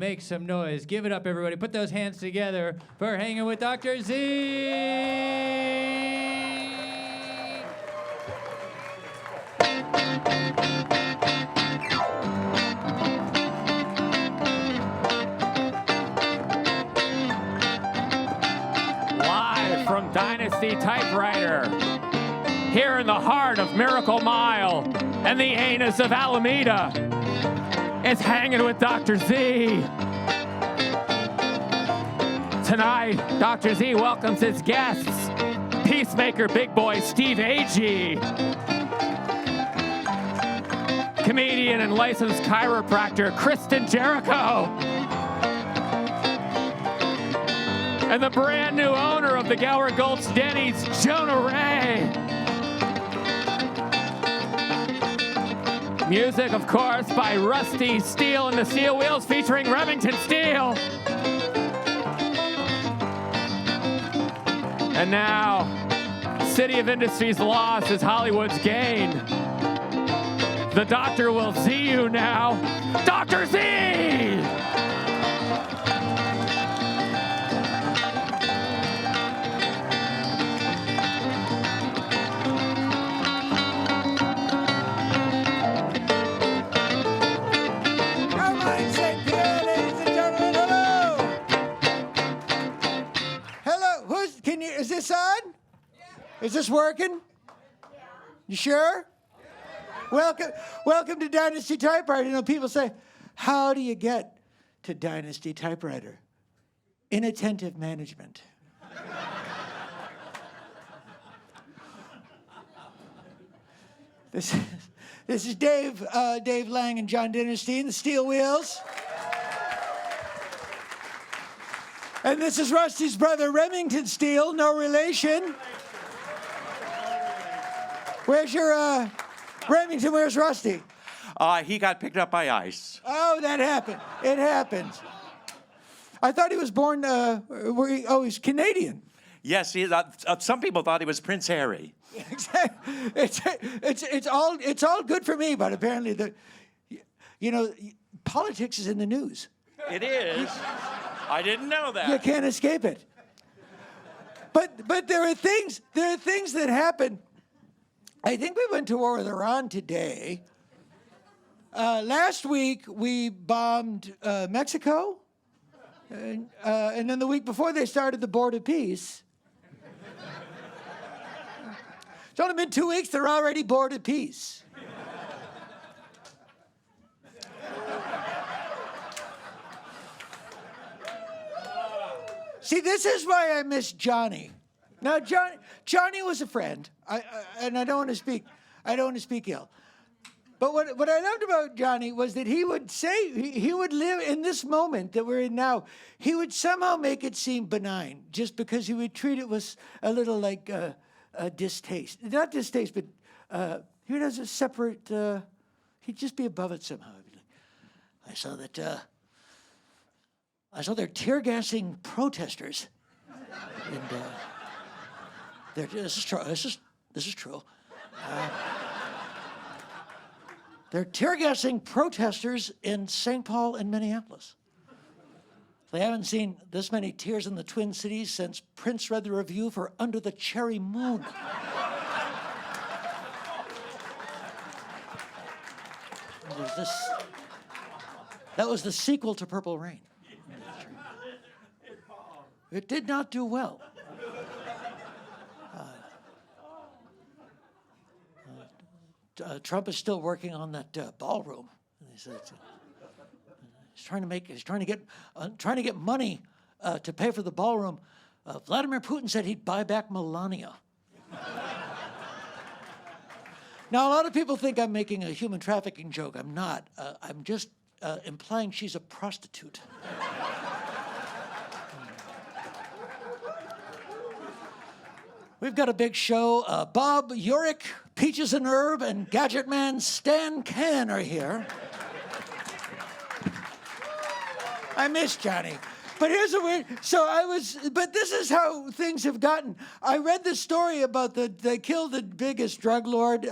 make some noise. Give it up, everybody. Put those hands together for Hanging with Dr. Z. Live from Dynasty Typewriter, here in the heart of Miracle Mile and the anus of Alameda, it's Hanging with Dr. Z. Tonight, Dr. Z welcomes his guests, Peacemaker big boy Steve Agee, comedian and licensed chiropractor Kristin Chirico, and the brand new owner of the Gower Gulch Denny's, Jonah Ray. Music, of course, by Rusty Steele and the Steel Wheels featuring Remington Steele. And now, City of Industry's loss is Hollywood's gain. The doctor will see you now. Dr. Z! Carmine St, Pierre, ladies and gentlemen, hello. Hello, is this on? Yeah. Is this working? Yeah. You sure? Yeah. Welcome to Dynasty Typewriter. You know, people say, how do you get to Dynasty Typewriter? Inattentive management. This is Dave Lang and John Dynasty and the Steel Wheels. And this is Rusty's brother, Remington Steele, no relation. Where's your, Remington, where's Rusty? He got picked up by ICE. Oh, that happened. It happens. I thought he was born, he's Canadian. Yes, some people thought he was Prince Harry. Exactly. It's all good for me, but apparently politics is in the news. It is. I didn't know that. You can't escape it. But there are things that happen. I think we went to war with Iran today. Last week we bombed Mexico, and then the week before they started the Board of Peace. It's only been 2 weeks, they're already bored at peace. See, this is why I miss Johnny. Now, Johnny was a friend, and I don't want to speak ill. But what I loved about Johnny was that he would say, he would live in this moment that we're in now, he would somehow make it seem benign, just because he would treat it with a little like distaste. Not distaste, but he has a separate, he'd just be above it somehow. I saw they're tear gassing protesters. And this is true. They're tear gassing protesters in St. Paul and Minneapolis. They haven't seen this many tears in the Twin Cities since Prince read the review for Under the Cherry Moon. That was the sequel to Purple Rain. It did not do well. Trump is still working on that ballroom. He said, he's trying to get money to pay for the ballroom. Vladimir Putin said he'd buy back Melania. Now, a lot of people think I'm making a human trafficking joke. I'm not. I'm just implying she's a prostitute. We've got a big show. Bob Urich, Peaches and Herb, and Gadget Man Stan Can are here. I miss Johnny. But here's a weird, but this is how things have gotten. I read the story about they killed the biggest drug lord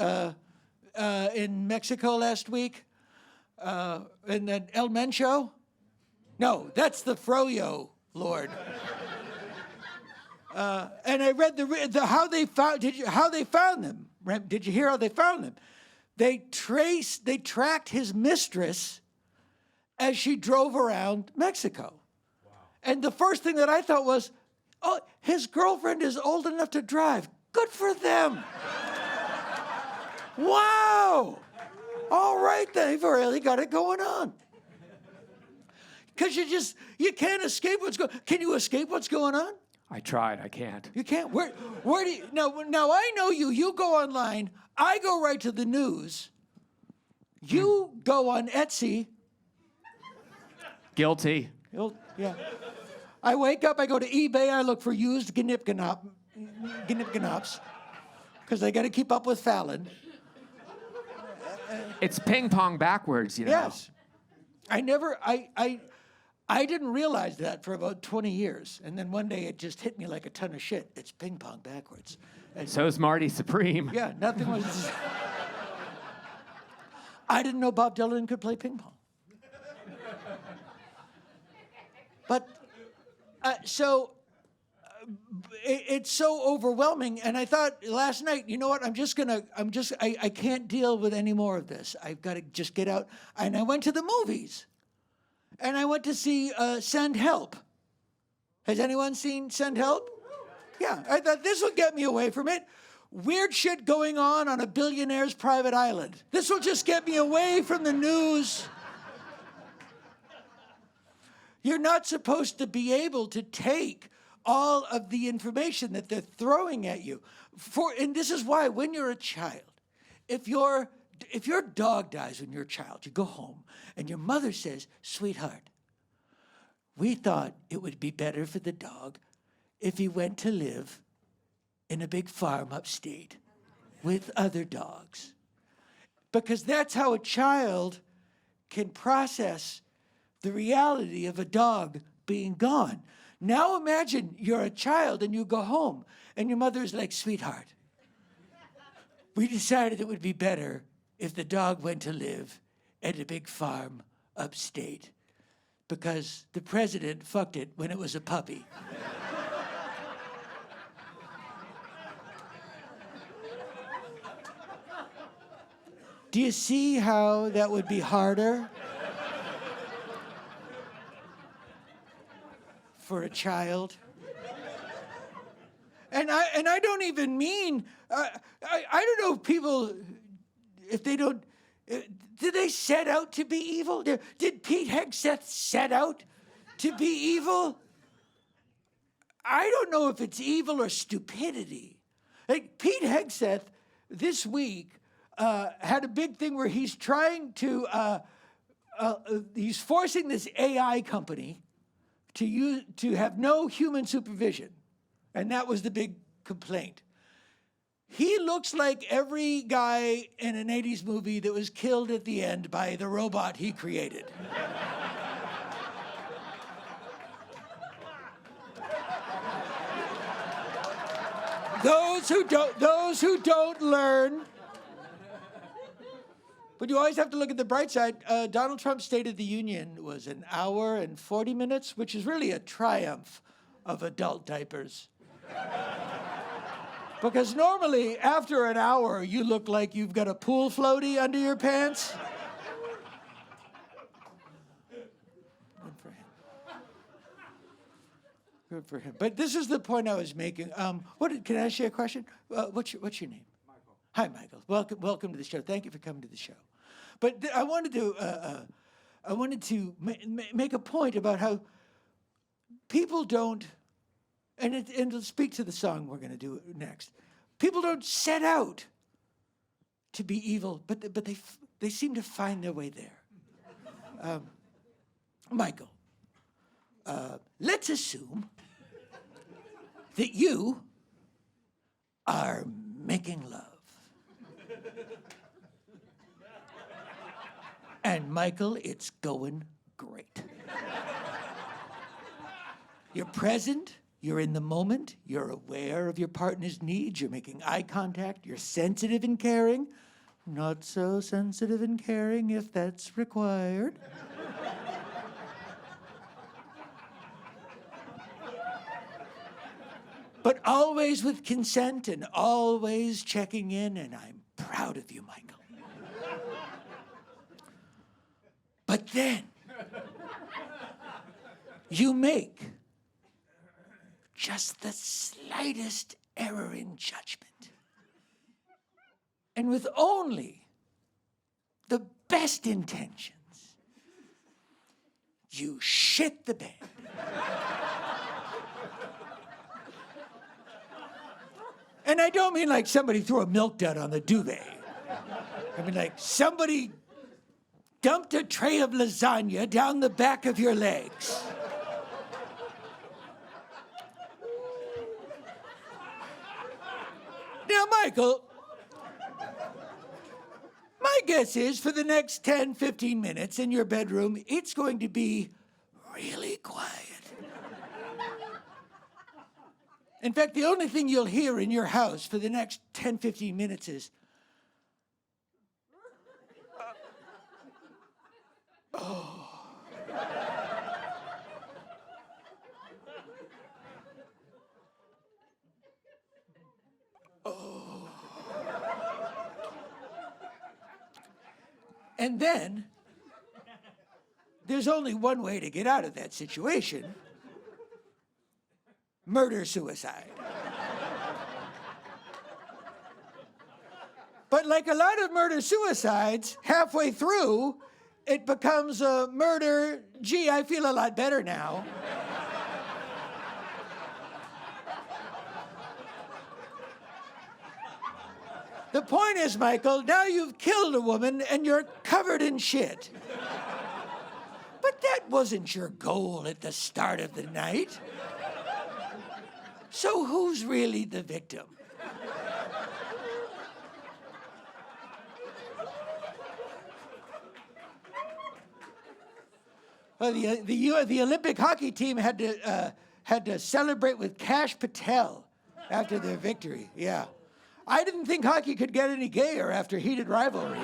in Mexico last week, in that El Mencho. No, that's the Froyo Lord. And I read how they found them. Did you hear how they found them? They tracked his mistress as she drove around Mexico. Wow. And the first thing that I thought was, oh, his girlfriend is old enough to drive. Good for them. Wow. All right, they've really got it going on. Because you can't escape what's going on. Can you escape what's going on? I tried. I can't. You can't. Where do you, now I know you. You go online. I go right to the news. You go on Etsy. Guilty. Yeah. I wake up. I go to eBay. I look for used gnipganops. Because I got to keep up with Fallon. It's ping pong backwards, you know. Yes. I didn't realize that for about 20 years. And then one day it just hit me like a ton of shit. It's ping pong backwards. And So is Marty Supreme. yeah, nothing was... I didn't know Bob Dylan could play ping pong. But, it's so overwhelming. And I thought last night, you know what, I can't deal with any more of this. I've got to just get out. And I went to the movies. And I went to see Send Help. Has anyone seen Send Help? Yeah, I thought this will get me away from it. Weird shit going on a billionaire's private island. This will just get me away from the news. You're not supposed to be able to take all of the information that they're throwing at you. And this is why when you're a child, if your dog dies when you're a child, you go home and your mother says, sweetheart, we thought it would be better for the dog if he went to live in a big farm upstate with other dogs. Because that's how a child can process the reality of a dog being gone. Now imagine you're a child and you go home and your mother is like, sweetheart, we decided it would be better if the dog went to live at a big farm upstate because the president fucked it when it was a puppy. Do you see how that would be harder for a child? And I don't even mean, I don't know if people, if they don't, did they set out to be evil? Did Pete Hegseth set out to be evil? I don't know if it's evil or stupidity. Like Pete Hegseth this week had a big thing where he's trying to, he's forcing this AI company to have no human supervision. And that was the big complaint. He looks like every guy in an 80s movie that was killed at the end by the robot he created. Those who don't learn. But you always have to look at the bright side. Donald Trump's State of the Union was an hour and 40 minutes, which is really a triumph of adult diapers. Because normally, after an hour, you look like you've got a pool floaty under your pants. Good for him. Good for him. But this is the point I was making. Can I ask you a question? What's your name? Michael. Hi, Michael. Welcome to the show. Thank you for coming to the show. But I wanted to make a point about how people don't. And to speak to the song we're going to do next, people don't set out to be evil, but they seem to find their way there. Michael, let's assume that you are making love. And Michael, it's going great. You're present. You're in the moment, you're aware of your partner's needs, you're making eye contact, you're sensitive and caring. Not so sensitive and caring if that's required. but always with consent and always checking in, and I'm proud of you, Michael. But then, you make just the slightest error in judgment. And with only the best intentions, you shit the bed. And I don't mean like somebody threw a milk dud on the duvet. I mean like somebody dumped a tray of lasagna down the back of your legs. Now, Michael, my guess is for the next 10, 15 minutes in your bedroom, it's going to be really quiet. In fact, the only thing you'll hear in your house for the next 10, 15 minutes is, oh. Oh. And then, there's only one way to get out of that situation. Murder-suicide. But like a lot of murder-suicides, halfway through, it becomes a murder, gee, I feel a lot better now. The point is, Michael, now you've killed a woman and you're covered in shit. But that wasn't your goal at the start of the night. So who's really the victim? Well, the Olympic hockey team had to celebrate with Kash Patel after their victory. Yeah, I didn't think hockey could get any gayer after heated rivalry.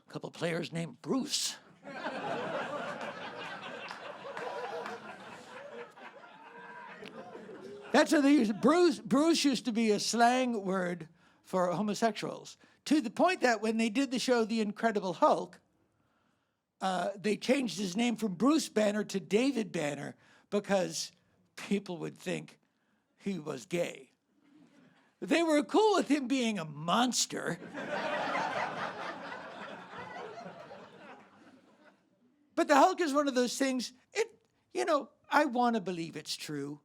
Couple players named Bruce. That's what they use. Bruce used to be a slang word for homosexuals, to the point that when they did the show The Incredible Hulk, they changed his name from Bruce Banner to David Banner because people would think he was gay. They were cool with him being a monster. But the Hulk is one of those things, I want to believe it's true.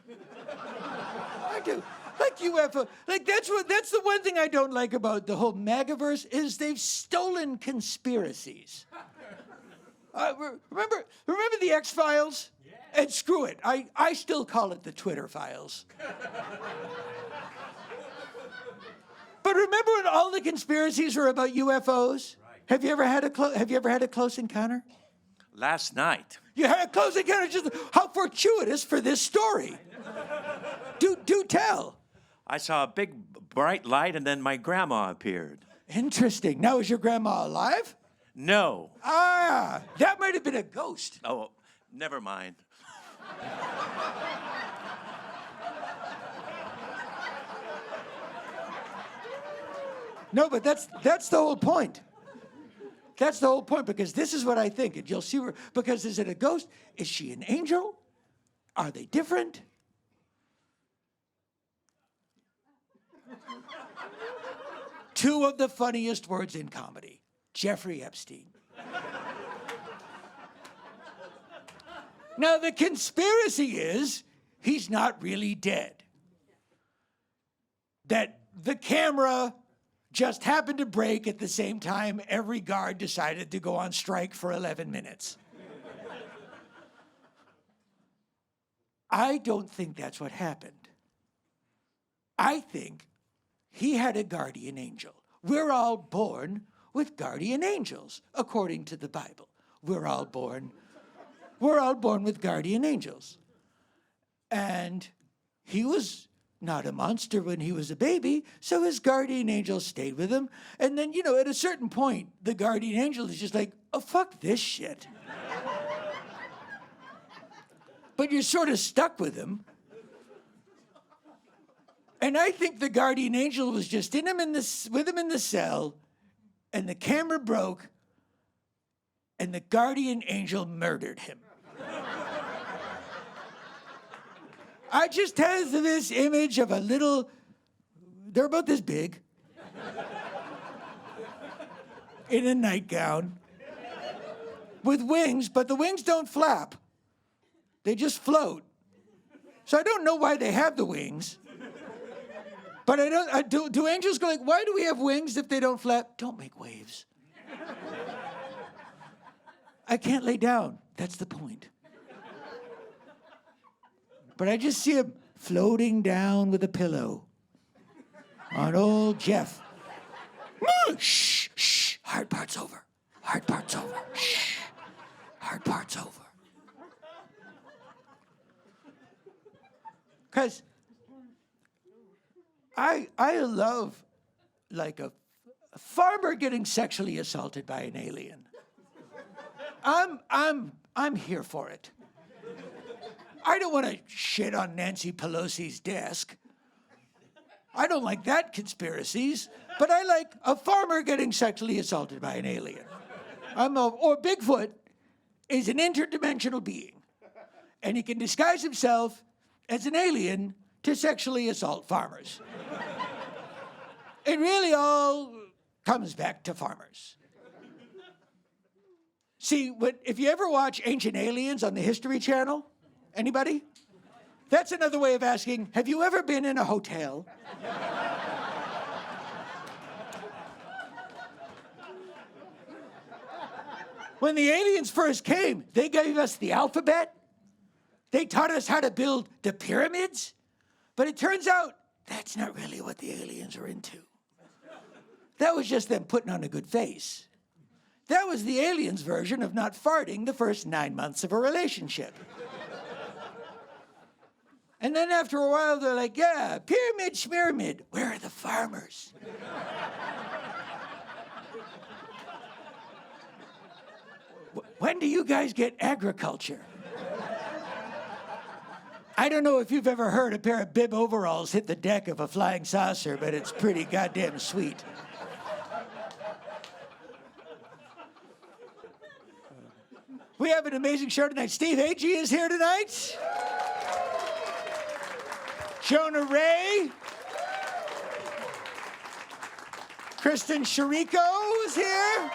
I do. Like UFO, that's the one thing I don't like about the whole MAGAverse is they've stolen conspiracies. Remember the X-Files? Yeah. And screw it, I still call it the Twitter files. But remember when all the conspiracies were about UFOs? Have you ever had a close encounter? Last night. You had a close encounter. Just how fortuitous for this story. Do tell. I saw a big bright light and then my grandma appeared. Interesting. Now, is your grandma alive? No. Ah, that might have been a ghost. Oh, never mind. No, but that's the whole point. That's the whole point, because this is what I think, and you'll see where, because is it a ghost? Is she an angel? Are they different? Two of the funniest words in comedy, Jeffrey Epstein. Now, the conspiracy is he's not really dead. That the camera just happened to break at the same time every guard decided to go on strike for 11 minutes. I don't think that's what happened. I think he had a guardian angel. We're all born with guardian angels, according to the Bible. We're all born with guardian angels. And he was not a monster when he was a baby, so his guardian angel stayed with him. And then, at a certain point, the guardian angel is just like, oh, fuck this shit. But you're sort of stuck with him. And I think the guardian angel was just with him in the cell, and the camera broke, and the guardian angel murdered him. I just have this image of they're about this big, in a nightgown, with wings, but the wings don't flap. They just float. So I don't know why they have the wings. But do angels go like, why do we have wings if they don't flap? Don't make waves. I can't lay down. That's the point. But I just see him floating down with a pillow on old Jeff. Shh, shh, hard part's over. Hard part's over. Shh, hard part's over. Because I love, like, a farmer getting sexually assaulted by an alien. I'm here for it. I don't want to shit on Nancy Pelosi's desk. I don't like that conspiracies, but I like a farmer getting sexually assaulted by an alien. Or Bigfoot is an interdimensional being, and he can disguise himself as an alien to sexually assault farmers. It really all comes back to farmers. See, if you ever watch Ancient Aliens on the History Channel, anybody? That's another way of asking, have you ever been in a hotel? When the aliens first came, they gave us the alphabet. They taught us how to build the pyramids. But it turns out that's not really what the aliens are into. That was just them putting on a good face. That was the aliens' version of not farting the first 9 months of a relationship. And then after a while, they're like, yeah, pyramid, schmyramid. Where are the farmers? When do you guys get agriculture? I don't know if you've ever heard a pair of bib overalls hit the deck of a flying saucer, but it's pretty goddamn sweet. We have an amazing show tonight. Steve Agee is here tonight. Jonah Ray. Kristin Chirico is here.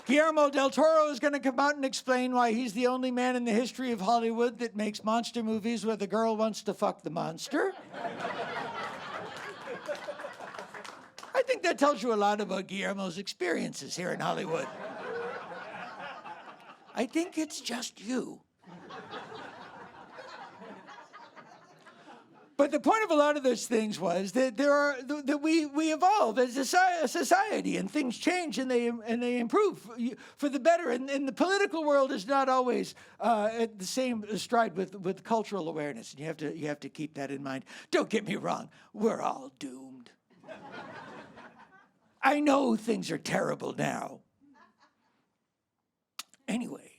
Guillermo del Toro is going to come out and explain why he's the only man in the history of Hollywood that makes monster movies where the girl wants to fuck the monster. I think that tells you a lot about Guillermo's experiences here in Hollywood. I think it's just you. But the point of a lot of those things was that that we evolve as a society, and things change and they improve for the better. And the political world is not always at the same stride with cultural awareness. And you have to keep that in mind. Don't get me wrong, we're all doomed. I know things are terrible now. Anyway.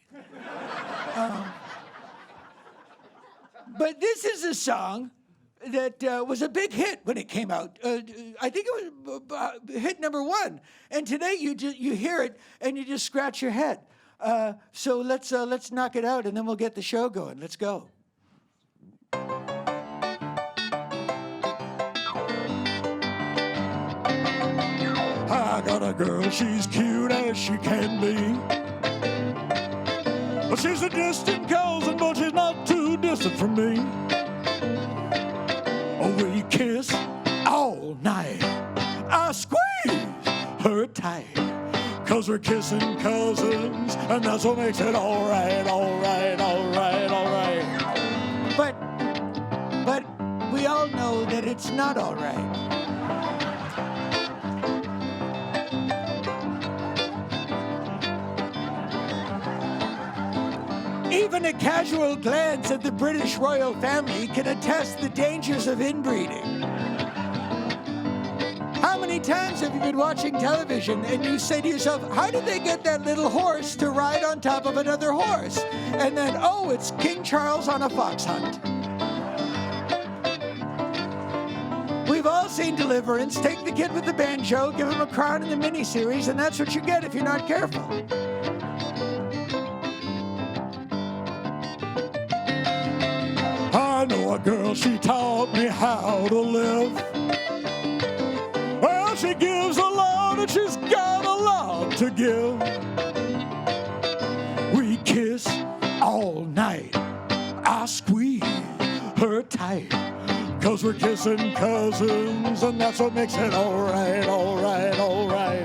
But this is a song that was a big hit when it came out. I think it was hit number 1. And today you hear it and you just scratch your head. So let's knock it out and then we'll get the show going. Let's go. I got a girl, she's cute as she can be. Well, she's a distant cousin, but she's not too distant from me. We kiss all night. I squeeze her tight, 'cause we're kissing cousins, and that's what makes it all right, all right, all right, all right. But we all know that it's not all right. Even a casual glance at the British royal family can attest the dangers of inbreeding. How many times have you been watching television and you say to yourself, how did they get that little horse to ride on top of another horse? And then, oh, it's King Charles on a fox hunt. We've all seen Deliverance. Take the kid with the banjo, give him a crown in the miniseries, and that's what you get if you're not careful. I know a girl, she taught me how to live. Well, she gives a lot and she's got a lot to give. We kiss all night. I squeeze her tight. 'Cause we're kissing cousins, and that's what makes it all right, all right, all right.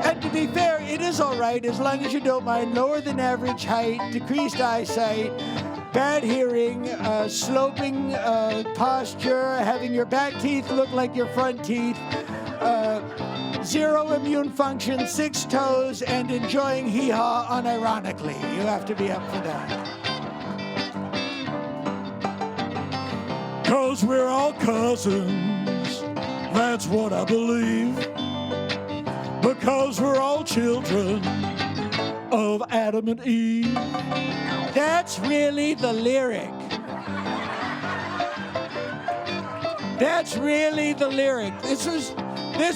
And to be fair, it is all right as long as you don't mind lower than average height, decreased eyesight, bad hearing, sloping posture, having your back teeth look like your front teeth, zero immune function, 6 toes, and enjoying hee-haw unironically. You have to be up for that. 'Cause we're all cousins, that's what I believe. Because we're all children of Adam and Eve. That's really the lyric. That's really the lyric. This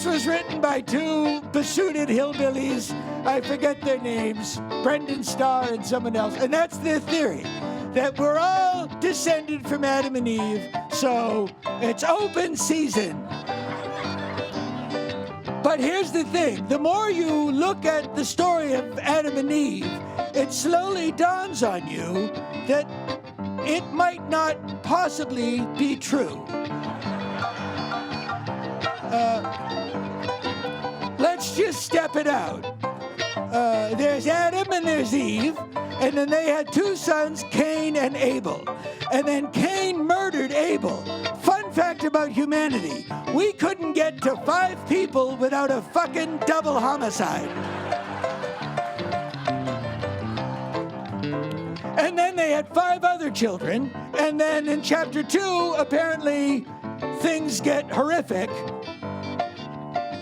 was written by 2 besooted hillbillies. I forget their names, Brendan Starr and someone else. And that's their theory, that we're all descended from Adam and Eve, so it's open season. But here's the thing, the more you look at the story of Adam and Eve, it slowly dawns on you that it might not possibly be true. Let's just step it out. There's Adam and there's Eve, and then they had 2 sons, Cain and Abel. And then Cain murdered Abel. Fun fact about humanity, we couldn't get to 5 people without a fucking double homicide. And then they had 5 other children, and then in chapter 2, apparently things get horrific,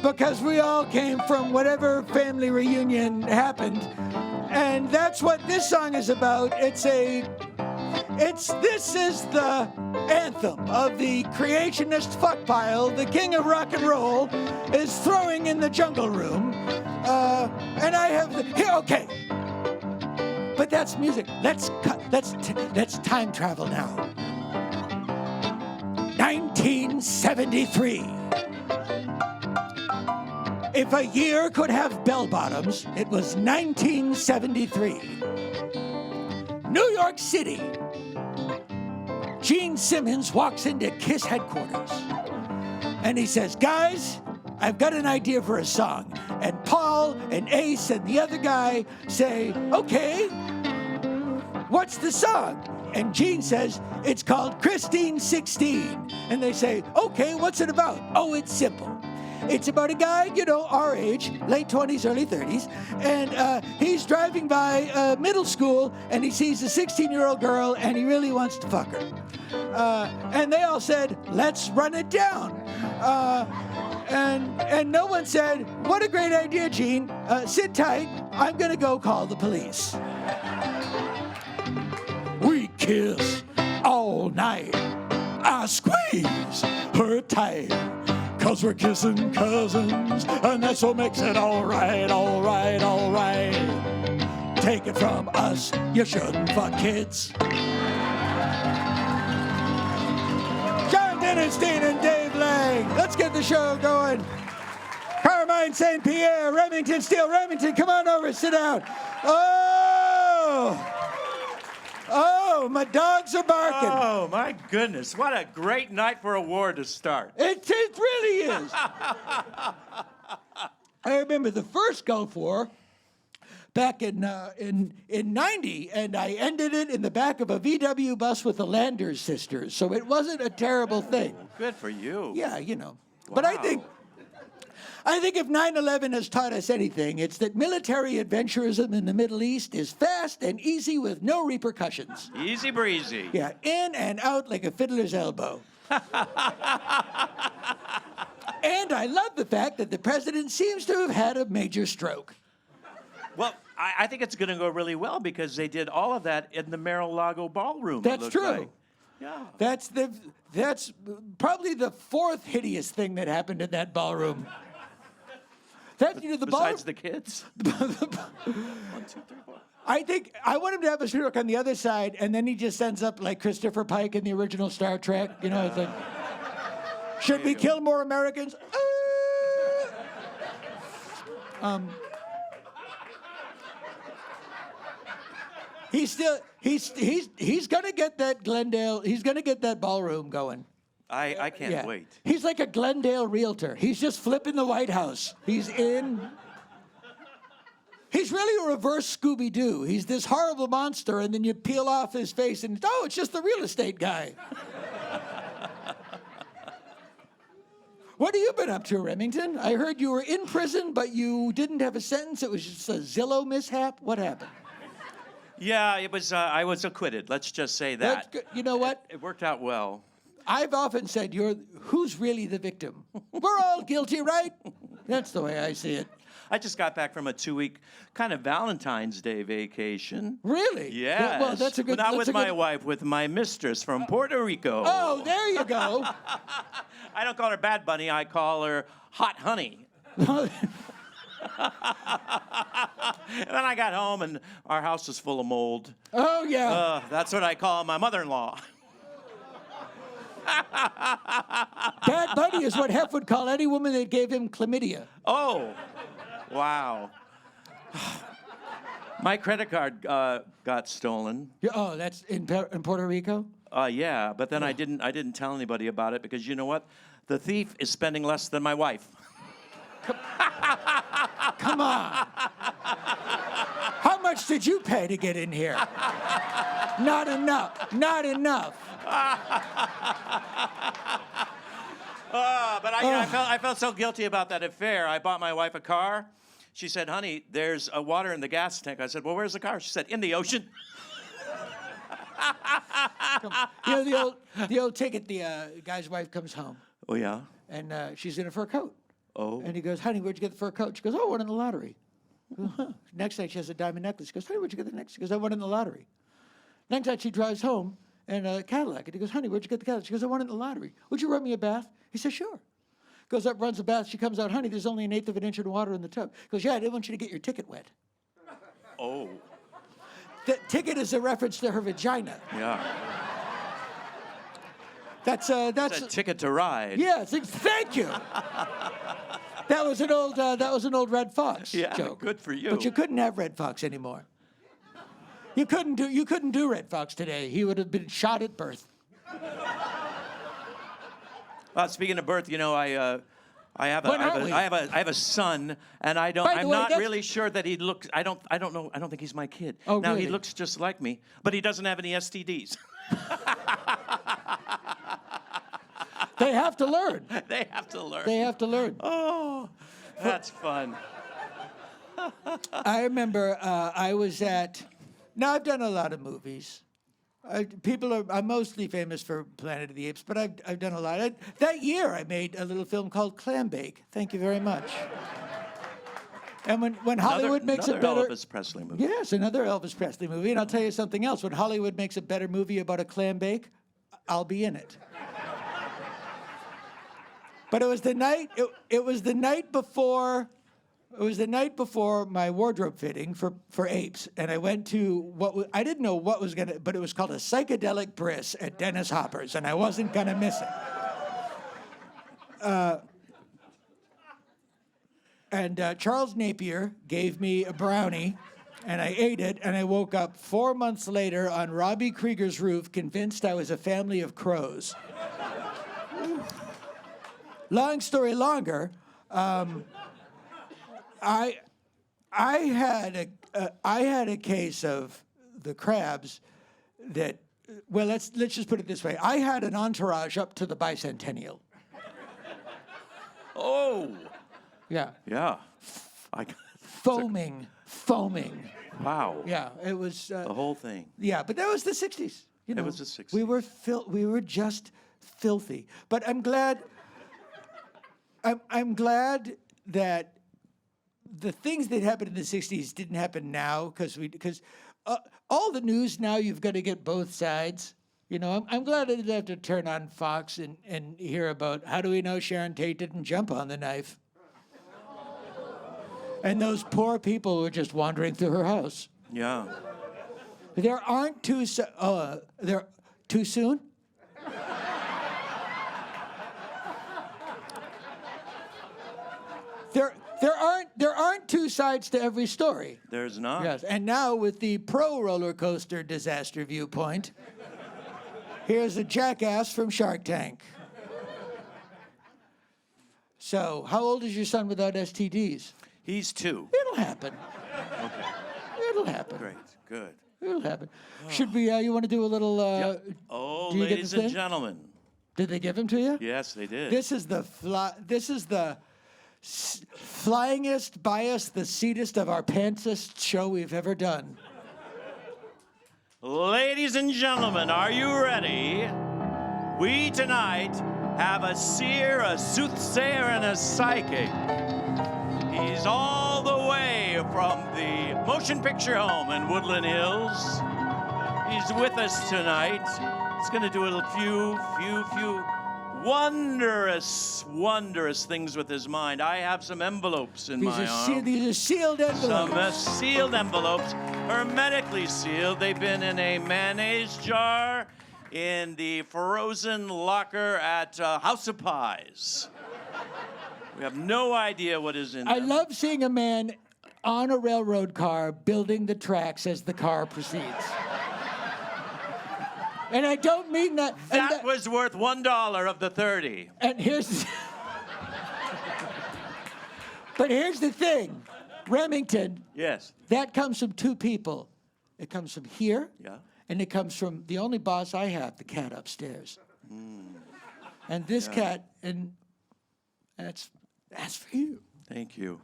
because we all came from whatever family reunion happened. And that's what this song is about. This is the anthem of the creationist fuck pile. The king of rock and roll is throwing in the jungle room. And I have here, okay. But that's music. Let's time travel now. 1973. If a year could have bell-bottoms, it was 1973. New York City. Gene Simmons walks into KISS headquarters. And he says, guys, I've got an idea for a song. And Paul and Ace and the other guy say, okay, what's the song? And Gene says, it's called Kristin 16. And they say, okay, what's it about? Oh, it's simple. It's about a guy, our age, late 20s, early 30s, and he's driving by middle school, and he sees a 16-year-old girl, and he really wants to fuck her. And they all said, let's run it down. And no one said, what a great idea, Gene. Sit tight. I'm going to go call the police. We kiss all night. I squeeze her tight. 'Cause we're kissing cousins, and that's what makes it all right, all right, all right. Take it from us, you shouldn't fuck kids. John Dynasty and Dave Lang. Let's get the show going. Carmine St. Pierre, Remington, Steele. Remington, come on over, sit down. Oh, my dogs are barking. Oh, my goodness. What a great night for a war to start. It really is. I remember the first Gulf War back in 90, and I ended it in the back of a VW bus with the Landers sisters, so it wasn't a terrible thing. Good for you. Yeah, Wow. But I think if 9/11 has taught us anything, it's that military adventurism in the Middle East is fast and easy with no repercussions. Easy breezy. Yeah, in and out like a fiddler's elbow. And I love the fact that the president seems to have had a major stroke. Well, I think it's going to go really well because they did all of that in the Mar-a-Lago ballroom. That's true. Like. Yeah. That's probably the fourth hideous thing that happened in that ballroom. Besides the kids. 1, 2, 3, 4. I think I want him to have a stroke on the other side, and then he just ends up like Christopher Pike in the original Star Trek. You know, it's like, should we kill more Americans? He's gonna get that Glendale. He's gonna get that ballroom going. I can't wait. He's like a Glendale realtor. He's just flipping the White House. He's in. He's really a reverse Scooby-Doo. He's this horrible monster, and then you peel off his face, and it's just the real estate guy. What have you been up to, Remington? I heard you were in prison, but you didn't have a sentence. It was just a Zillow mishap. What happened? Yeah, it was. I was acquitted. Let's just say that. That's good. You know what? It worked out well. I've often said, who's really the victim? We're all guilty, right? That's the way I see it. I just got back from a 2-week kind of Valentine's Day vacation. Really? Yes. Well, that's a good. Not that's with a my good... wife, with my mistress from Puerto Rico. Oh, there you go. I don't call her Bad Bunny. I call her Hot Honey. And then I got home, and our house was full of mold. Oh, yeah. That's what I call my mother-in-law. Bad Bunny is what Hef would call any woman that gave him chlamydia. Oh, wow. My credit card got stolen. Oh, that's in Puerto Rico? Yeah, but then I didn't tell anybody about it because you know what? The thief is spending less than my wife. Come on. How much did you pay to get in here? Not enough. Not enough. But I felt so guilty about that affair. I bought my wife a car. She said, honey, there's water in the gas tank. I said, well, where's the car? She said, in the ocean. You know, the old ticket, the guy's wife comes home. Oh, yeah? And she's in a fur coat. Oh. And he goes, honey, where'd you get the fur coat? She goes, oh, I won in the lottery. Goes, huh. Next night, she has a diamond necklace. She goes, honey, where'd you get the necklace? She goes, I won in the lottery. Next night, she drives home in a Cadillac. And he goes, honey, where'd you get the Cadillac? She goes, I won in the lottery. Would you run me a bath? He says, sure. Goes up, runs a bath. She comes out, honey, there's only 1/8 of an inch of water in the tub. Goes, yeah, I didn't want you to get your ticket wet. Oh. The ticket is a reference to her vagina. Yeah. That's a ticket to ride. Yes, thank you. That was an old Red Fox joke. Good for you. But you couldn't have Red Fox anymore. You couldn't do Red Fox today. He would have been shot at birth. Speaking of birth, you know, I have a son, and I'm not really sure that he looks. I don't know. I don't think he's my kid. Oh, now really? he looks just like me, but he doesn't have any STDs. They have to learn. They have to learn. They have to learn. Oh, that's fun. I remember I was at. Now I've done a lot of movies. I'm mostly famous for Planet of the Apes, but I've done a lot. That year I made a little film called Clam Bake. Thank you very much. And when Hollywood makes a better Elvis Presley movie. Yes, another Elvis Presley movie. And I'll tell you something else. When Hollywood makes a better movie about a clam bake, I'll be in it. But it was the night. It was the night before. It was the night before my wardrobe fitting for Apes, and I went to I didn't know what was gonna, but it was called a psychedelic bris at Dennis Hopper's, and I wasn't gonna miss it. And Charles Napier gave me a brownie, and I ate it, and I woke up 4 months later on Robbie Krieger's roof, convinced I was a family of crows. Long story longer. I had a case of the crabs that, well, let's just put it this way. I had an entourage up to the bicentennial. Oh. Yeah. Yeah. Foaming. Wow. Yeah, it was. The whole thing. Yeah, but that was the 60s. You know, It was the 60s. We were just filthy. But I'm glad. I'm glad that the things that happened in the 60s didn't happen now because all the news now you've got to get both sides. You know, I'm glad I didn't have to turn on Fox and hear about how do we know Sharon Tate didn't jump on the knife. And those poor people were just wandering through her house. Yeah. There aren't two. They're too soon. There aren't two sides to every story. There's not. Yes, and now with the pro roller coaster disaster viewpoint, here's a jackass from Shark Tank. So, how old is your son without STDs? He's 2. It'll happen. Okay. It'll happen. Great. Good. It'll happen. Should we? You want to do a little? Yep. Oh, do you get ladies this and thing? gentlemen. Did they give him to you? Yes, they did. This is the flyingest, biased, the seatest of our pantsest show we've ever done. Ladies and gentlemen, are you ready? We tonight have a seer, a soothsayer, and a psychic. He's all the way from the motion picture home in Woodland Hills. He's with us tonight. He's going to do a few wondrous things with his mind. I have some envelopes in my arm. These are sealed envelopes. Some sealed envelopes, hermetically sealed. They've been in a mayonnaise jar in the frozen locker at House of Pies. We have no idea what is in them. I love seeing a man on a railroad car building the tracks as the car proceeds. And I don't mean that. That was worth $1 of the 30. And but here's the thing, Remington. Yes. That comes from 2 people. It comes from here. Yeah. And it comes from the only boss I have, the cat upstairs. And this cat, and that's for you. Thank you.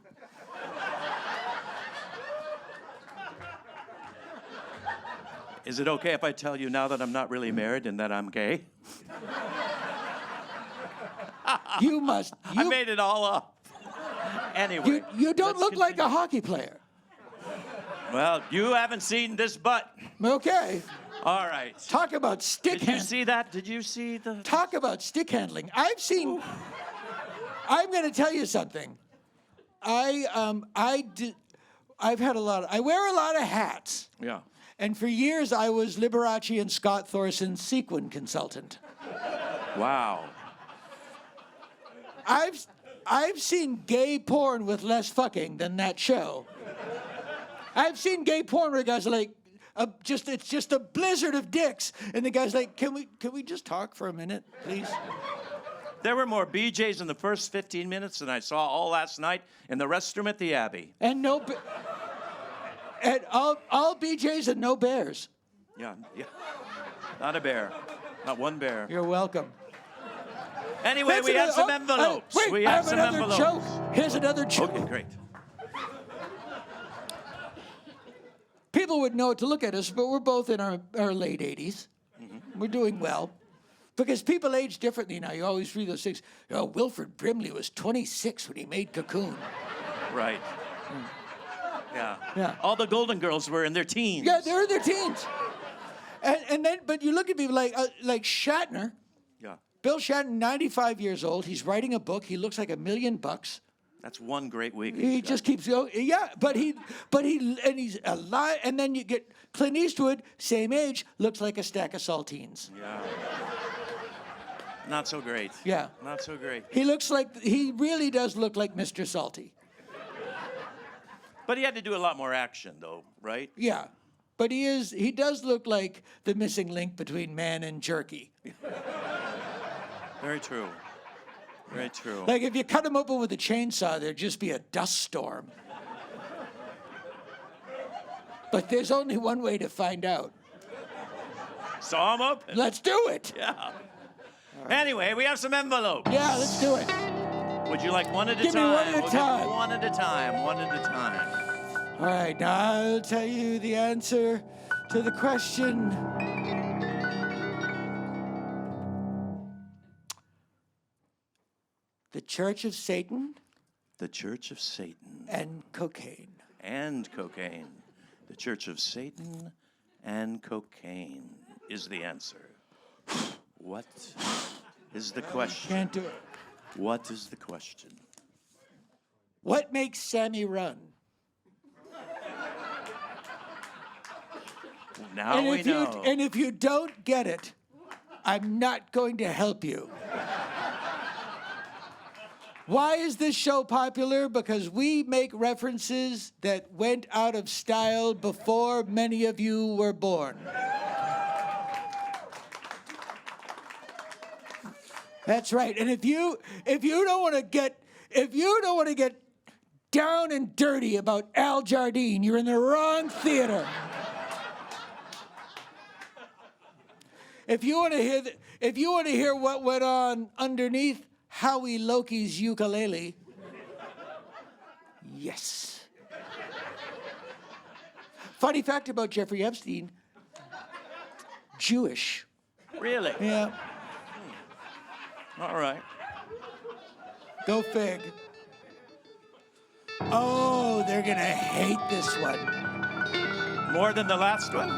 Is it okay if I tell you now that I'm not really married and that I'm gay? You must. I made it all up. Anyway. You don't let's look like a continue. hockey player. Well, you haven't seen this butt. Okay. All right. Talk about stick Did you handling. see that? Did you see the... Talk about stick handling. I've seen. I'm going to tell you something. I've had a lot. I wear a lot of hats. Yeah. And for years, I was Liberace and Scott Thorson's sequin consultant. Wow. I've seen gay porn with less fucking than that show. I've seen gay porn where guys are like, it's just a blizzard of dicks, and the guy's like, can we just talk for a minute, please? There were more BJs in the first 15 minutes than I saw all last night in the restroom at the Abbey. And and all BJs and no bears. Yeah. Not a bear. Not one bear. You're welcome. Anyway, we have some envelopes. Wait, we I have have some another envelopes. joke. Here's another joke. Okay, great. People would know to look at us, but we're both in our late 80s. Mm-hmm. We're doing well. Because people age differently now. You always read those things. Oh, Wilford Brimley was 26 when he made Cocoon. Right. Yeah. All the Golden Girls were in their teens. Yeah, they're in their teens. And then, but you look at people like Shatner. Yeah. Bill Shatner, 95 years old. He's writing a book. He looks like $1 million. That's one great week. He just keeps going. Yeah, but he's alive. And then you get Clint Eastwood, same age, looks like a stack of saltines. Yeah. Not so great. Yeah. Not so great. He really does look like Mr. Salty. But he had to do a lot more action, though, right? Yeah. But he does look like the missing link between man and jerky. Very true. Very true. Like if you cut him open with a chainsaw, there'd just be a dust storm. But there's only one way to find out. Saw him open. Let's do it. Yeah. Anyway, we have some envelopes. Yeah, let's do it. Would you like one at a Give me time? one at a We'll time. give one at a time. One at a time. All right, now I'll tell you the answer to the question. The Church of Satan The Church of Satan and cocaine. and cocaine. The Church of Satan and cocaine is the answer. What is the question? Can't do it. What is the question? What makes Sammy run? Now we know. And if you don't get it, I'm not going to help you. Why is this show popular? Because we make references that went out of style before many of you were born. That's right. And if you don't want to get down and dirty about Al Jardine, you're in the wrong theater. If you want to hear what went on underneath Howie Loki's ukulele, yes. Funny fact about Jeffrey Epstein, Jewish. Really? Yeah, All right. go fig. Oh, they're gonna hate this one. More than the last one?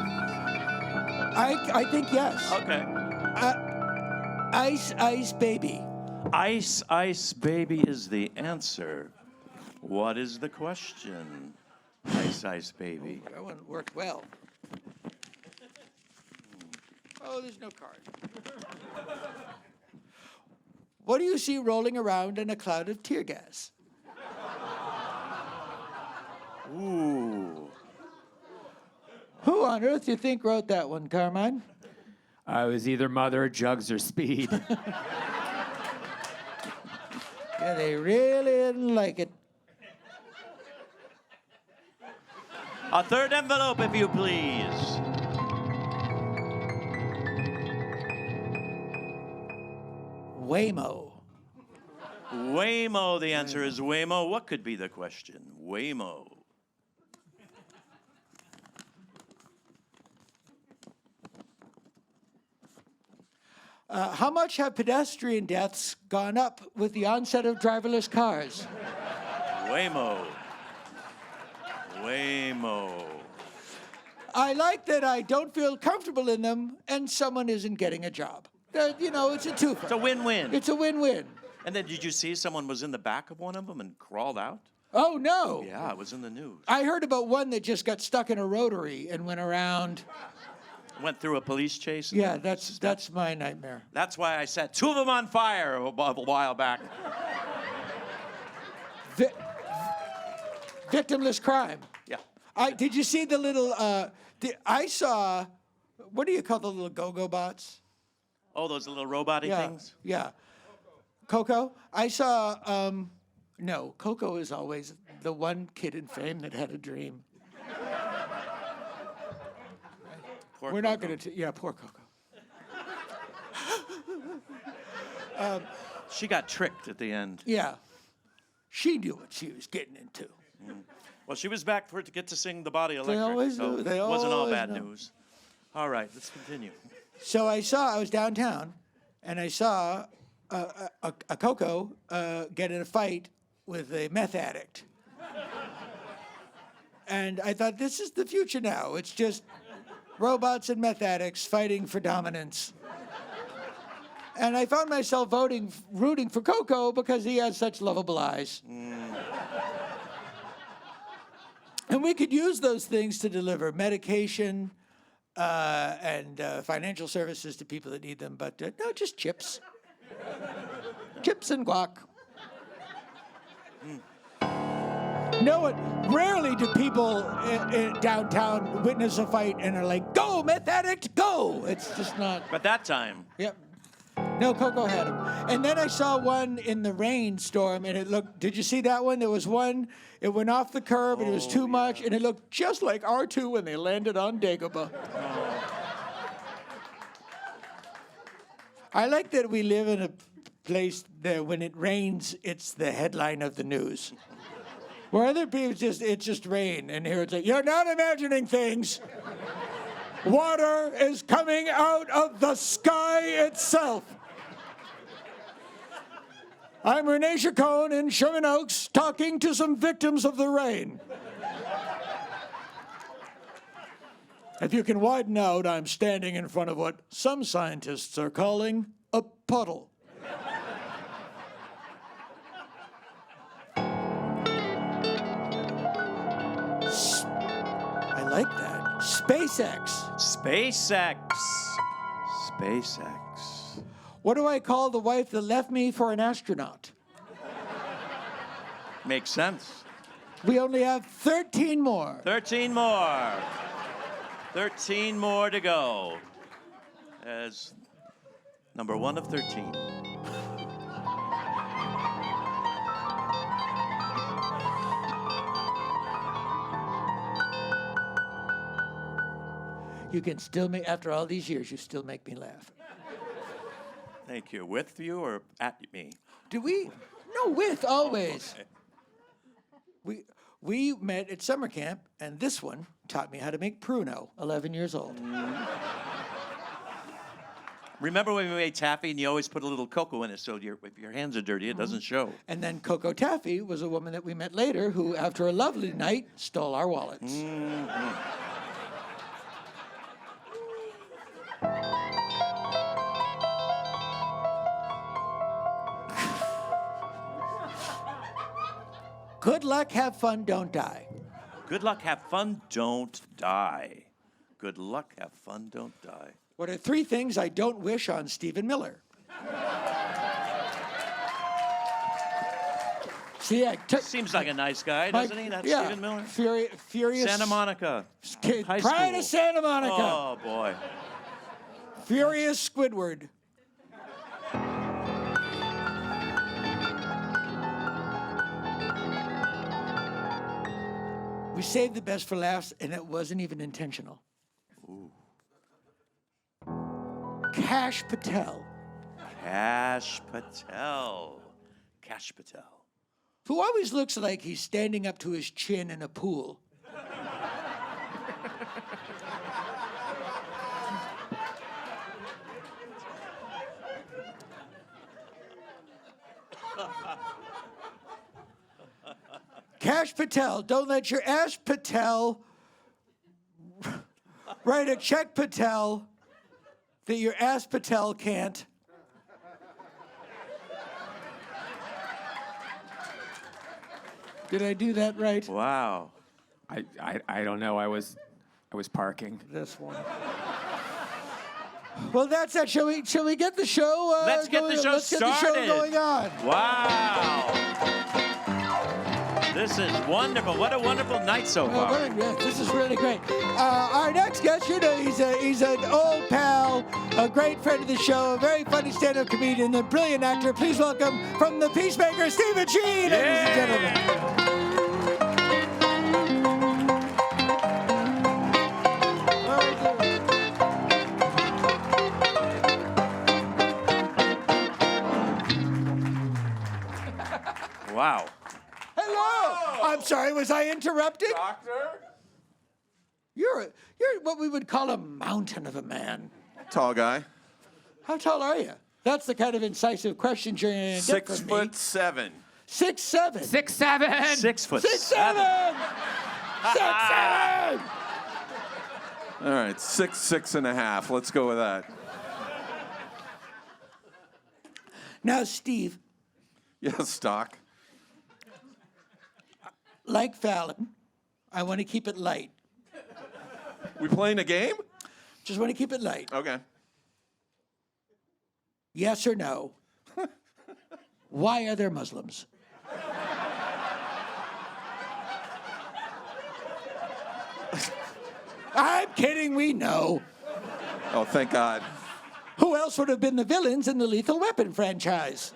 I think yes. Okay. Ice Ice Baby. Ice Ice Baby is the answer. What is the question? Ice Ice Baby. That one worked well. Oh, there's no card. What do you see rolling around in a cloud of tear gas? Ooh. Who on earth do you think wrote that one, Carmine? I was either Mother, Jugs, or Speed. Yeah, they really didn't like it. A third envelope, if you please. Waymo. Waymo, the answer is Waymo. What could be the question? Waymo. How much have pedestrian deaths gone up with the onset of driverless cars? Waymo. Waymo. I like that I don't feel comfortable in them and someone isn't getting a job. It's a twofer. It's a win-win. It's a win-win. And then did you see someone was in the back of one of them and crawled out? Oh, no. Yeah, it was in the news. I heard about one that just got stuck in a rotary and went around. Went through a police chase. Yeah, that's my nightmare. That's why I set two of them on fire a while back. Victimless crime. Yeah. Did you see the little? I saw. What do you call the little go-go bots? Oh, those little robot-y things? Yeah. Coco. I saw. No, Coco is always the one kid in fame that had a dream. Poor We're not Coco. going to. Yeah, poor Coco. She got tricked at the end. Yeah. She knew what she was getting into. Well, she was back for it to get to sing The Body Electric. always so do. They it wasn't all always bad know. news. All right, let's continue. So I was downtown, and I saw a Coco get in a fight with a meth addict. And I thought, this is the future now. It's just robots and meth addicts fighting for dominance. And I found myself rooting for Coco because he has such lovable eyes. And we could use those things to deliver medication and financial services to people that need them, but no, just chips. Chips and guac. Rarely do people in downtown witness a fight and are like, go, meth addict, go! It's just not. But that time, Yep. No, Coco had him. And then I saw one in the rainstorm, and it looked, did you see that one? There was one, it went off the curb, and it was too much, and it looked just like R2 when they landed on Dagobah. I like that we live in a place there when it rains, it's the headline of the news. Where other people it's just rain, and here it's like, you're not imagining things. Water is coming out of the sky itself. I'm Renee Chacon in Sherman Oaks talking to some victims of the rain. If you can widen out, I'm standing in front of what some scientists are calling a puddle. I like that. SpaceX. SpaceX. What do I call the wife that left me for an astronaut? Makes sense. We only have 13 more. 13 more. 13 more to go. As number 1 of 13. You can still make, after all these years, you still make me laugh. Thank you. With you or at me? Do we? No, with, always. Okay. We met at summer camp, and this one taught me how to make pruno, 11 years old. Remember when we made taffy and you always put a little cocoa in it so if your hands are dirty, it doesn't show. And then Coco Taffy was a woman that we met later who, after a lovely night, stole our wallets. Good luck, have fun, don't die. Good luck, have fun, don't die. Good luck, have fun, don't die. What are 3 things I don't wish on Stephen Miller? See, Seems like a nice guy, doesn't he? That's yeah, Stephen Miller. Furious. Santa Monica. Kid, High Pride school. of Santa Monica. Oh, boy. Furious Squidward. We saved the best for last, and it wasn't even intentional. Ooh. Kash Patel. Kash Patel. Kash Patel. Who always looks like he's standing up to his chin in a pool. Kash Patel, don't let your ass Patel write a check Patel that your ass Patel can't. Did I do that right? Wow. I don't know. I was parking. This one. Well, that's that. Shall we get the show? Let's get the show Let's started. get the show going on. Wow. This is wonderful. What a wonderful night so far. This is really great. Our next guest, he's an old pal, a great friend of the show, a very funny stand-up comedian, a brilliant actor. Please welcome from The Peacemaker, Steve Agee, ladies and gentlemen. Wow. Hello. I'm sorry, was I interrupted? Doctor? You're what we would call a mountain of a man. Tall guy. How tall are you? That's the kind of incisive questions you're going to get from me. 6'7". 6'7". 6'7". 6 foot 6'7". 6'7". All right, 6'6.5". Let's go with that. Now, Steve, Yes, Doc. like Fallon, I want to keep it light. We playing a game? Just want to keep it light. Okay. Yes or no? Why are there Muslims? I'm kidding, we know. Oh, thank God. Who else would have been the villains in the Lethal Weapon franchise?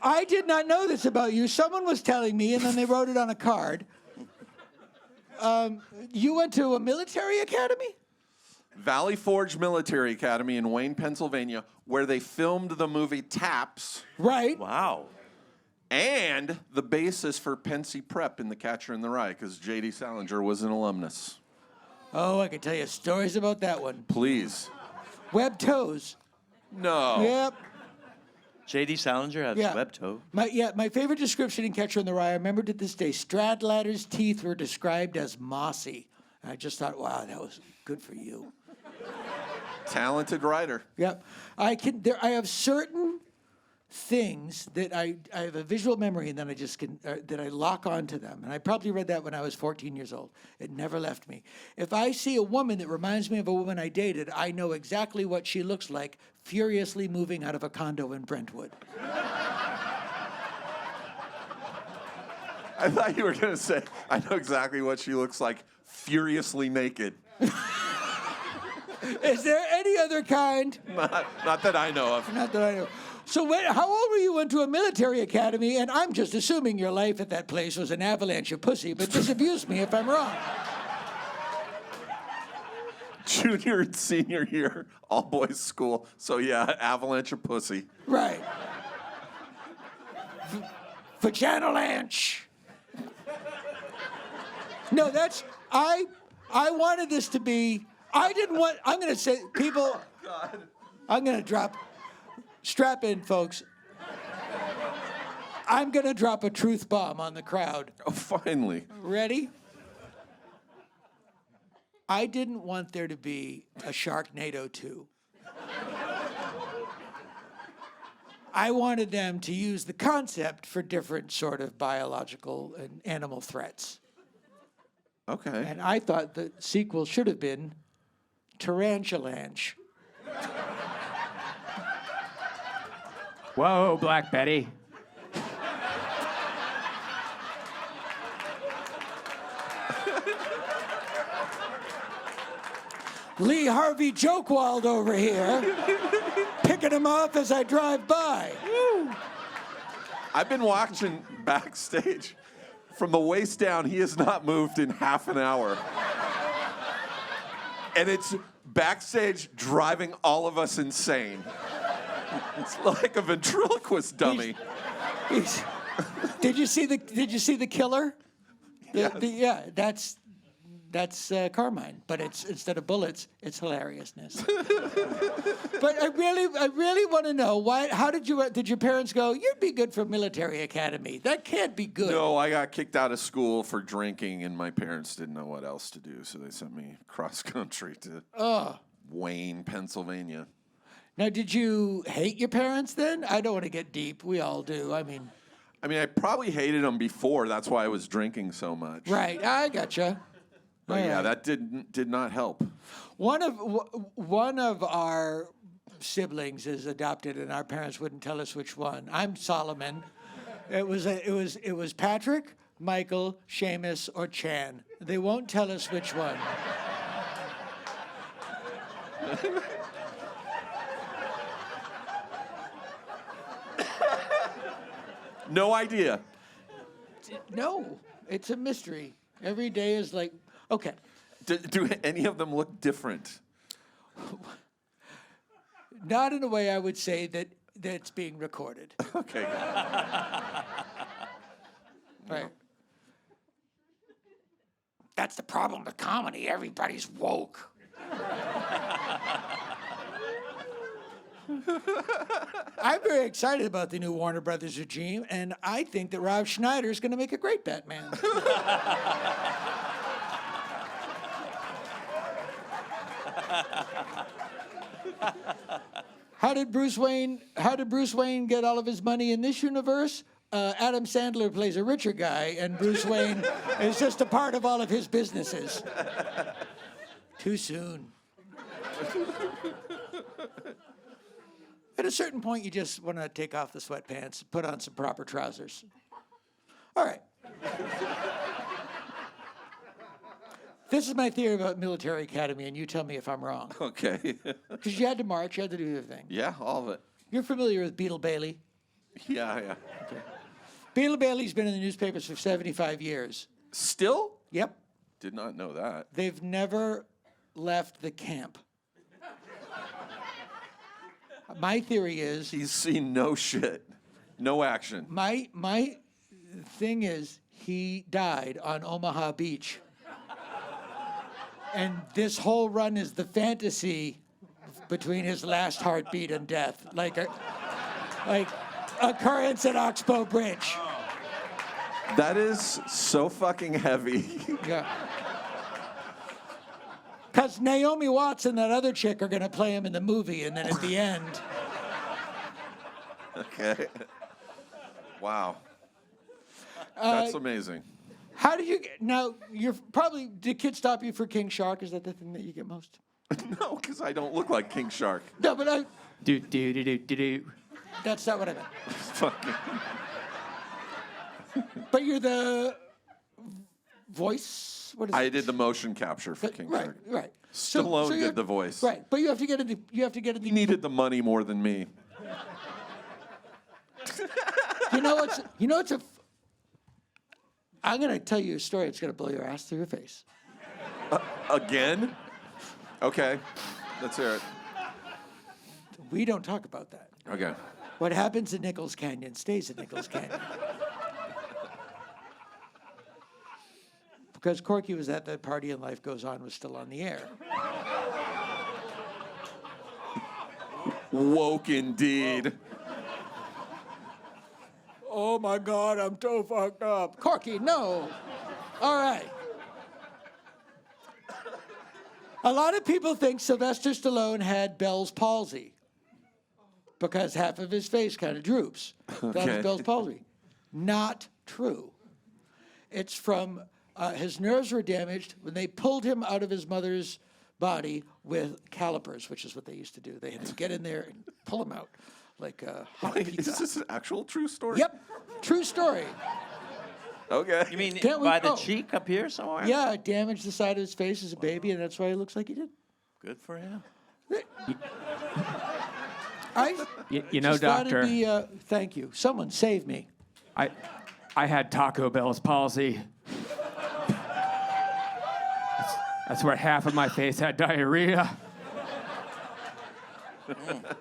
I did not know this about you. Someone was telling me, and then they wrote it on a card. You went to a military academy? Valley Forge Military Academy in Wayne, Pennsylvania, where they filmed the movie Taps, Right. Wow. and the basis for Pensy Prep in The Catcher in the Rye, because J.D. Salinger was an alumnus. Oh, I could tell you stories about that one. Please. Web toes. No. Yep. J.D. Salinger has Yeah. web toe. My favorite description in Catcher in the Rye, I remember to this day, Stradlatter's teeth were described as mossy. And I just thought, wow, that was good for you. Talented writer. Yep. I have certain things that I have a visual memory and then I just can, that I lock onto them. And I probably read that when I was 14 years old. It never left me. If I see a woman that reminds me of a woman I dated, I know exactly what she looks like, furiously moving out of a condo in Brentwood. I thought you were going to say, I know exactly what she looks like, furiously naked. Is there any other kind? Not that I know of. Not that I know. So how old were you went to a military academy? And I'm just assuming your life at that place was an avalanche of pussy, but disabuse me if I'm wrong. Junior and senior year, all boys school. So yeah, avalanche of pussy. Right. Vaginalanche. No, I wanted this to be, I'm going to say, people, I'm going to strap in, folks. I'm going to drop a truth bomb on the crowd. Oh, finally. Ready? I didn't want there to be a Sharknado 2. I wanted them to use the concept for different sort of biological and animal threats. Okay. And I thought the sequel should have been Tarantulanche. Whoa, Black Betty. Lee Harvey Jokewald over here, picking him off as I drive by. I've been watching backstage. From the waist down, he has not moved in half an hour. And it's backstage driving all of us insane. It's like a ventriloquist dummy. Did you see the killer? Yes. Yeah, that's Carmine, but it's instead of bullets, it's hilariousness. But I really want to know how did your parents go, you'd be good for military academy? That can't be good. No, I got kicked out of school for drinking, and my parents didn't know what else to do, so they sent me cross country to Wayne, Pennsylvania. Now, did you hate your parents then? I don't want to get deep. We all do. I mean, I probably hated them before. That's why I was drinking so much. right. I gotcha. But yeah, All that right. did not help. One of our siblings is adopted, and our parents wouldn't tell us which one. I'm Solomon. It was Patrick, Michael, Seamus, or Chan. They won't tell us which one. No idea. No, it's a mystery. Every day is like, okay. Do any of them look different? Not in a way I would say that it's being recorded. Okay. Right. That's the problem with comedy. Everybody's woke. I'm very excited about the new Warner Brothers regime, and I think that Rob Schneider is going to make a great Batman. How did Bruce Wayne get all of his money in this universe? Adam Sandler plays a richer guy, and Bruce Wayne is just a part of all of his businesses. Too soon. At a certain point, you just want to take off the sweatpants, put on some proper trousers. All right. This is my theory about military academy, and you tell me if I'm wrong. Okay. Because you had to march, you had to do your thing. Yeah, all of it. You're familiar with Beetle Bailey? Yeah. Okay. Beetle Bailey's been in the newspapers for 75 years. Still? Yep. Did not know that. They've never left the camp. My theory is He's seen no shit, no action. my thing is he died on Omaha Beach, and this whole run is the fantasy between his last heartbeat and death, like occurrence at Oxbow Bridge. That is so fucking heavy. Yeah. Because Naomi Watts and that other chick are going to play him in the movie, and then at the end. Okay. Wow. That's amazing. How did you get. Now, did kids stop you for King Shark? Is that the thing that you get most? No, because I don't look like King Shark. No, but Do. that's not what I meant. Fucking. But you're the voice? What is I it? did the motion capture for King Right, Shark. right. Stallone you did have- the voice. Right, but you have to get in the. He needed the money more than me. You know what's a. I'm going to tell you a story. It's going to blow your ass through your face. Again? Okay. Let's hear it. We don't talk about that. Okay. What happens in Nichols Canyon stays in Nichols Canyon. Because Corky was at the Party and Life Goes On was still on the air. Woke indeed. Oh my God, I'm so fucked up. Corky, no. All right. A lot of people think Sylvester Stallone had Bell's palsy because half of his face kind of droops. That Okay. was Bell's palsy. Not true. It's from his nerves were damaged when they pulled him out of his mother's body with calipers, which is what they used to do. They had to get in there and pull him out like a hot pizza. Is this an actual true story? Yep, true story. Okay. You mean Can't we- by the oh. cheek up here somewhere? Yeah, it damaged the side of his face as a baby, and that's why he looks like he did. Good for him. I You know, just thought it'd doctor, be, thank you. Someone save me. I had Taco Bell's palsy. That's where half of my face had diarrhea.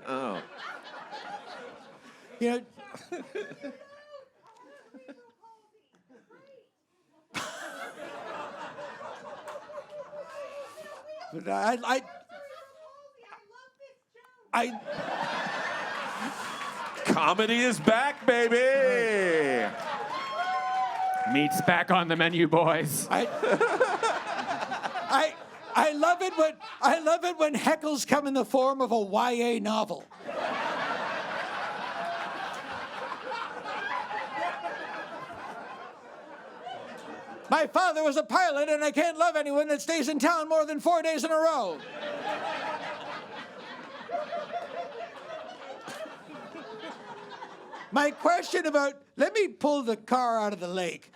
Oh. You know, but I Comedy is back, baby. Meat's back on the menu, boys. I love it when heckles come in the form of a YA novel. My father was a pilot, and I can't love anyone that stays in town more than 4 days in a row. My question about, let me pull the car out of the lake.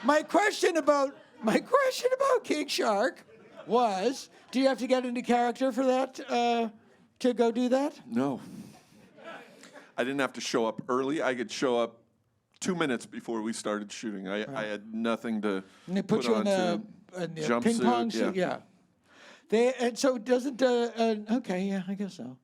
My question about King Shark was, do you have to get into character for that, to go do that? No. I didn't have to show up early. I could show up 2 minutes before we started shooting. I had nothing to And they put you on in the jumpsuit, ping pong suit? yeah. And so doesn't, okay, yeah, I guess so.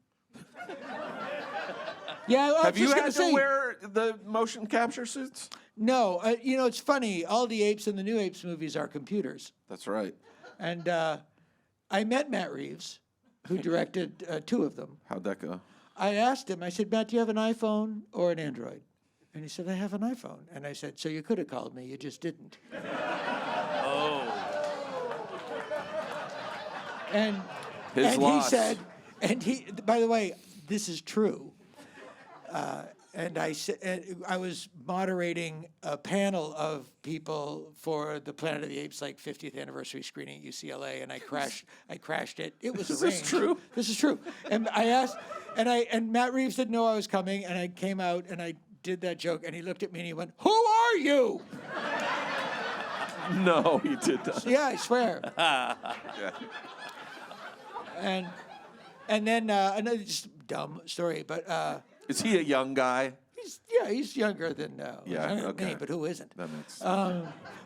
Yeah, well, I Have was you just had gonna to say, wear the motion capture suits? no, it's funny. All the Apes in the new Apes movies are computers. That's right. And I met Matt Reeves, who directed 2 of them. How'd that go? I asked him, I said, Matt, do you have an iPhone or an Android? And he said, I have an iPhone. And I said, so you could have called me, you just didn't. Oh. And, His and loss. he said, by the way, this is true. And I was moderating a panel of people for the Planet of the Apes 50th anniversary screening at UCLA, and I crashed it. It was Is arranged. this true? This is true. And I asked, and Matt Reeves didn't know I was coming, and I came out and I did that joke, and he looked at me and he went, "Who are you?" No, he did not. Yeah, I swear. Yeah. And then another just dumb story, but Is he a young guy? he's younger than me, but who isn't? That makes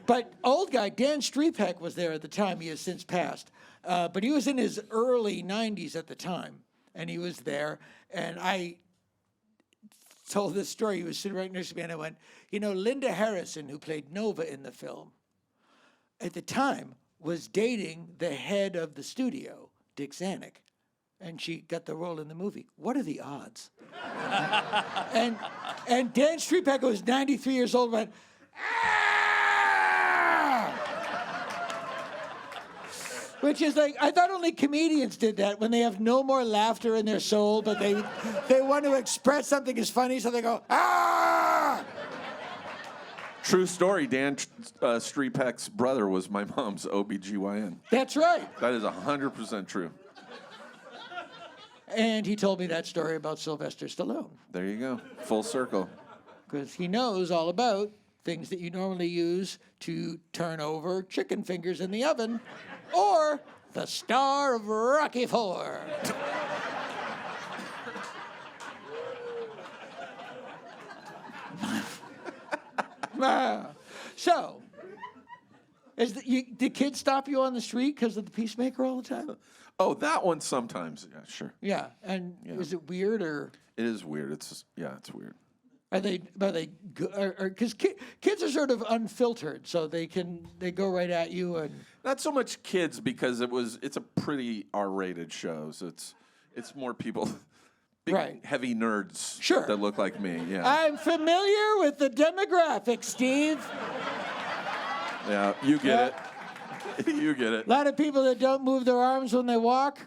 But old guy, Dan Strepek was there at the time. He has since passed. But he was in his early 90s at the time. And he was there. And I told this story. He was sitting right next to me. And I went, Linda Harrison, who played Nova in the film, at the time was dating the head of the studio, Dick Zanuck. And she got the role in the movie. What are the odds? and Dan Strepek, who was 93 years old, went, which is like, I thought only comedians did that when they have no more laughter in their soul, but they want to express something as funny, so they go, ah! True story. Dan Strepek's brother was my mom's OBGYN. That's right. That is 100% true. And he told me that story about Sylvester Stallone. There you go. Full circle. Because he knows all about things that you normally use to turn over chicken fingers in the oven, or the star of Rocky IV. So, did kids stop you on the street because of the Peacemaker all the time? Oh, that one sometimes. Yeah, sure. Yeah, and is it weird or? It is weird. It's weird. Are they because kids are sort of unfiltered, so they go right at you and. Not so much kids because it's a pretty R-rated show, so it's more people, big Right. heavy nerds Sure. that look like me. Yeah. I'm familiar with the demographic, Steve. Yeah, you get it. You get it. A lot of people that don't move their arms when they walk.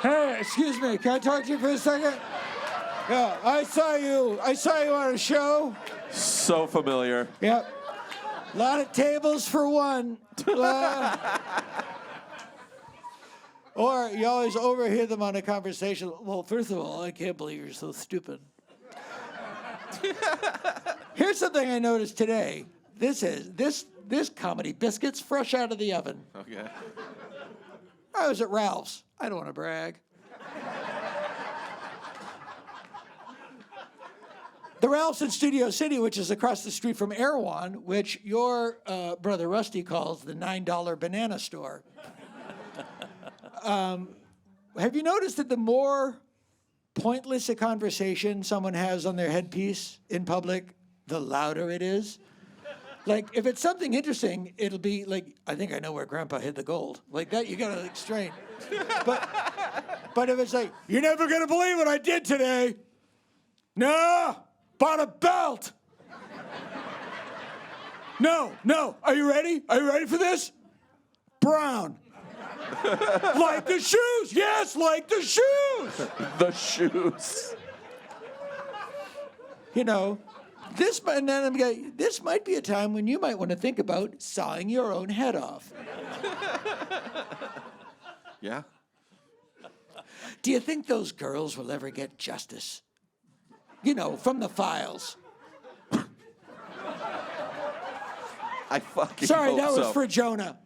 Hey, excuse me, can I talk to you for a second? Yeah, I saw you on a show. So familiar. Yep. A lot of tables for one. Or you always overhear them on a conversation. Well, first of all, I can't believe you're so stupid. Here's something I noticed today. This comedy biscuits fresh out of the oven. Okay. I was at Ralph's. I don't want to brag. The Ralph's in Studio City, which is across the street from Erewhon, which your brother Rusty calls the $9 banana store. Have you noticed that the more pointless a conversation someone has on their headpiece in public, the louder it is? Like, if it's something interesting, it'll be like, I think I know where Grandpa hid the gold. Like that, you gotta strain. But if it's like, you're never gonna believe what I did today. No, bought a belt. No. Are you ready? Are you ready for this? Brown. Like the shoes. Yes, like the shoes. The shoes. This might be a time when you might want to think about sawing your own head off. Yeah. Do you think those girls will ever get justice? From the files. I fucking Sorry, hope that was so. for Jonah.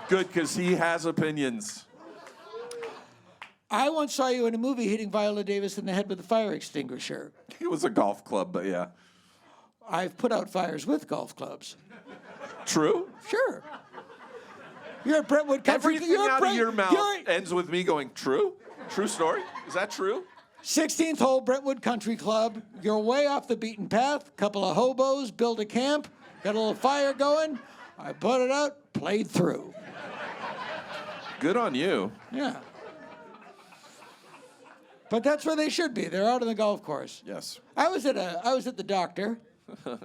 Good, because he has opinions. I once saw you in a movie hitting Viola Davis in the head with a fire extinguisher. It was a golf club, but yeah. I've put out fires with golf clubs. True? Sure. You're at Brentwood Country. Everything out of your mouth ends with me going, true? True story? Is that true? 16th hole, Brentwood Country Club. You're way off the beaten path. Couple of hobos, build a camp, got a little fire going. I put it out, played through. Good on you. Yeah. But that's where they should be. They're out on the golf course. Yes. I was at the doctor,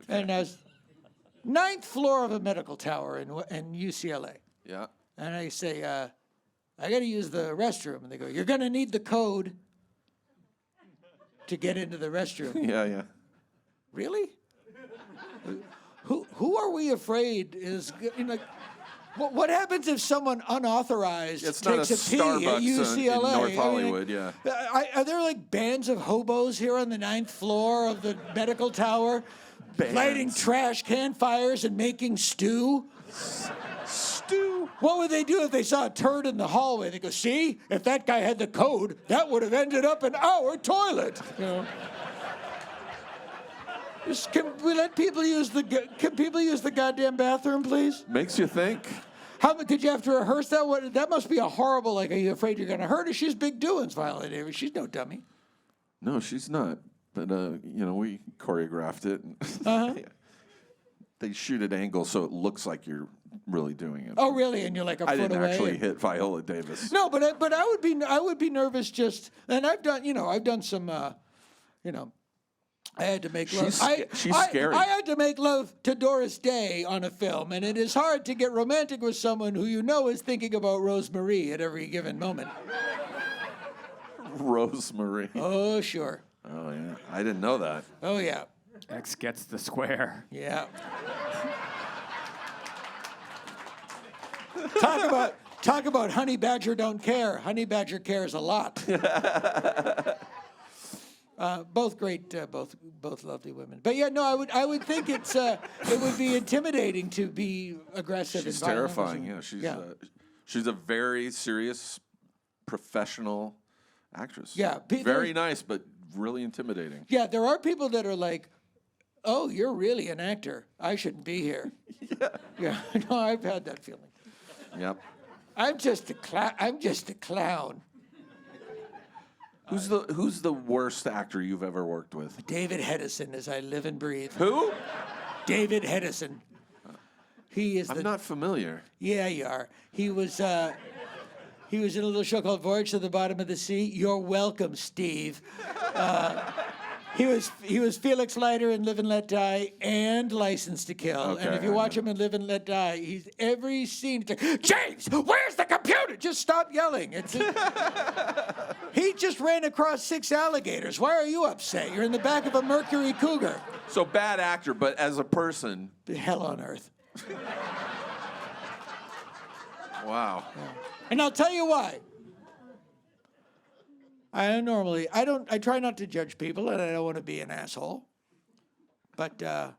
and I was 9th floor of a medical tower in UCLA. Yeah. And I say, I got to use the restroom. And they go, you're going to need the code to get into the restroom. Yeah. Really? Who are we afraid is what happens if someone unauthorized It's takes not a a pee at Starbucks in UCLA? North Hollywood, yeah. Are there like bands of hobos here on the 9th floor of the medical tower, Bands. lighting trash can fires and making stew? Stew. What would they do if they saw a turd in the hallway? They go, see, if that guy had the code, that would have ended up in our toilet. You know. Can we let people use the goddamn bathroom, please? Makes you think. How did you have to rehearse that? That must be a horrible. Like, are you afraid you're going to hurt her? She's big doings, Viola Davis. She's no dummy. No, she's not. But we choreographed it. Uh-huh. They shoot at angles so it looks like you're really doing it. Oh, really? And you're like a foot away. I didn't actually hit Viola Davis. No, but I would be nervous just. And I've done some. I had to make love. She's scary. I had to make love to Doris Day on a film, and it is hard to get romantic with someone who is thinking about Rosemary at every given moment. Rosemary. Oh, sure. Oh, yeah. I didn't know that. Oh, yeah. X gets the square. Yeah. Talk about Honey Badger don't care. Honey Badger cares a lot. Both great, both lovely women. But yeah, no, I would think it would be intimidating to be aggressive. She's and violent. terrifying. She's a very serious, professional actress. Yeah, very nice, but really intimidating. Yeah, there are people that are like, "Oh, you're really an actor. I shouldn't be here." Yeah. No, I've had that feeling. Yep. I'm just a clown. Who's the worst actor you've ever worked with? David Hedison, as I live and breathe. Who? David Hedison. He is. I'm not familiar. Yeah, you are. He was in a little show called Voyage to the Bottom of the Sea. You're welcome, Steve. He was Felix Leiter in Live and Let Die and License to Kill. Okay, and if you watch him in Live and Let Die, he's every scene. It's like, James, where's the computer? Just stop yelling. He just ran across 6 alligators. Why are you upset? You're in the back of a Mercury Cougar. So bad actor, but as a person. Hell on earth. Wow. Yeah. And I'll tell you why. I try not to judge people, and I don't want to be an asshole. But I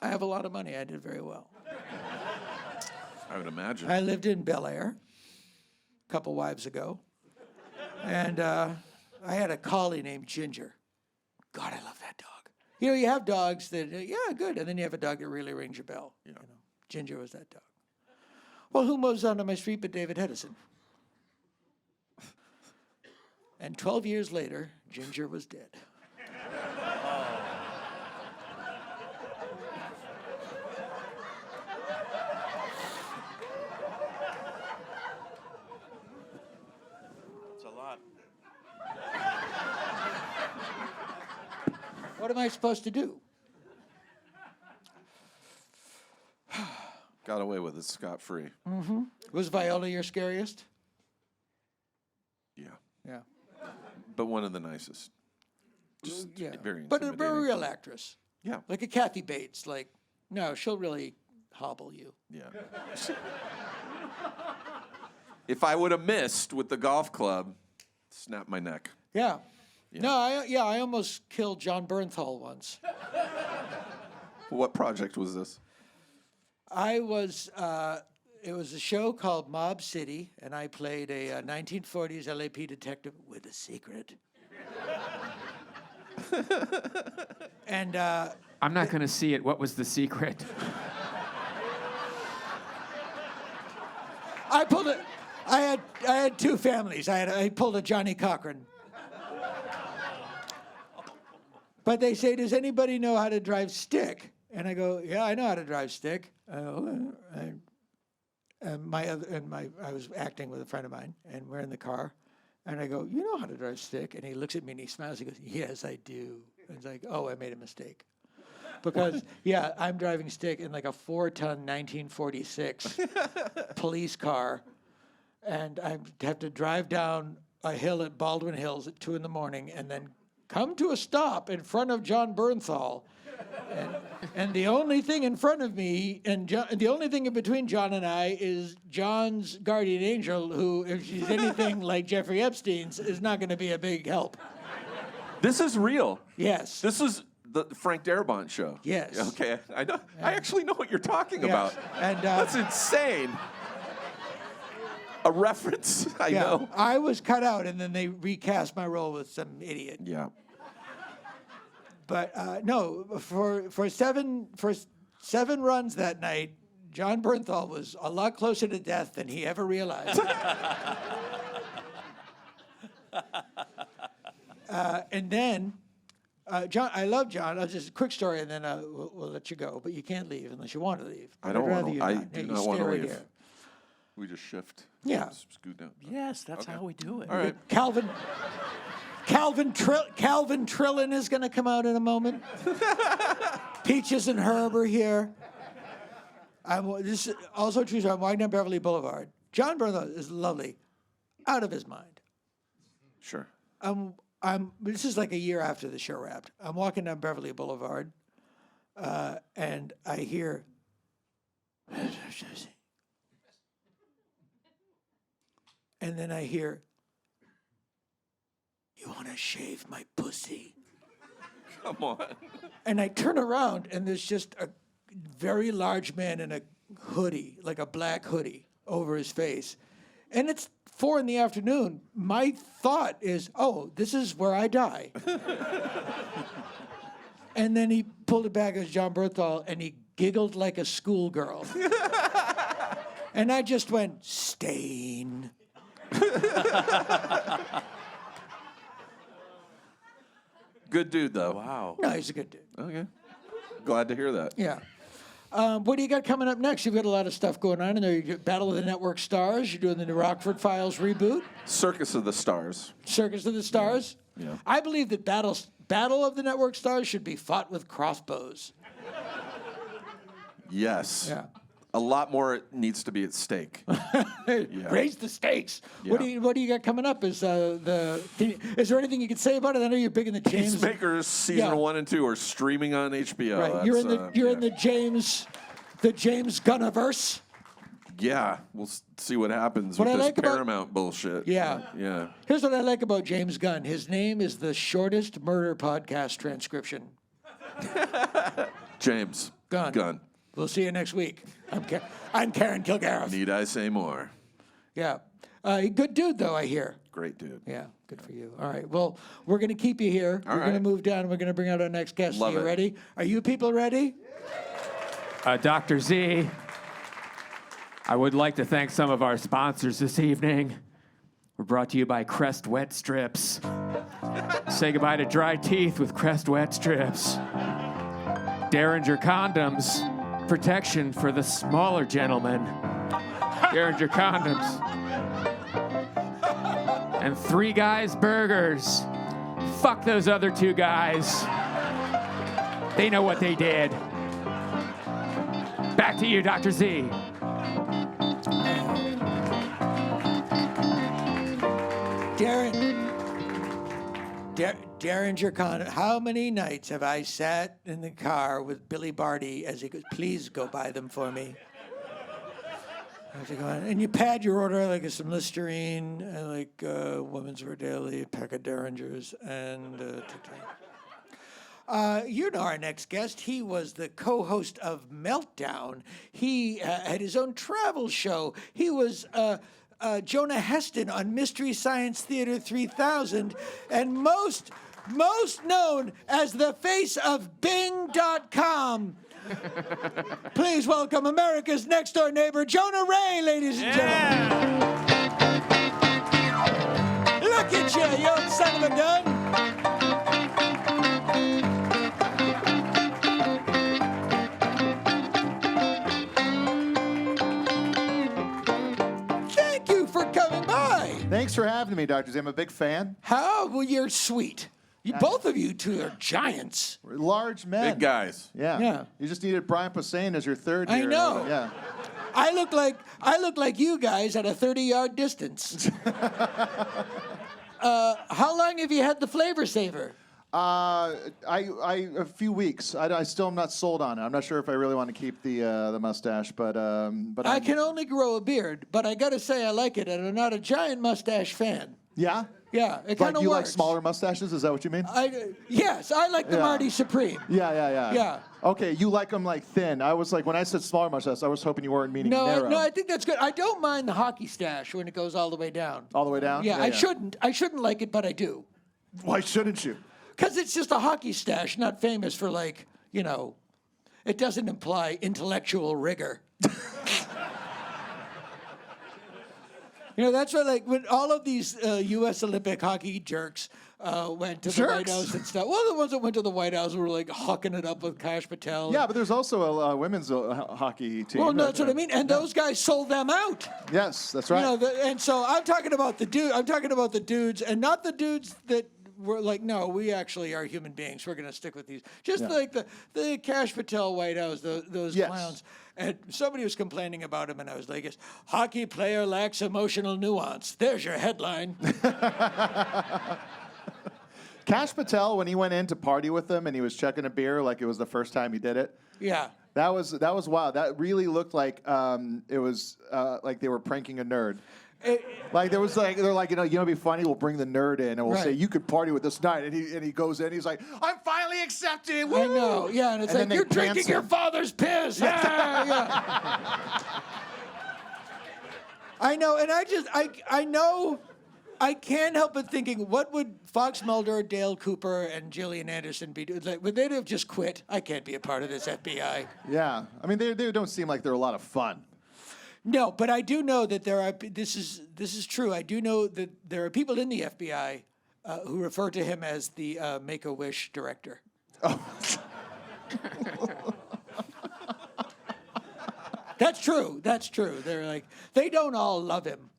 have a lot of money. I did very well. I would imagine. I lived in Bel Air a couple wives ago. And I had a collie named Ginger. God, I love that dog. You have dogs that, good. And then you have a dog that really rings your bell. Yeah. Ginger was that dog. Well, who mows onto my street but David Hedison? And 12 years later, Ginger was dead. That's a lot. What am I supposed to do? Got away with it scot-free. Mm-hmm. Was Viola your scariest? Yeah. Yeah. But one of the nicest. Just very But intimidating. a real actress. Yeah. Like a Kathy Bates. Like, no, she'll really hobble you. Yeah. If I would have missed with the golf club, snap my neck. Yeah. No, I almost killed John Bernthal once. What project was this? It was a show called Mob City, and I played a 1940s LAP detective with a secret. And I'm not going to see it. What was the secret? I had 2 families. I pulled a Johnny Cochran. But they say, does anybody know how to drive stick? And I go, yeah, I know how to drive stick. I was acting with a friend of mine, and we're in the car. And I go, you know how to drive stick? And he looks at me and he smiles. He goes, yes, I do. And it's like, oh, I made a mistake. Because, I'm driving stick in like a 4-ton 1946 police car. And I have to drive down a hill at Baldwin Hills at 2 a.m. and then come to a stop in front of John Bernthal. And the only thing in front of me, and the only thing in between John and I is John's guardian angel, who, if she's anything like Jeffrey Epstein's, is not going to be a big help. This is real. Yes. This The Frank Darabont show. Yes. Okay, I know. I actually know what you're talking about. And That's insane. A reference, I know. I was cut out, and then they recast my role with some idiot. Yeah. But no, for seven runs that night, John Bernthal was a lot closer to death than he ever realized. And then, John, I love John. I'll just quick story, and then we'll let you go. But you can't leave unless you want to leave. I don't want to. I Yeah, do you not want to stay right leave. here. We just shift. Yeah. Scoot down. Yes, that's how we do it. All right. Calvin Trillin is going to come out in a moment. Peaches and Herb are here. This is also true. So I'm walking down Beverly Boulevard. John Bernthal is lovely, out of his mind. Sure. This is like a year after the show wrapped. I'm walking down Beverly Boulevard, and I hear, and then I hear, "You want to shave my pussy?" Come on. And I turn around, and there's just a very large man in a hoodie, like a black hoodie, over his face. And it's 4 p.m. My thought is, oh, this is where I die. And then he pulled it back as John Bernthal, and he giggled like a schoolgirl. And I just went, stain. Good dude, though. Wow. No, he's a good dude. Okay. Glad to hear that. Yeah. What do you got coming up next? You've got a lot of stuff going on. And there you got Battle of the Network Stars. You're doing the New Rockford Files reboot. Circus of the Stars. Circus of the Stars. Yeah. I believe that Battle of the Network Stars should be fought with crossbows. Yes. Yeah. A lot more needs to be at stake. Raise the stakes. Yeah. What do you got coming up? Is there anything you can say about it? I know you're big in the James. Peacemakers season 1 and 2 are streaming on HBO. Right. You're in the James Gunniverse. Yeah, we'll see what happens What with I this like about- Paramount bullshit. Yeah. Yeah. Here's what I like about James Gunn. His name is the shortest murder podcast transcription. James Gunn. We'll see you next week. I'm Karen Kilgariff. Need I say more? Yeah. Good dude, though, I hear. Great dude. Yeah, good for you. All right. Well, we're going to keep you here. All we're going to right. move down, and we're going to bring out our next guest. Love Are you it. ready? Are you people ready? Dr. Z, I would like to thank some of our sponsors this evening. We're brought to you by Crest Wet Strips. Say goodbye to dry teeth with Crest Wet Strips. Derringer Condoms, protection for the smaller gentlemen. Derringer Condoms. And 3 Guys Burgers. Fuck those other 2 guys. They know what they did. Back to you, Dr. Z. Derringer Condon. How many nights have I sat in the car with Billy Barty as he goes, please go buy them for me? I have to go in, and you pad your order like some Listerine, and like Women's Wear Daily, a pack of Derringers, and you know our next guest. He was the co-host of Meltdown. He had his own travel show. He was Jonah Heston on Mystery Science Theater 3000, and most known as the face of Bing.com. Please welcome America's next door neighbor, Jonah Ray, ladies and gentlemen. Look at you, you old son of a gun. Thank you for coming by. Thanks for having me, Dr. Z. I'm a big fan. How? Well, you're sweet. Both of you two are giants. We're large men. Big guys. Yeah. Yeah. You just needed Brian Posehn as your third I year. know. Yeah. I look like you guys at a 30-yard distance. How long have you had the Flavor Saver? A few weeks. I still am not sold on it. I'm not sure if I really want to keep the mustache, but I can only grow a beard, but I got to say I like it, and I'm not a giant mustache fan. Yeah. Yeah, it Like kind of you works. like smaller mustaches? Is that what you mean? Yes, I like the Yeah. Marty Supreme. Yeah. Yeah. Okay, you like them like thin. I was like, when I said smaller mustache, I was hoping you weren't meaning narrow. No, I think that's good. I don't mind the hockey stash when it goes all the way down. All the way down? Yeah, I shouldn't. I shouldn't like it, but I do. Why shouldn't you? Because it's just a hockey stash, not famous for like, it doesn't imply intellectual rigor. That's why, like, when all of these U.S. Olympic hockey jerks went to the White House and stuff. Well, the ones that went to the White House were like hooking it up with Kash Patel. Yeah, but there's also a women's hockey team. Well, no, that's what I mean. And those guys sold them out. Yes, that's right. And so I'm talking about the dudes, and not the dudes that were like, no, we actually are human beings. We're going to stick with these. Just like the Kash Patel White House, those clowns. And somebody was complaining about him, and I was like, "Yes, hockey player lacks emotional nuance." There's your headline. Kash Patel, when he went in to party with them and he was chugging a beer like it was the first time he did it. Yeah. That was wild. That really looked like it was like they were pranking a nerd. Like they're like, it'd be funny. We'll bring the nerd in and we'll say you could party with us tonight. And he goes in. He's like, I'm finally accepted. Woo! I know. Yeah, and it's like you're drinking your father's piss. Yeah. I know, and I know. I can't help but thinking, what would Fox Mulder, Dale Cooper, and Gillian Anderson be doing? Like, would they have just quit? I can't be a part of this FBI. Yeah, I mean, they don't seem like they're a lot of fun. No, but I do know that there are. This is true. I do know that there are people in the FBI who refer to him as the Make-A-Wish director. Oh. That's true. That's true. They're like, they don't all love him.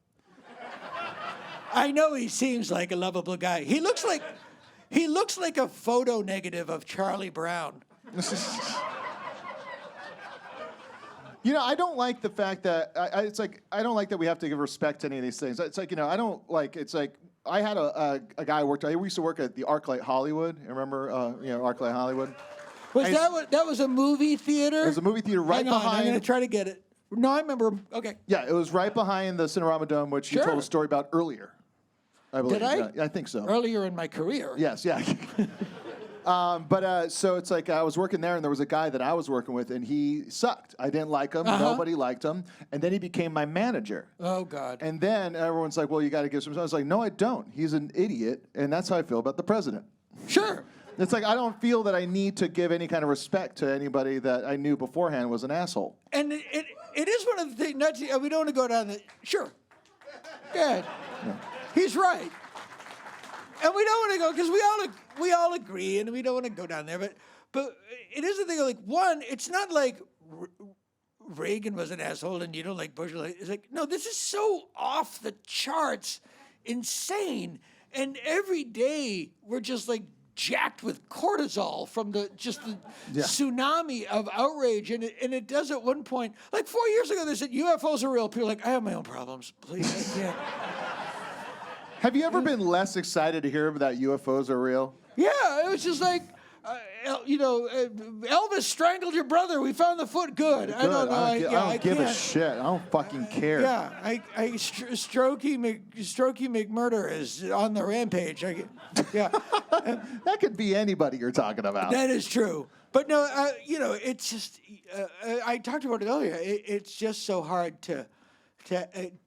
I know he seems like a lovable guy. He looks like a photo negative of Charlie Brown. I don't like the fact that I don't like that we have to give respect to any of these things. It's like, I don't like. It's like I had a guy we used to work at the ArcLight Hollywood. Remember, ArcLight Hollywood. That was a movie theater? It was a movie theater right behind. I'm gonna try to get it. No, I remember. Okay. Yeah, it was right behind the Cinerama Dome, which you told a story about earlier. I believe. Did I? Yeah, I think so. Earlier in my career. Yes, yeah. So it's like I was working there, and there was a guy that I was working with, and he sucked. I didn't like him. Nobody liked him. And then he became my manager. Oh, God. And then everyone's like, well, you got to give some... I was like, no, I don't. He's an idiot, and that's how I feel about the president. Sure. It's like I don't feel that I need to give any kind of respect to anybody that I knew beforehand was an asshole. And it is one of the things... We don't want to go down the... Sure. Go ahead. Yeah. He's right. And we don't want to go, because we all agree, and we don't want to go down there, but it is the thing, like, one, it's not like Reagan was an asshole and you don't like Bush. It's like, no, this is so off the charts, insane, and every day we're just like jacked with cortisol from the tsunami of outrage, and it does at one point, like 4 years ago, they said UFOs are real. People are like, I have my own problems, please, I can't. Have you ever been less excited to hear that UFOs are real? Yeah, it was just like, Elvis strangled your brother. We found the foot. Good. I don't know. I don't give a shit. I don't fucking care. Yeah, Strokey McMurder is on the rampage. That could be anybody you're talking about. That is true. But no, it's just, I talked about it earlier. It's just so hard to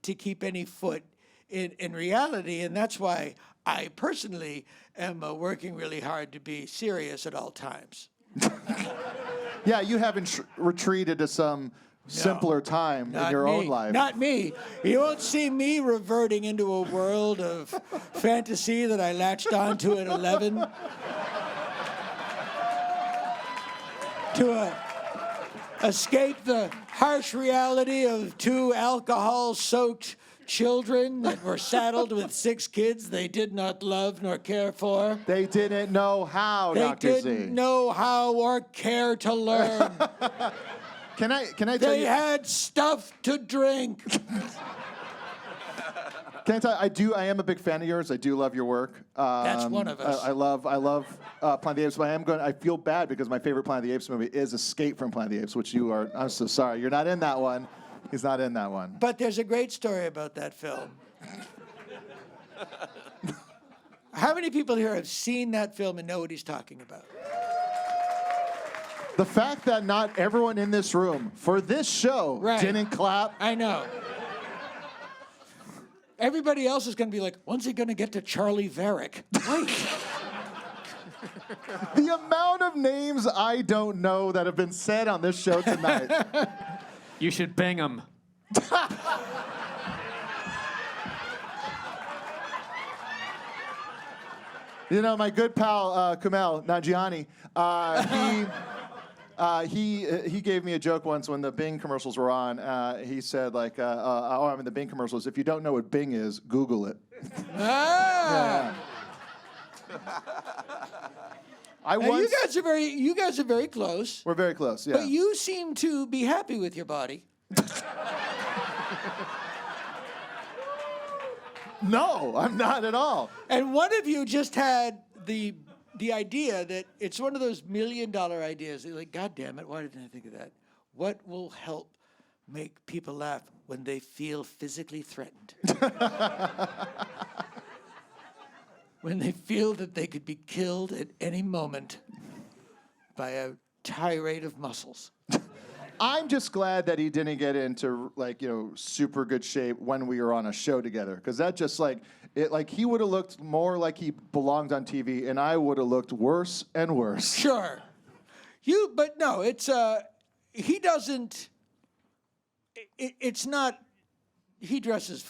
keep any foot in reality, and that's why I personally am working really hard to be serious at all times. Yeah, you haven't retreated to some simpler time in your own life. Not me. You won't see me reverting into a world of fantasy that I latched onto at 11. To escape the harsh reality of two alcohol-soaked children that were saddled with 6 kids they did not love nor care for. They didn't know how, Dr. Z. They didn't know how or care to learn. Can I tell you? They had stuff to drink. Can I tell you, I am a big fan of yours. I do love your work. That's one of us. I love Planet of the Apes, but I feel bad because my favorite Planet of the Apes movie is Escape from Planet of the Apes, which you are. I'm so sorry. You're not in that one. He's not in that one. But there's a great story about that film. How many people here have seen that film and know what he's talking about? The fact that not everyone in this room for this show didn't clap. I know. Everybody else is going to be like, when's he going to get to Charlie Varick? Wait. The amount of names I don't know that have been said on this show tonight. You should bang him. You know, my good pal Kumail Nanjiani, he gave me a joke once when the Bing commercials were on. He said, like, the Bing commercials, if you don't know what Bing is, Google it. Ah. Yeah. You guys are very close. We're very close, yeah. But you seem to be happy with your body. No, I'm not at all. And one of you just had the idea that it's one of those $1 million ideas. You're like, God damn it, why didn't I think of that? What will help make people laugh when they feel physically threatened? When they feel that they could be killed at any moment by a tirade of muscles. I'm just glad that he didn't get into, like, super good shape when we were on a show together, because that just he would have looked more like he belonged on TV, and I would have looked worse and worse. Sure, but no, it's he doesn't. It's not. He dresses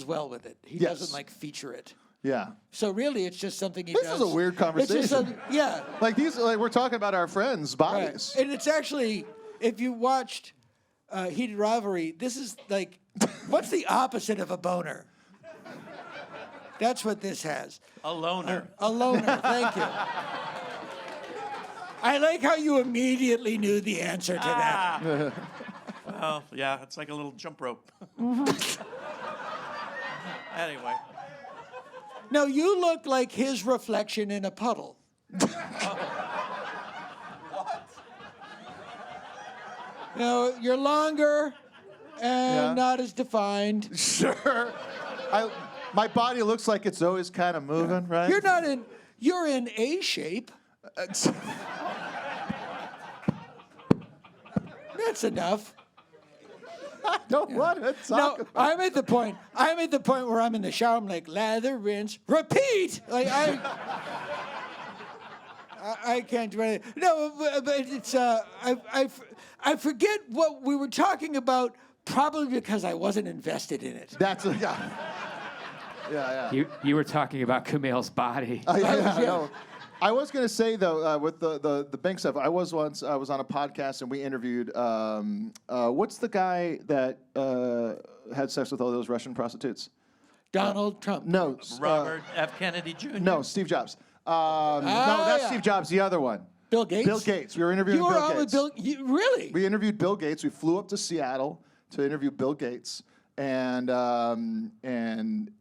well with it. He doesn't feature it. Yeah. So really, it's just something he does. This is a weird conversation. It's just yeah. We're talking about our friends' bodies. Right. And it's actually, if you watched Heated Rivalry, this is like, what's the opposite of a boner? That's what this has. A loner. A loner, thank you. I like how you immediately knew the answer to that. Well, yeah, it's like a little jump rope. Anyway. No, you look like his reflection in a puddle. What? You're longer and not as defined. Sure. My body looks like it's always kind of moving, right? You're in A shape. That's enough. I don't want to talk about I'm at the point where I'm in the shower. I'm like, lather, rinse, repeat. Like I can't do anything. No, but it's I forget what we were talking about. Probably because I wasn't invested in it. Yeah. You were talking about Kumail's body. No. I was going to say, though, with the Bing stuff, I was on a podcast and we interviewed, what's the guy that had sex with all those Russian prostitutes? Donald Trump. No. Robert F. Kennedy Jr.? No, Steve Jobs. No, that's Steve Jobs, the other one. Bill Gates? Bill Gates. We were interviewing Bill Gates. You were on with Bill, really? We interviewed Bill Gates. We flew up to Seattle to interview Bill Gates. And at the end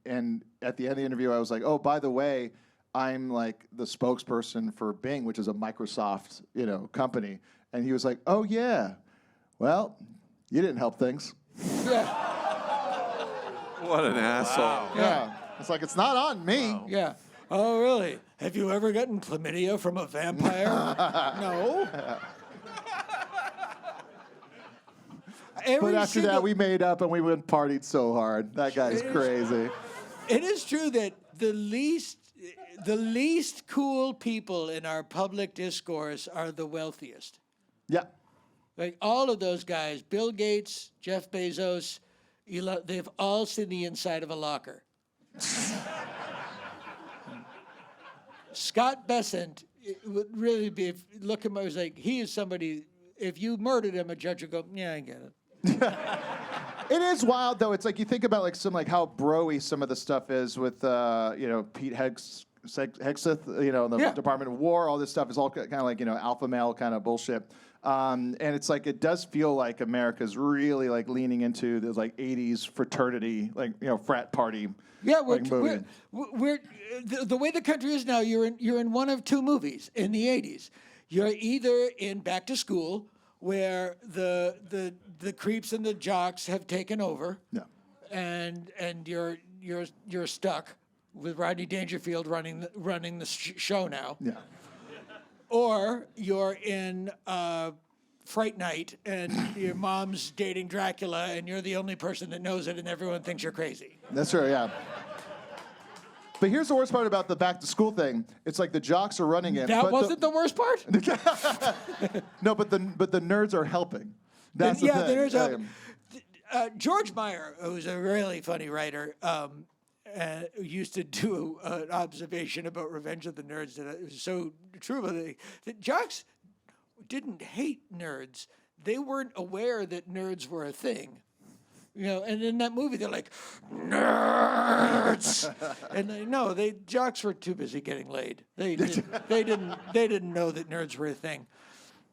of the interview, I was like, oh, by the way, I'm like the spokesperson for Bing, which is a Microsoft, company. And he was like, oh, yeah. Well, you didn't help things. Yeah. What an asshole. Wow. Yeah. It's like, it's not on me. Wow. Yeah. Oh, really? Have you ever gotten chlamydia from a vampire? No. But after that, we made up and we went partied so hard. That guy's crazy. It is true that the least cool people in our public discourse are the wealthiest. Yeah. Like all of those guys, Bill Gates, Jeff Bezos, they've all seen the inside of a locker. Scott Bessent, it would really be, look at him, I was like, he is somebody, if you murdered him, a judge would go, yeah, I get it. It is wild, though. It's like you think about how bro-y some of the stuff is with, Pete Hegseth, the Department of War. All this stuff is all kind of like, alpha male kind of bullshit. And it's like it does feel like America's really like leaning into this like 80s fraternity, frat party. Yeah, movie. we're the way the country is now. You're in one of two movies in the 80s. You're either in Back to School, where the creeps and the jocks have taken over, and you're stuck, with Rodney Dangerfield running the show now. Yeah. Or you're in Fright Night and your mom's dating Dracula and you're the only person that knows it and everyone thinks you're crazy. That's right, yeah. But here's the worst part about the back to school thing. It's like the jocks are running it. That wasn't the worst part? No, but the nerds are helping. That's the thing. The nerds are helping. George Meyer, who's a really funny writer, used to do an observation about Revenge of the Nerds that it was so true. But the jocks didn't hate nerds. They weren't aware that nerds were a thing. You know, and in that movie, they're like, nerds! And jocks were too busy getting laid. They didn't know that nerds were a thing.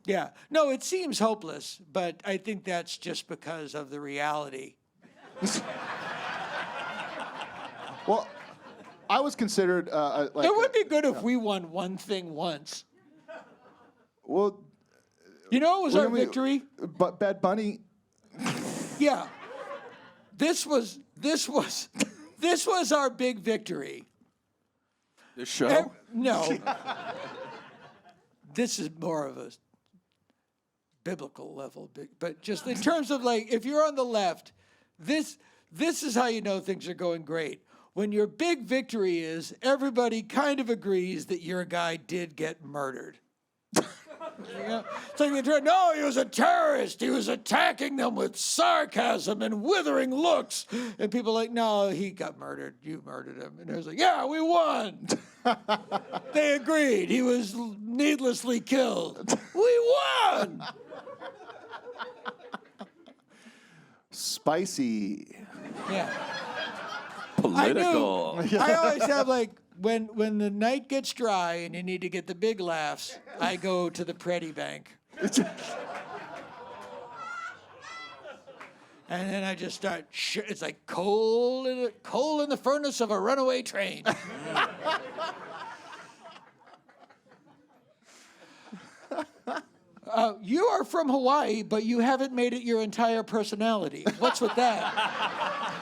Yeah. No, it seems hopeless, but I think that's just because of the reality. Well, I was considered like... It would be good if we won one thing once. Well... You know, it was our victory. But Bad Bunny... Yeah. This was our big victory. The show? No. This is more of a biblical level, but just in terms of like, if you're on the left, this is how you know things are going great. When your big victory is everybody kind of agrees that your guy did get murdered. You know? It's like, no, he was a terrorist. He was attacking them with sarcasm and withering looks. And people are like, no, he got murdered. You murdered him. And it was like, yeah, we won. They agreed. He was needlessly killed. We won. Spicy. Yeah. Political. I always have like, when the night gets dry and you need to get the big laughs, I go to the Pretty Bank. And then I just start, it's like coal in the furnace of a runaway train. You are from Hawaii, but you haven't made it your entire personality. What's with that?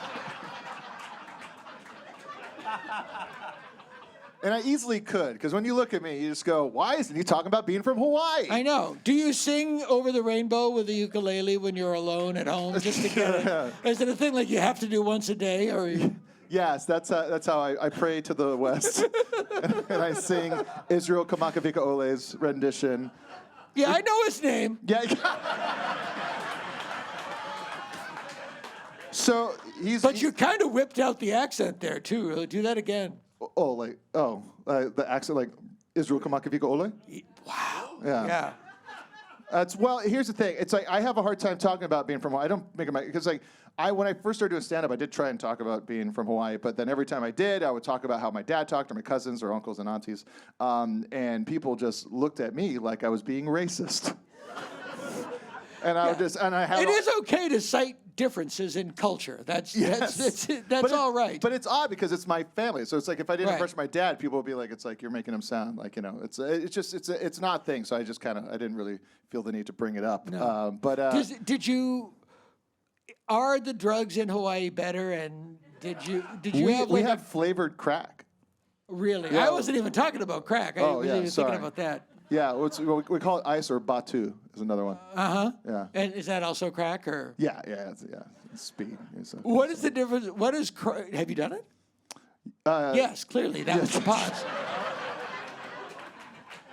And I easily could, because when you look at me, you just go, why isn't he talking about being from Hawaii? I know. Do you sing Over the Rainbow with the ukulele when you're alone at home just to get it? Is it a thing like you have to do once a day? Or Yes, that's how I pray to the West. And I sing Israel Kamakavika Ole's rendition. Yeah, I know his name. Yeah. So But you kind of whipped out the accent there, too. Really. Do that again. The accent like Israel Kamakavika Ole? Wow. Yeah. Well, here's the thing. It's like I have a hard time talking about being from Hawaii. I don't make it because like when I first started doing stand-up, I did try and talk about being from Hawaii, but then every time I did, I would talk about how my dad talked or my cousins or uncles and aunties, and people just looked at me like I was being racist. And I would just, and I have. It is okay to cite differences in culture. That's all right. But it's odd because it's my family. So it's like if I didn't Right. impress my dad, people would be like, "It's like you're making him sound like it's not a thing." So I just I didn't really feel the need to bring it up. No. Are the drugs in Hawaii better? And did you have we like have flavored crack. really? Yeah. I wasn't even talking about crack. I was even thinking about that. Yeah, we call it ice or batu is another one. Yeah. And is that also crack or? Yeah, it's speed. What is the difference? What is have you done it? Yes, clearly that was the pause.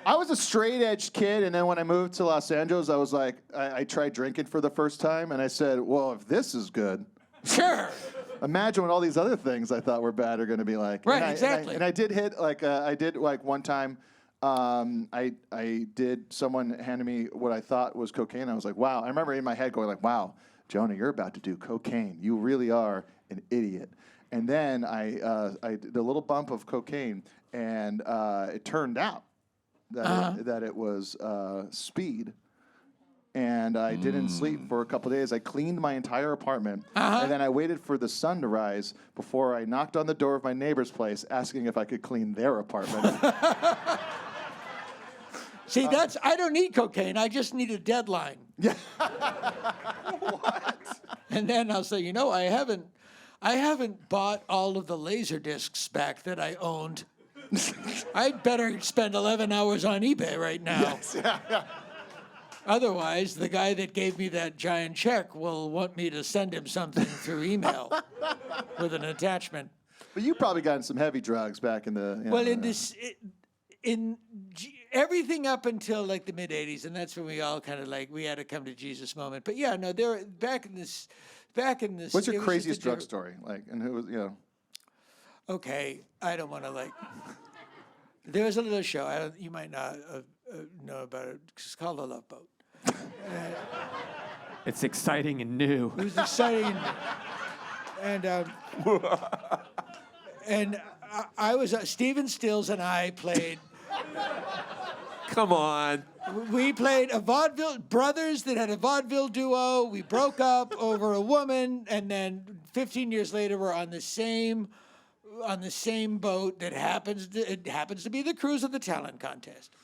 I was a straight-edged kid, and then when I moved to Los Angeles, I was like, I tried drinking for the first time, and I said, well, if this is good, Sure. imagine what all these other things I thought were bad are going to be like. Right, exactly. And I did hit, one time, someone handed me what I thought was cocaine. I was like, wow. I remember in my head going like, wow, Jonah, you're about to do cocaine. You really are an idiot. And then I did a little bump of cocaine, and it turned out that it was speed. And I didn't sleep for a couple of days. I cleaned my entire apartment, and then I waited for the sun to rise before I knocked on the door of my neighbor's place asking if I could clean their apartment. See, I don't need cocaine. I just need a deadline. Yeah. What? And then I'll say, I I haven't bought all of the laser discs back that I owned. I'd better spend 11 hours on eBay right now. Yes, yeah. Otherwise, the guy that gave me that giant check will want me to send him something through email with an attachment. But you probably got in some heavy drugs back in the. Well, everything up until like the mid '80s, and that's when we all kind of like we had a come to Jesus moment. But yeah, no, there back in this. What's your craziest drug story? Like, and who was Okay, I don't want to like. There was a little show. You might not know about it. It's called The Love Boat. It's exciting and new. It was exciting, and I was Steven Stills and I played. Come on. We played a vaudeville brothers that had a vaudeville duo. We broke up over a woman, and then 15 years later, we're on the same boat that happens to be the cruise of the talent contest.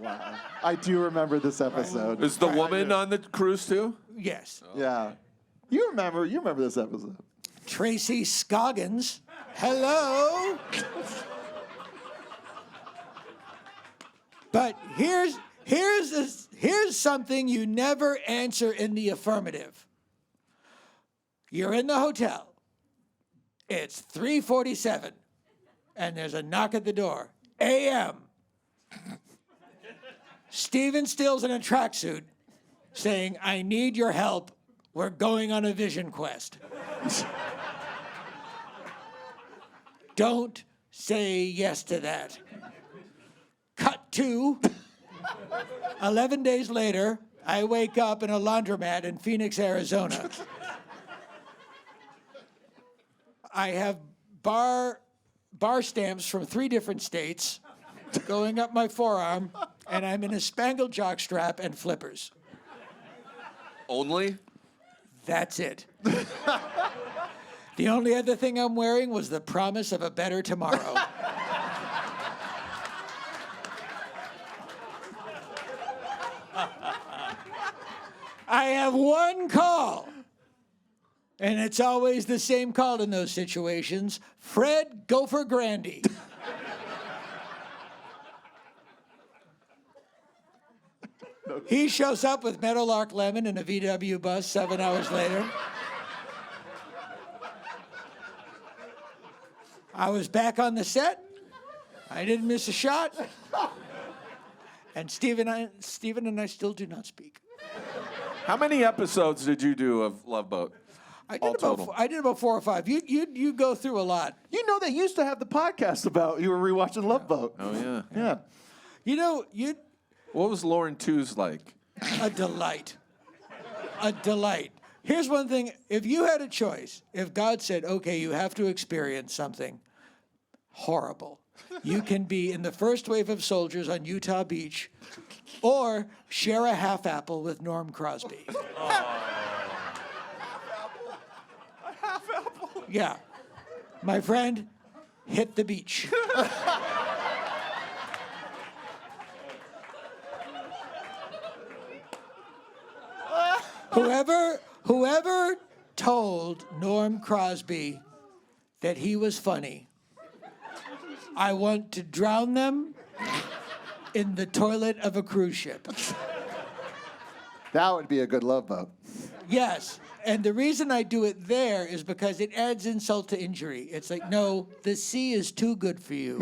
Wow. I do remember this episode. Is the woman on the cruise too? Yes. Yeah. You remember this episode. Tracy Scoggins. Hello. But here's something you never answer in the affirmative. You're in the hotel. It's 3:47, and there's a knock at the door. A.M. Steven Stills in a tracksuit saying, I need your help. We're going on a vision quest. Don't say yes to that. Cut to 11 days later, I wake up in a laundromat in Phoenix, Arizona. I have bar stamps from 3 different states going up my forearm, and I'm in a spangled jockstrap and flippers. Only? That's it. The only other thing I'm wearing was the promise of a better tomorrow. I have one call, and it's always the same call in those situations. Fred Gopher Grandy. He shows up with Meadowlark Lemon in a VW bus 7 hours later. I was back on the set. I didn't miss a shot. And Steven and I still do not speak. How many episodes did you do of Love Boat? I did about 4 or 5. You go through a lot. You know, they used to have the podcast about you were rewatching Love Boat. Oh, yeah. Yeah. You know, What was Lauren 2's like? a delight. A delight. Here's one thing. If you had a choice, if God said, okay, you have to experience something horrible. You can be in the first wave of soldiers on Utah Beach or share a half apple with Norm Crosby. A half apple? Yeah. My friend, hit the beach. Whoever told Norm Crosby that he was funny, I want to drown them in the toilet of a cruise ship. That would be a good Love Boat. Yes, and the reason I do it there is because it adds insult to injury. It's like, no, the sea is too good for you.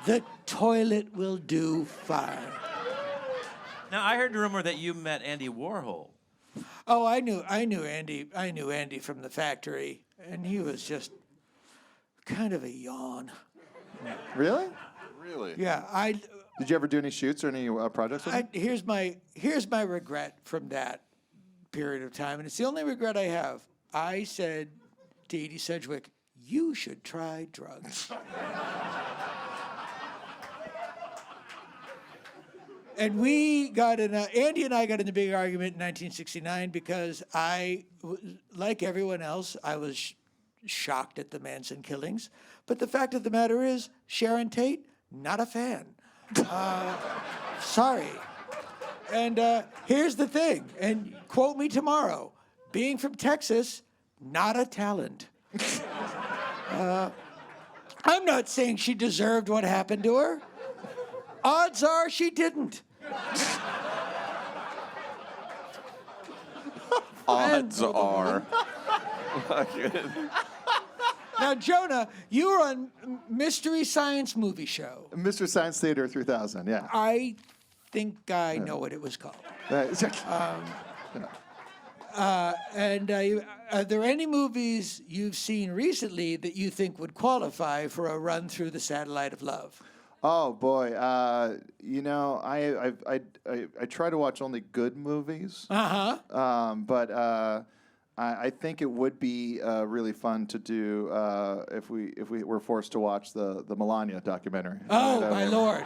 The toilet will do fine. Now, I heard a rumor that you met Andy Warhol. Oh, I knew Andy. I knew Andy from the factory, and he was just kind of a yawn. Really? Really? Yeah, Did you ever do any shoots or any projects with him? here's my regret from that period of time, and it's the only regret I have. I said to Edie Sedgwick, "You should try drugs." And Andy and I got in a big argument in 1969 because like everyone else, I was shocked at the Manson killings. But the fact of the matter is, Sharon Tate, not a fan. Sorry. And here's the thing, and quote me tomorrow, being from Texas, not a talent. I'm not saying she deserved what happened to her. Odds are she didn't. Odds are. Now, Jonah, you were on Mystery Science Movie Show. Mr. Science Theater 3000, yeah. I think I know what it was called. And are there any movies you've seen recently that you think would qualify for a run through the satellite of love? Oh boy, you know, I try to watch only good movies. But I think it would be really fun to do if we were forced to watch the Melania documentary. Oh my Lord!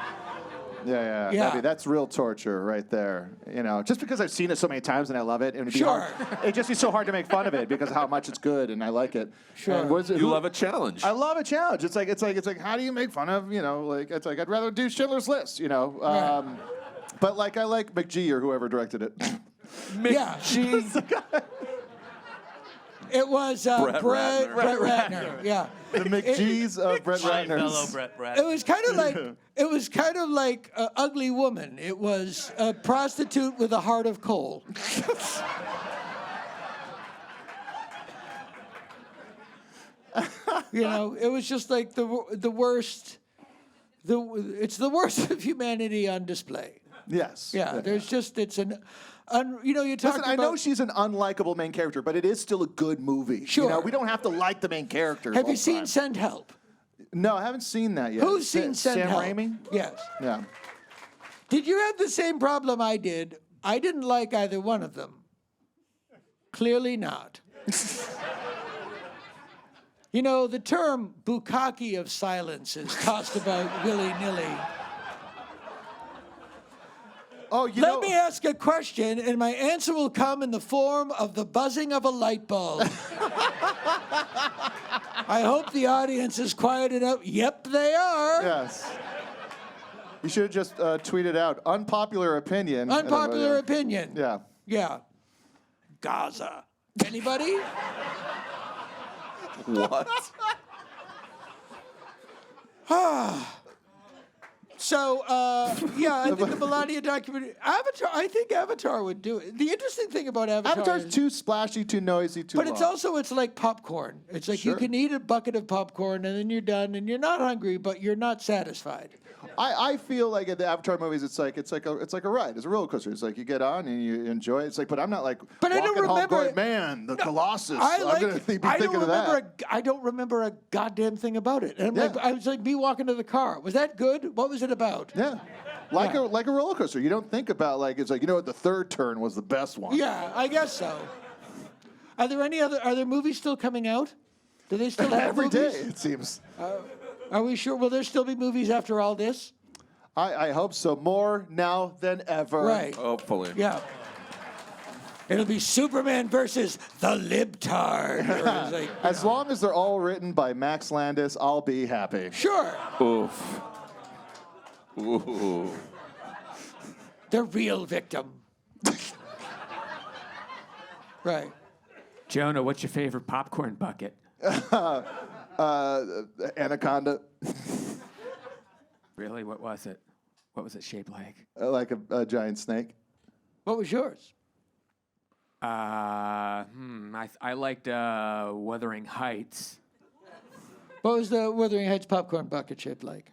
Yeah. That's real torture right there. You know, just because I've seen it so many times and I love it, and it'd just be so hard to make fun of it because of how much it's good and I like it. Sure. And You love a challenge. I love a challenge. It's like how do you make fun of, you know, like it's like I'd rather do Schindler's List, you know. But like I like McGee or whoever directed it. McGee. It was Brett Ratner. Yeah. The McGees of Brett Ratner. Fellow Brett Ratner. It was kind of like Ugly Woman. It was a prostitute with a heart of coal. You know, it was just like the worst. It's the worst of humanity on display. Yes. Yeah. There's just you know, you talk Listen, about. I know she's an unlikable main character, but it is still a good movie. Sure. You know, we don't have to like the main characters. Have all you the seen time. Send Help? No, I haven't seen that yet. Who's seen Send Sam Help? Raimi? Yes. Yeah. Did you have the same problem I did? I didn't like either one of them. Clearly not. You know, the term bukkake of silence is tossed about willy-nilly. Oh, you Let know. me ask a question, and my answer will come in the form of the buzzing of a light bulb. I hope the audience is quieted up. Yep, they are. Yes. You should have just tweeted out unpopular opinion. Unpopular opinion. Yeah. Yeah. Gaza. Anybody? What? So, yeah, I think the Melania documentary, Avatar, I think Avatar would do it. The interesting thing about Avatar Avatar's is, too splashy, too noisy, too but long. it's like popcorn. It's like you Sure. can eat a bucket of popcorn and then you're done and you're not hungry, but you're not satisfied. I feel like at the Avatar movies, it's like a ride. It's a roller coaster. It's like you get on and you enjoy it. It's like, but I'm not like But I walking don't home remember going, it. man, the Colossus. I I'm gonna be thinking of that. I don't remember a goddamn thing about it. And Yeah. I was like me walking to the car. Was that good? What was it about? Yeah. Like Yeah. a roller coaster. You don't think about like it's like, you know what, the third turn was the best one. Yeah, I guess so. Are there movies still coming out? Do they still have Every day, movies? it seems. Are we sure? Will there still be movies after all this? I hope so. More now than ever. Right. Hopefully. Yeah. It'll be Superman versus the libtard. Or it's like, As long as they're all written by Max Landis, I'll be happy. sure. Oof. Ooh. The real victim. Right. Jonah, what's your favorite popcorn bucket? Anaconda, Really? What was it? What was it shaped like? like a giant snake. What was yours? I liked Wuthering Heights. What was the Wuthering Heights popcorn bucket shaped like?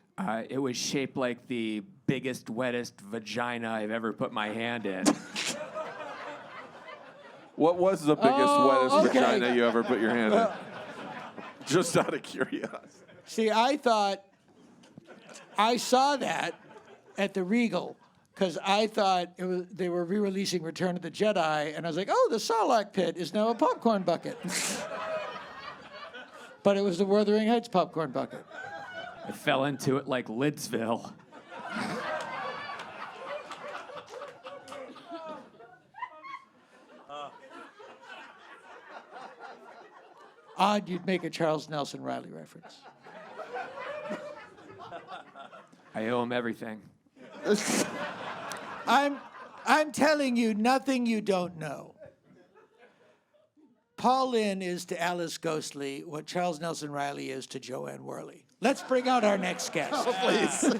It was shaped like the biggest, wettest vagina I've ever put my hand in. What was the biggest, wettest okay. vagina you ever put your hand in? Just out of curiosity. See, I thought I saw that at the Regal because I thought they were re-releasing Return of the Jedi, and I was like, oh, the Sarlacc pit is now a popcorn bucket. But it was the Wuthering Heights popcorn bucket. I fell into it like Lidsville. Odd you'd make a Charles Nelson Riley reference. I owe him everything. I'm telling you nothing you don't know. Paul Lynde is to Alice Ghostly what Charles Nelson Riley is to Joanne Worley. Let's bring out our next guest. Oh, please.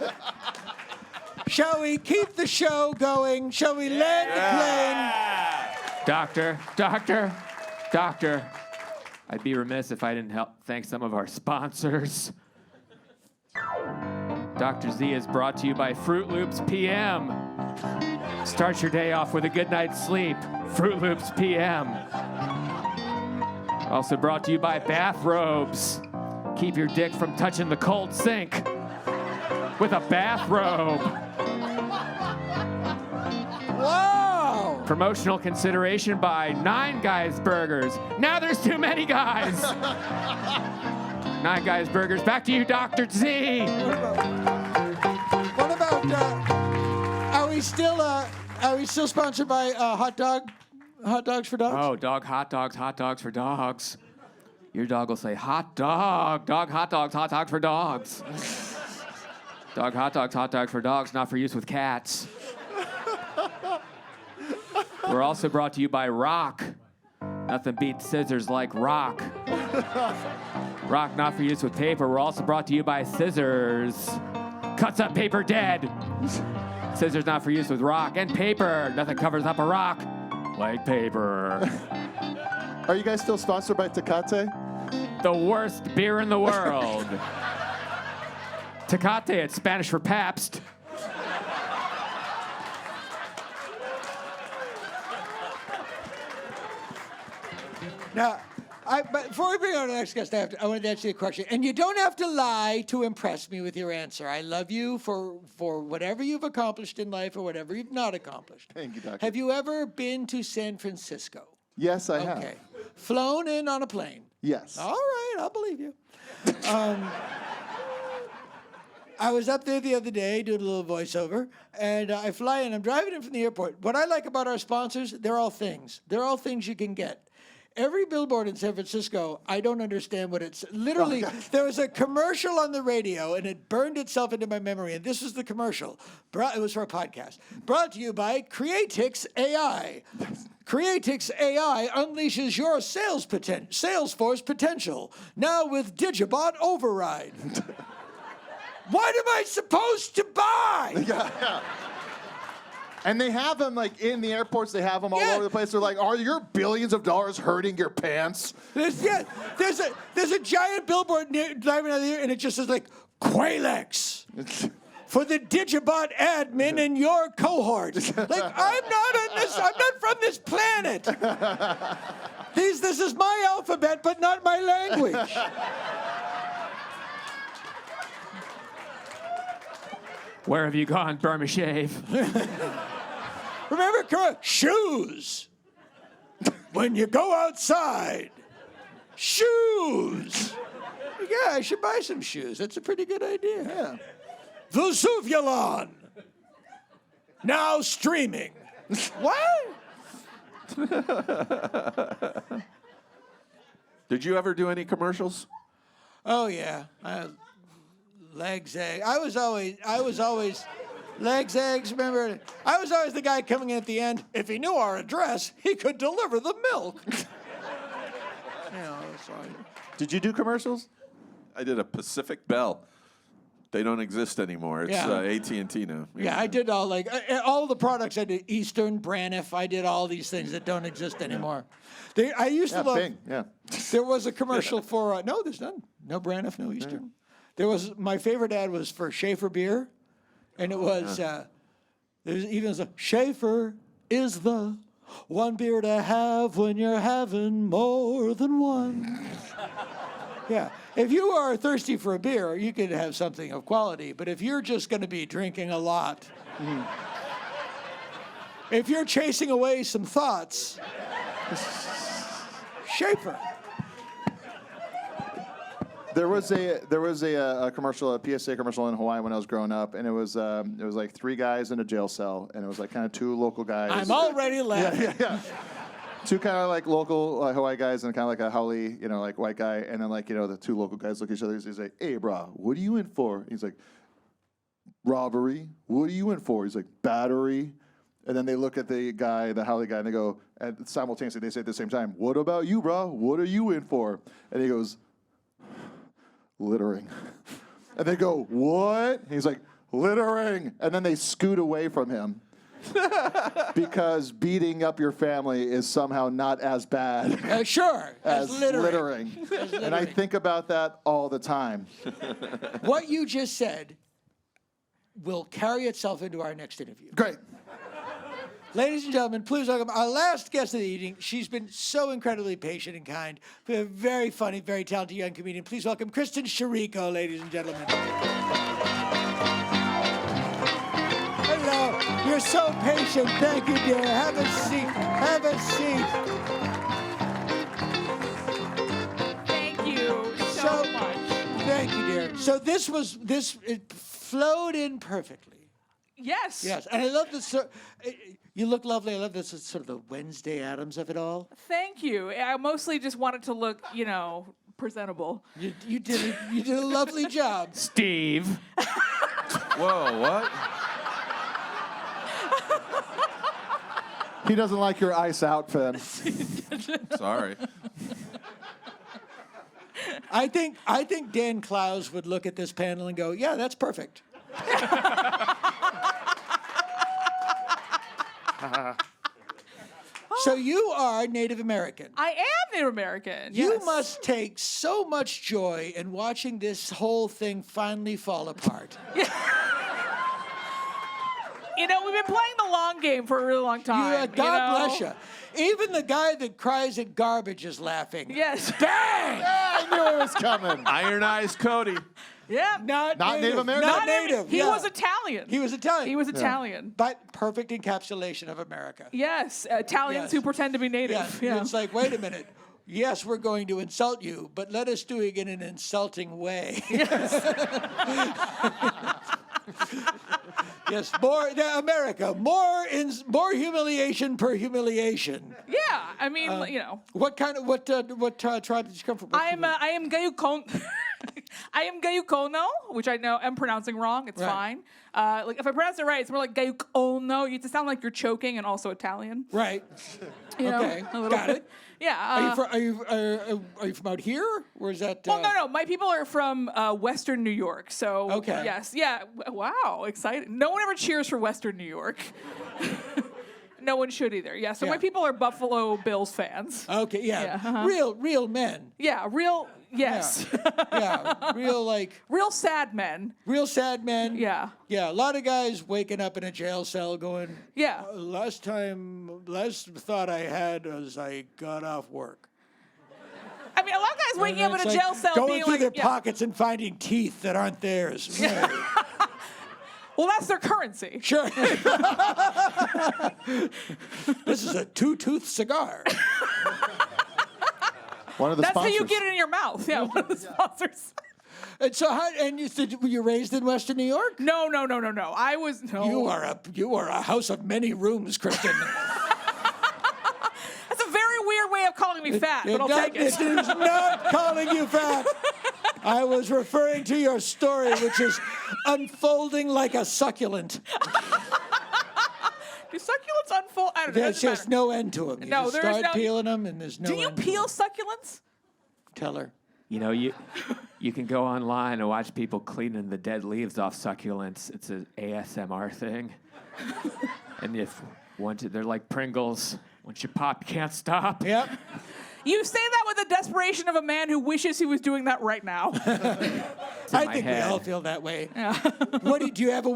Shall we keep the show going? Shall we land the plane? Doctor, I'd be remiss if I didn't thank some of our sponsors. Dr. Z is brought to you by Fruit Loops PM. Start your day off with a good night's sleep. Fruit Loops PM. Also brought to you by Bathrobes. Keep your dick from touching the cold sink with a bathrobe. Whoa! Promotional consideration by 9 Guys Burgers. Now there's too many guys. 9 Guys Burgers. Back to you, Dr. Z. What about, are we still sponsored by hot dogs for dogs? Oh, hot dogs for dogs. Your dog will say, hot dogs for dogs. Dog hot dogs for dogs, not for use with cats. We're also brought to you by Rock. Nothing beats scissors like Rock. Rock, not for use with paper. We're also brought to you by Scissors. Cuts up paper dead. Scissors, not for use with rock. And paper. Nothing covers up a rock like paper. Are you guys still sponsored by Tecate? The worst beer in the world. Tecate, it's Spanish for Pabst. Now, but before we bring on the next guest, I wanted to ask you a question. And you don't have to lie to impress me with your answer. I love you for whatever you've accomplished in life or whatever you've not accomplished. Thank you, Doctor. Have you ever been to San Francisco? Yes, I have. Okay. Flown in on a plane? Yes. All right, I'll believe you. I was up there the other day doing a little voiceover, and I fly in. I'm driving in from the airport. What I like about our sponsors, they're all things. They're all things you can get. Every billboard in San Francisco, I don't understand what it's... Literally, there was a commercial on the radio, and it burned itself into my memory, and this was the commercial. It was for a podcast. Brought to you by Creatix AI. Creatix AI unleashes your Salesforce potential, now with Digibot Override. What am I supposed to buy? Yeah. And they have them like in the airports. They have them all over the place. They're like, "Are your billions of dollars hurting your pants?" There's a giant billboard driving out there, and it just says like Qualex for the Digibot admin in your cohort. Like I'm not from this planet. This is my alphabet, but not my language. Where have you gone, Burma Shave? Remember, shoes. When you go outside, shoes. Yeah, I should buy some shoes. That's a pretty good idea. Yeah. Vesuvulon. Now streaming. What? Did you ever do any commercials? Oh yeah. Legs, eggs. I was always legs, eggs. Remember, I was always the guy coming in at the end. If he knew our address, he could deliver the milk. Sorry. Did you do commercials? I did a Pacific Bell. They don't exist anymore. It's AT&T now. Yeah, I did all the products. I did Eastern, Braniff. I did all these things that don't exist anymore. I used to love. Bing, yeah. There was a commercial for no, there's none. No Braniff, no Eastern. Yeah. There was my favorite ad was for Schaefer beer, and it was there's even a Schaefer is the one beer to have when you're having more than one. Yeah, if you are thirsty for a beer, you could have something of quality. But if you're just going to be drinking a lot, if you're chasing away some thoughts, Schaefer. There was a commercial, a PSA commercial in Hawaii when I was growing up, and it was like 3 guys in a jail cell, and it was like kind of 2 local guys. I'm already laughing. Yeah. 2 kind of like local Hawaii guys and kind of like a haole, like white guy, and then like the 2 local guys look at each other. He's like, "Hey, bro, what are you in for?" He's like, "Robbery." "What are you in for?" He's like, "Battery." And then they look at the Howley guy, and they go, and simultaneously they say at the same time, "What about you, bro? What are you in for?" And he goes, "Littering." And they go, "What?" And he's like, "Littering." And then they scoot away from him because beating up your family is somehow not as bad Sure, as littering. littering. And I think about that all the time. What you just said will carry itself into our next interview. Great. Ladies and gentlemen, please welcome our last guest of the evening. She's been so incredibly patient and kind. A very funny, very talented young comedian. Please welcome Kristin Chirico, ladies and gentlemen. Hello. You're so patient. Thank you, dear. Have a seat. Have a seat. Thank you so much. Thank you, dear. So it flowed in perfectly. Yes. Yes, and I love this. You look lovely. I love this sort of the Wednesday Addams of it all. Thank you. I mostly just wanted to look, presentable. You did a lovely job. Steve. Whoa, what? He doesn't like your ice outfit. Sorry. I think Dan Klaus would look at this panel and go, "Yeah, that's perfect." So you are Native American. I am Native American. You yes. must take so much joy in watching this whole thing finally fall apart. We've been playing the long game for a really long time. God bless you. Even the guy that cries at garbage is laughing. Yes. Bang! I knew it was coming. Iron Eyes Cody. Yeah. Not Native American? Not native. He yeah. was Italian. He was Italian. He was Italian. But perfect encapsulation of America. Yes. Italians who pretend to be native. Yeah. Yeah. It's like, wait a minute. Yes, we're going to insult you, but let us do it in an insulting way. Yes, America, more humiliation per humiliation. Yeah. I mean, What tribe did you come from? I am Gayukono. I am Gayukono, which I know I'm pronouncing wrong. It's Right. fine. If I pronounce it right, it's more like Gayukono. You have to sound like you're choking and also Italian. Right. Okay, a little got bit. it. Yeah. Are you from out here, or is that? Well, no. My people are from Western New York. So Okay. yes, yeah. Wow, exciting. No one ever cheers for Western New York. No one should either. Yeah. So Yeah. my people are Buffalo Bills fans. Okay, yeah. Yeah, uh-huh. Real men. Yeah. Real. Yes. Yeah, Real sad men. real sad men. Yeah. Yeah, a lot of guys waking up in a jail cell going, Yeah. last thought I had was I got off work. I mean, a lot of guys waking up in It's a like jail cell going being through like, their yeah. pockets and finding teeth that aren't theirs. Right. Well, that's their currency. Sure. This is a 2-tooth cigar. One of the That's sponsors. how you get it in your mouth. Yeah, one of the sponsors. And so, were you raised in Western New York? No. I was no. You are a house of many rooms, Kristin. That's a very weird way of calling me fat, but I'll take it. It is not calling you fat. I was referring to your story, which is unfolding like a succulent. Do succulents unfold? I don't know. There's just no end to them. You No, just there is start no- peeling them, and there's no Do you end to peel 'em. succulents? Tell her. You can go online and watch people cleaning the dead leaves off succulents. It's an ASMR thing. And they're like Pringles. Once you pop, you can't stop. Yep. You say that with the desperation of a man who wishes he was doing that right now. I my think head. we all feel that way. Do you have a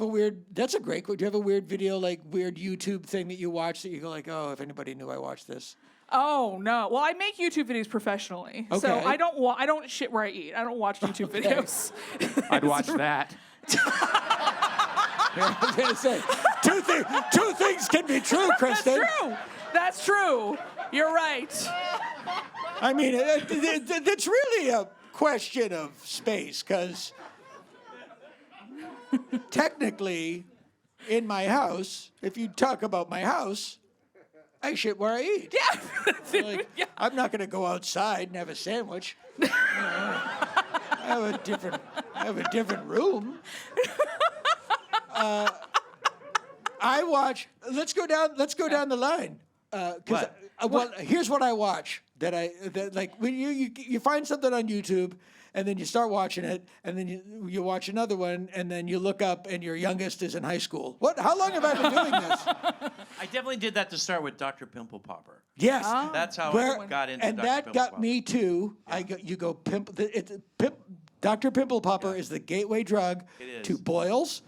weird? That's a great. Do you have a weird video, like weird YouTube thing that you watch that you go like, oh, if anybody knew I watched this. Oh no! Well, I make YouTube videos professionally, so Okay. I don't shit where I eat. I don't watch YouTube videos. I'd watch that. I was gonna say two things can be true, Kristin. That's true. You're right. I mean, it's really a question of space, because technically, in my house, if you talk about my house, I shit where I eat. Yeah. Like, Yeah. I'm not going to go outside and have a sandwich. I have a different room. I watch. Let's go down the line. Well, here's what I watch. Like when you find something on YouTube, and then you start watching it, and then you watch another one, and then you look up, and your youngest is in high school. What? How long have I been doing this? I definitely did that to start with Dr. Pimple Popper. Yes. That's how I got into and Dr. that Pimple got Popper. me too. Dr. Pimple Popper is the gateway drug to boils,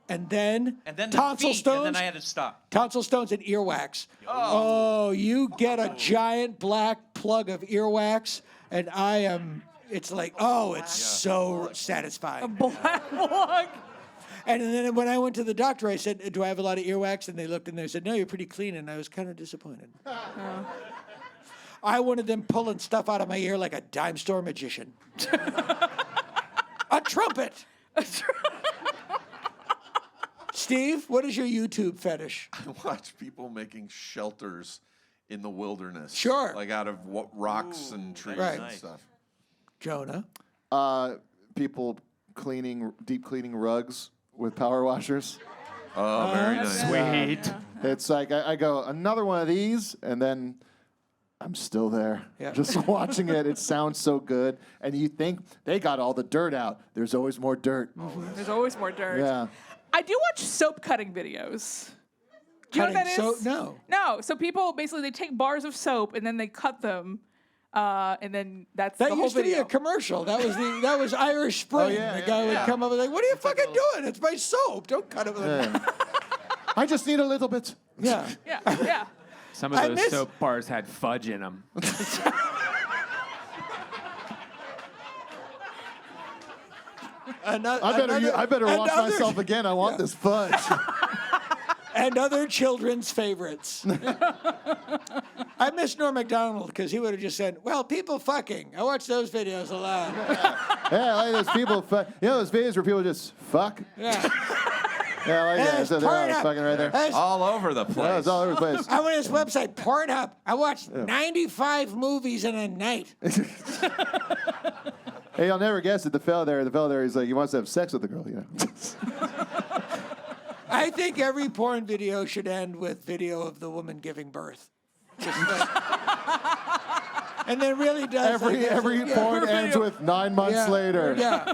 and then the tonsil feet, stones. and then I had to stop. Tonsil stones and earwax. Oh, you get a giant black plug of earwax, and it's like, it's so satisfying. Black plug. And then when I went to the doctor, I said, do I have a lot of earwax? And they looked and they said, no, you're pretty clean. And I was kind of disappointed. I wanted them pulling stuff out of my ear like a dime store magician. A trumpet. Steve, what is your YouTube fetish? I watch people making shelters in the wilderness. Sure. Like out of rocks and trees Right. and stuff. Jonah? People deep cleaning rugs with power washers. Oh, very nice. Sweet. It's like I go, another one of these, and then I'm still there. Yeah. Just watching it. It sounds so good. And you think they got all the dirt out. There's always more dirt. There's always more dirt. Yeah. I do watch soap cutting videos. Do you know what that is? Cutting soap? No. No. So people basically they take bars of soap and then they cut them, and then that's That the whole used to be video. a commercial. That was Irish Spring. yeah, the guy would come up and like, what are you fucking doing? It's my soap. Don't cut it with a I just need a little bit. Yeah. Yeah. Some of I those miss- soap bars had fudge in them. I better wash myself again. I want this fudge. And other children's favorites. I miss Norm Macdonald because he would have just said, well, people fucking. I watch those videos a lot. Yeah, I like those people. Those videos where people just fuck. Yeah. Yeah, I like that. There's So they're all Pornhub. fucking right there. There's- All over the Yeah, place. it's all over the place. I went to his website, Pornhub. I watched 95 movies in a night. Hey, you'll never guess it. The fella there, he's like, he wants to have sex with the girl, you know. I think every porn video should end with video of the woman giving birth. Just like- and then really does. Every porn ends with 9 months later. Yeah.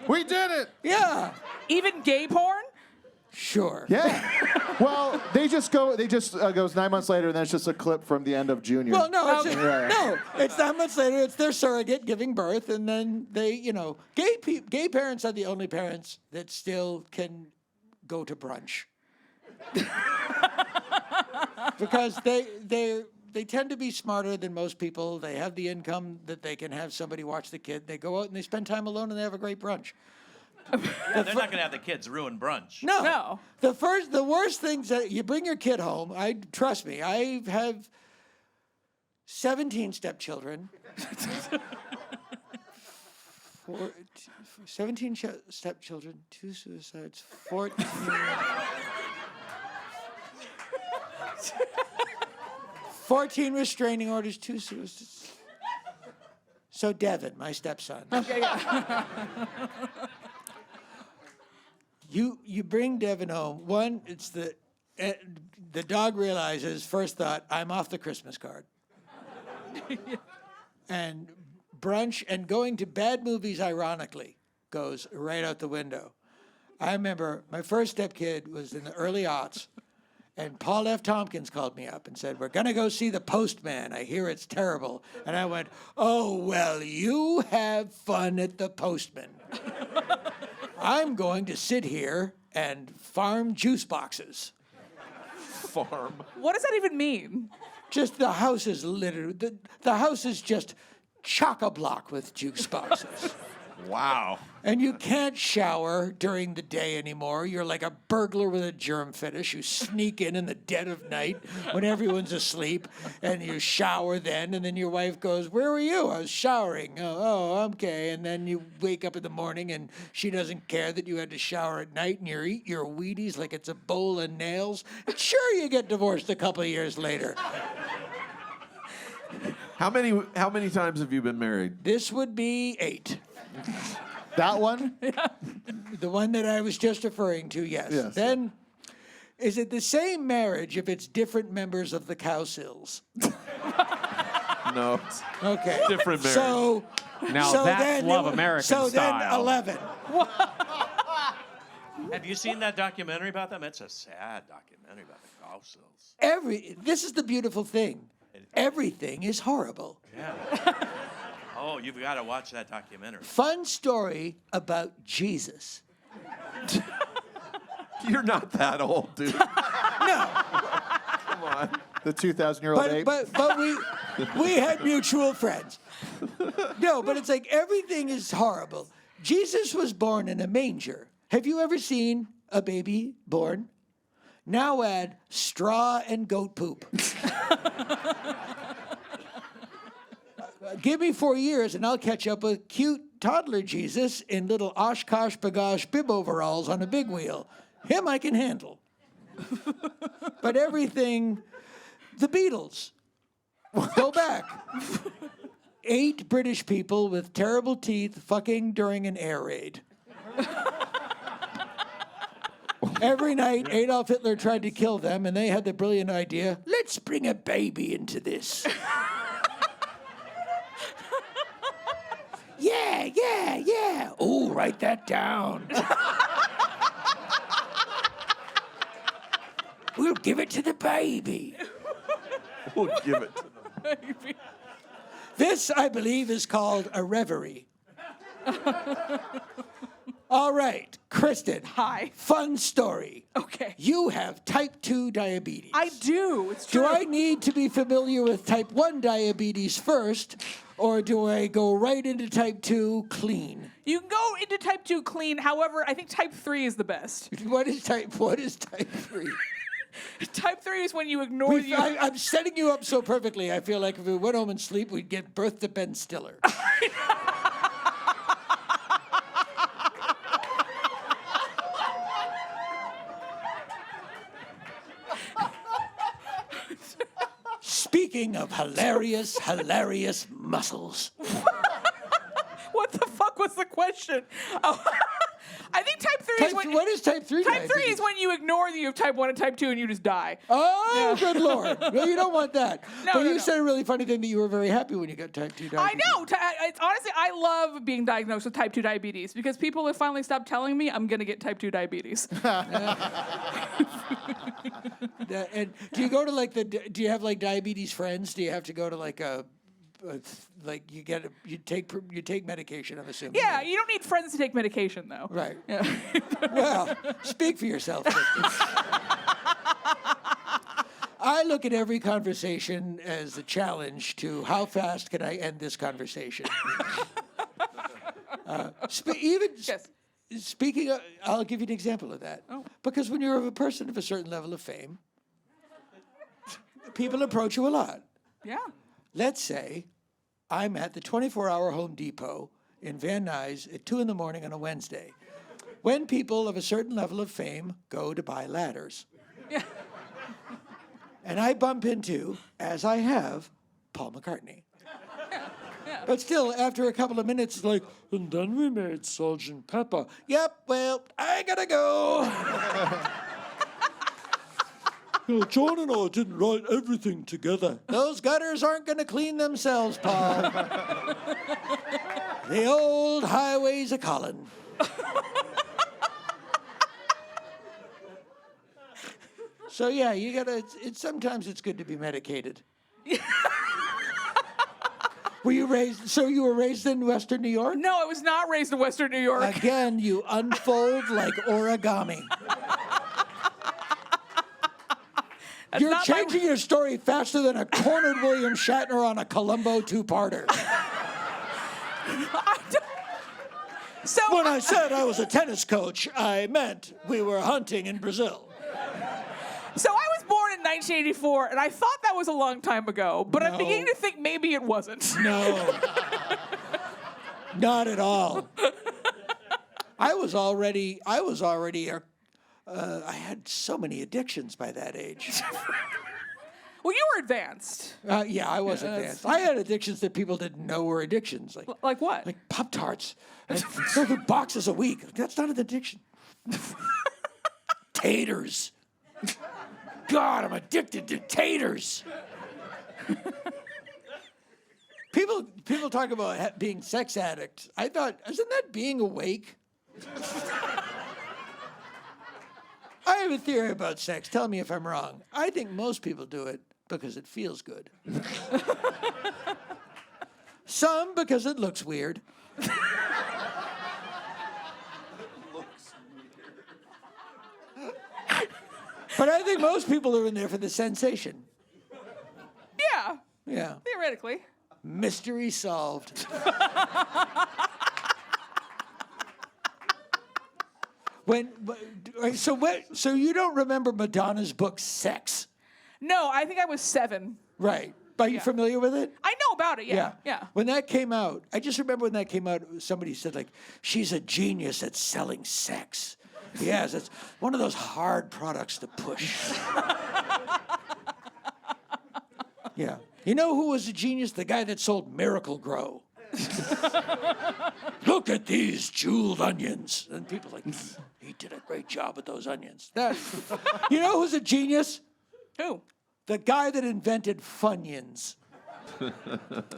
We did it. Yeah. Even gay porn. Sure. Yeah. Well, they just goes 9 months later, and then it's just a clip from the end of Junior. Well, no, it's Yeah. no. It's 9 months later. It's their surrogate giving birth, and then they, gay parents are the only parents that still can go to brunch because they tend to be smarter than most people. They have the income that they can have somebody watch the kid. They go out and they spend time alone, and they have a great brunch. Yeah, they're not going to have the kids ruin brunch. No. The worst things that you bring your kid home. Trust me. I have 17 stepchildren. 17 stepchildren, 2 suicides, 14. 14 restraining orders, 2 suicides. So Devin, my stepson. Okay. Yeah. You bring Devin home. One, it's the dog realizes first thought, I'm off the Christmas card. And brunch and going to bad movies, ironically, goes right out the window. I remember my first stepkid was in the early aughts, and Paul F. Tompkins called me up and said, we're going to go see The Postman. I hear it's terrible. And I went, oh, well, you have fun at The Postman. I'm going to sit here and farm juice boxes. Farm. What does that even mean? Just the house is littered. The house is just chock-a-block with juice boxes. Wow. And you can't shower during the day anymore. You're like a burglar with a germ fetish. You sneak in the dead of night when everyone's asleep, and you shower then, and then your wife goes, where were you? I was showering. Oh, okay. And then you wake up in the morning, and she doesn't care that you had to shower at night, and you eat your Wheaties like it's a bowl of nails. And sure, you get divorced a couple of years later. How many times have you been married? This would be 8. That one? The one that I was just referring to, yes. Yes. Then Is it the same marriage if it's different members of the Cowsills? No. Okay. Different marriage. So Now that's love American so style. then 11. Have you seen that documentary about them? It's a sad documentary about the Cowsills. This is the beautiful thing. Everything is horrible. Yeah. Oh, you've got to watch that documentary. Fun story about Jesus. You're not that old, dude. No. Come on. The 2,000-year-old ape. But we had mutual friends. No, but it's like everything is horrible. Jesus was born in a manger. Have you ever seen a baby born? Now add straw and goat poop. Give me 4 years and I'll catch up with cute toddler Jesus in little Oshkosh Bagosh bib overalls on a big wheel. Him I can handle. But everything, the Beatles. Go back. 8 British people with terrible teeth fucking during an air raid. Every night, Adolf Hitler tried to kill them, and they had the brilliant idea, let's bring a baby into this. Yeah. Oh, write that down. We'll give it to the baby. We'll give it to them. This, I believe, is called a reverie. All right, Kristin. Hi. Fun story. Okay. You have type 2 diabetes. I do. It's true. Do I need to be familiar with type 1 diabetes first, or do I go right into type 2 clean? You can go into type 2 clean. However, I think type 3 is the best. What is type 3? Type 3 is when you ignore I'm setting you up so perfectly. I feel like if we went home and sleep, we'd get birth to Ben Stiller. Speaking of hilarious muscles. What the fuck was the question? Oh, I think type 3 is when... What is type 3 Type 3 diabetes? is when you ignore that you have type 1 and type 2 and you just die. Oh, good Lord. No, you don't want that. No, but no, you no. said a really funny thing that you were very happy when you got type 2 diabetes. I know. It's, honestly, I love being diagnosed with type 2 diabetes because people have finally stopped telling me I'm going to get type 2 diabetes. And do you go to do you have like diabetes friends? Do you have to go to like you take medication, I'm assuming. Yeah, you don't need friends to take medication though. Right. Yeah. Well, speak for yourself. I look at every conversation as a challenge to how fast can I end this conversation. Yes. Speaking of, I'll give you an example of that. Oh. Because when you're a person of a certain level of fame, people approach you a lot. Yeah. Let's say I'm at the 24-hour Home Depot in Van Nuys at 2 a.m. on a Wednesday, when people of a certain level of fame go to buy ladders. Yeah. And I bump into, as I have, Paul McCartney. Yeah. But still, after a couple of minutes, it's like, and then we made Sgt. Pepper. Yep, well, I gotta go. John and I didn't write everything together. Those gutters aren't gonna clean themselves, Paul. The old highways of Colin. So yeah, you gotta. Sometimes it's good to be medicated. Were you raised? So you were raised in Western New York? No, I was not raised in Western New York. Again, you unfold like origami. You're changing your story faster than a cornered William Shatner on a Columbo two-parter. So When I said I was a tennis coach, I meant we were hunting in Brazil. So I was born in 1984, and I thought that was a long time ago, but I'm No. beginning to think maybe it wasn't. No. Not at all. I had so many addictions by that age. Well, you were advanced. Yeah, I was advanced. I had addictions that people didn't know were addictions. Like what? Like Pop-Tarts. Boxes a week. That's not an addiction. Taters. God, I'm addicted to taters. People talk about being sex addicts. I thought, isn't that being awake? I have a theory about sex. Tell me if I'm wrong. I think most people do it because it feels good. Some because it looks weird. But I think most people are in there for the sensation. Yeah, Yeah. theoretically. Mystery solved. So you don't remember Madonna's book Sex? No, I think I was 7. Right. Are you familiar with it? I know about it, yeah. When that came out, I just remember when that came out, somebody said, like, she's a genius at selling sex. Yes, it's one of those hard products to push. Yeah. You know who was a genius? The guy that sold Miracle Grow. Look at these jeweled onions. And people are like, he did a great job with those onions. You know who's a genius? Who? The guy that invented Funyuns.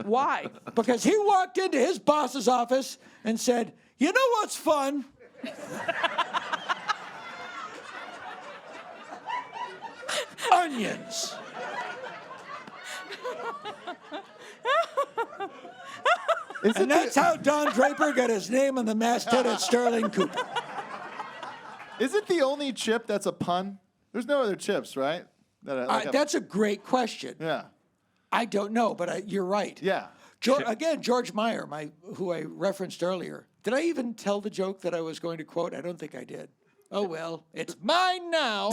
Why? Because he walked into his boss's office and said, you know what's fun? Onions. And that's how Don Draper got his name on the masthead at Sterling Cooper. Is it the only chip that's a pun? There's no other chips, right? That's a great question. Yeah. I don't know, but you're right. Yeah. George Meyer, who I referenced earlier. Did I even tell the joke that I was going to quote? I don't think I did. Oh, well, it's mine now.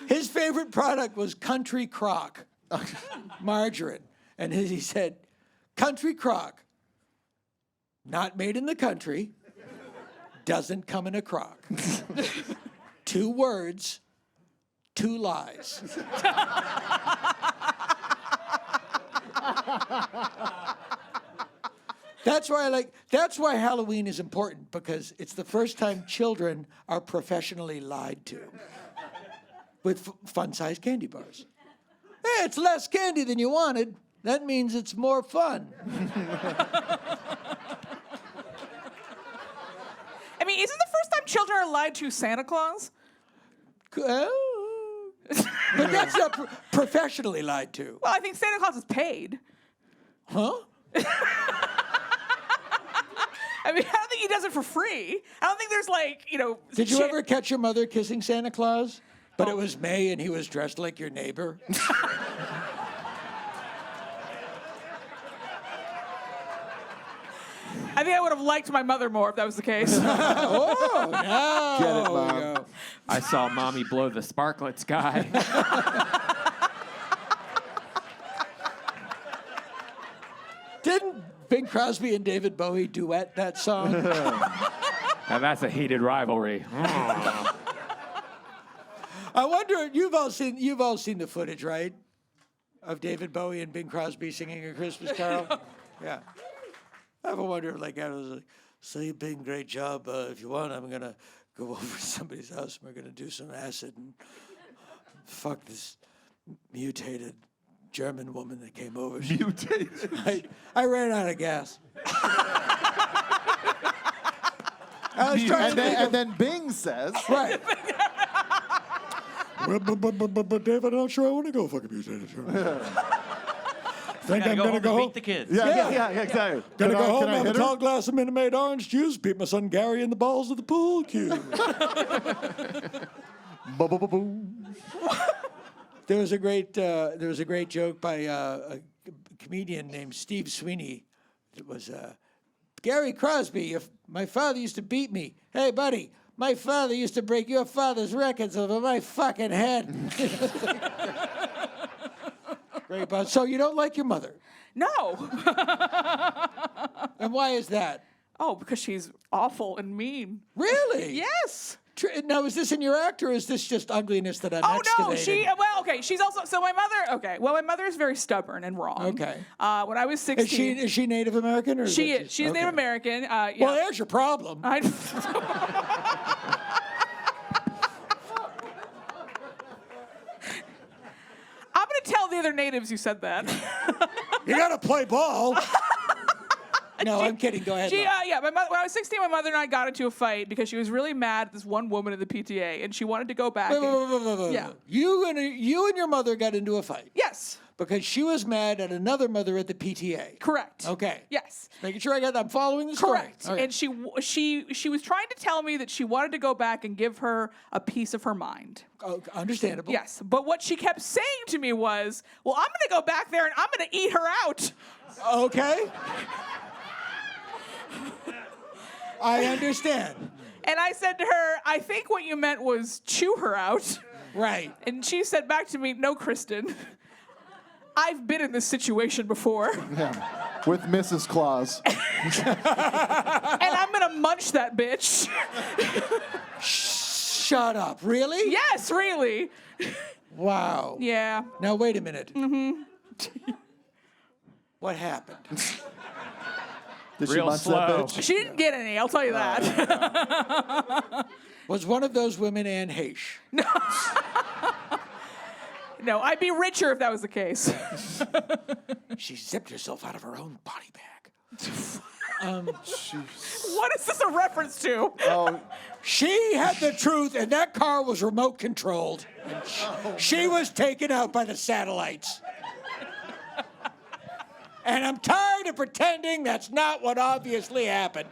His favorite product was Country Crock margarine. And he said, Country Crock, not made in the country, doesn't come in a crock. 2 words, 2 lies. That's why Halloween is important, because it's the first time children are professionally lied to with fun-sized candy bars. Hey, it's less candy than you wanted. That means it's more fun. I mean, isn't the first time children are lied to Santa Claus? But that's not professionally lied to. Well, I think Santa Claus is paid. Huh? I mean, I don't think he does it for free. I don't think there's Did you ever catch your mother kissing Santa Claus? But it was May and he was dressed like your neighbor? I think I would have liked my mother more if that was the case. Oh, no. Get it, Mom. I saw Mommy blow the sparklets guy. Didn't Bing Crosby and David Bowie duet that song? Now that's a heated rivalry. I wonder, you've all seen the footage, right? Of David Bowie and Bing Crosby singing A Christmas Carol? Yeah. I ever wonder, I was like, say, Bing, great job. If you want, I'm going to go over to somebody's house and we're going to do some acid and fuck this mutated German woman that came over. Mutated? I ran out of gas. I was trying and then Bing says... Right. But David, I'm not sure I want to go fucking mutated German. Think I'm gonna go home. Beat the kids. Yeah, exactly. Gonna go home, can I have a hit her? tall glass of Minute Maid orange juice, beat my son Gary in the balls of the pool cue. There was a great joke by a comedian named Steve Sweeney. It was Gary Crosby. If my father used to beat me, hey buddy, my father used to break your father's records over my fucking head. Great, but so you don't like your mother? No. And why is that? Oh, because she's awful and mean. Really? Yes. now, is this in your act, or is this just ugliness that I'm excavating? She's also, so my mother is very stubborn and wrong. Okay. When I was 16. Is she Native American? Or She's Native American. Yeah. Well, there's your problem. I'm going to tell the other natives you said that. You got to play ball. No, I'm kidding. Go ahead. When I was 16, my mother and I got into a fight because she was really mad at this one woman in the PTA, and she wanted to go back. Yeah. You and your mother got into a fight. Yes. Because she was mad at another mother at the PTA. Correct. Okay. Yes. Making sure I'm following the story. Correct. Okay. And she was trying to tell me that she wanted to go back and give her a piece of her mind. Oh, understandable. Yes. But what she kept saying to me was, well, I'm going to go back there and I'm going to eat her out. Okay. I understand. And I said to her, I think what you meant was chew her out. Right. And she said back to me, no, Kristin. I've been in this situation before. Yeah. With Mrs. Claus. And I'm going to munch that bitch. Shut up. Really? Yes, really. Wow. Yeah. Now, wait a minute. Mm-hmm. What happened? Did Real she munch slow. that bitch? She didn't get any, I'll tell you that. Was one of those women Anne Heche? No, I'd be richer if that was the case. She zipped herself out of her own body bag. What is this a reference to? Oh, She had the truth, and that car was remote controlled. She was taken out by the satellites. And I'm tired of pretending that's not what obviously happened.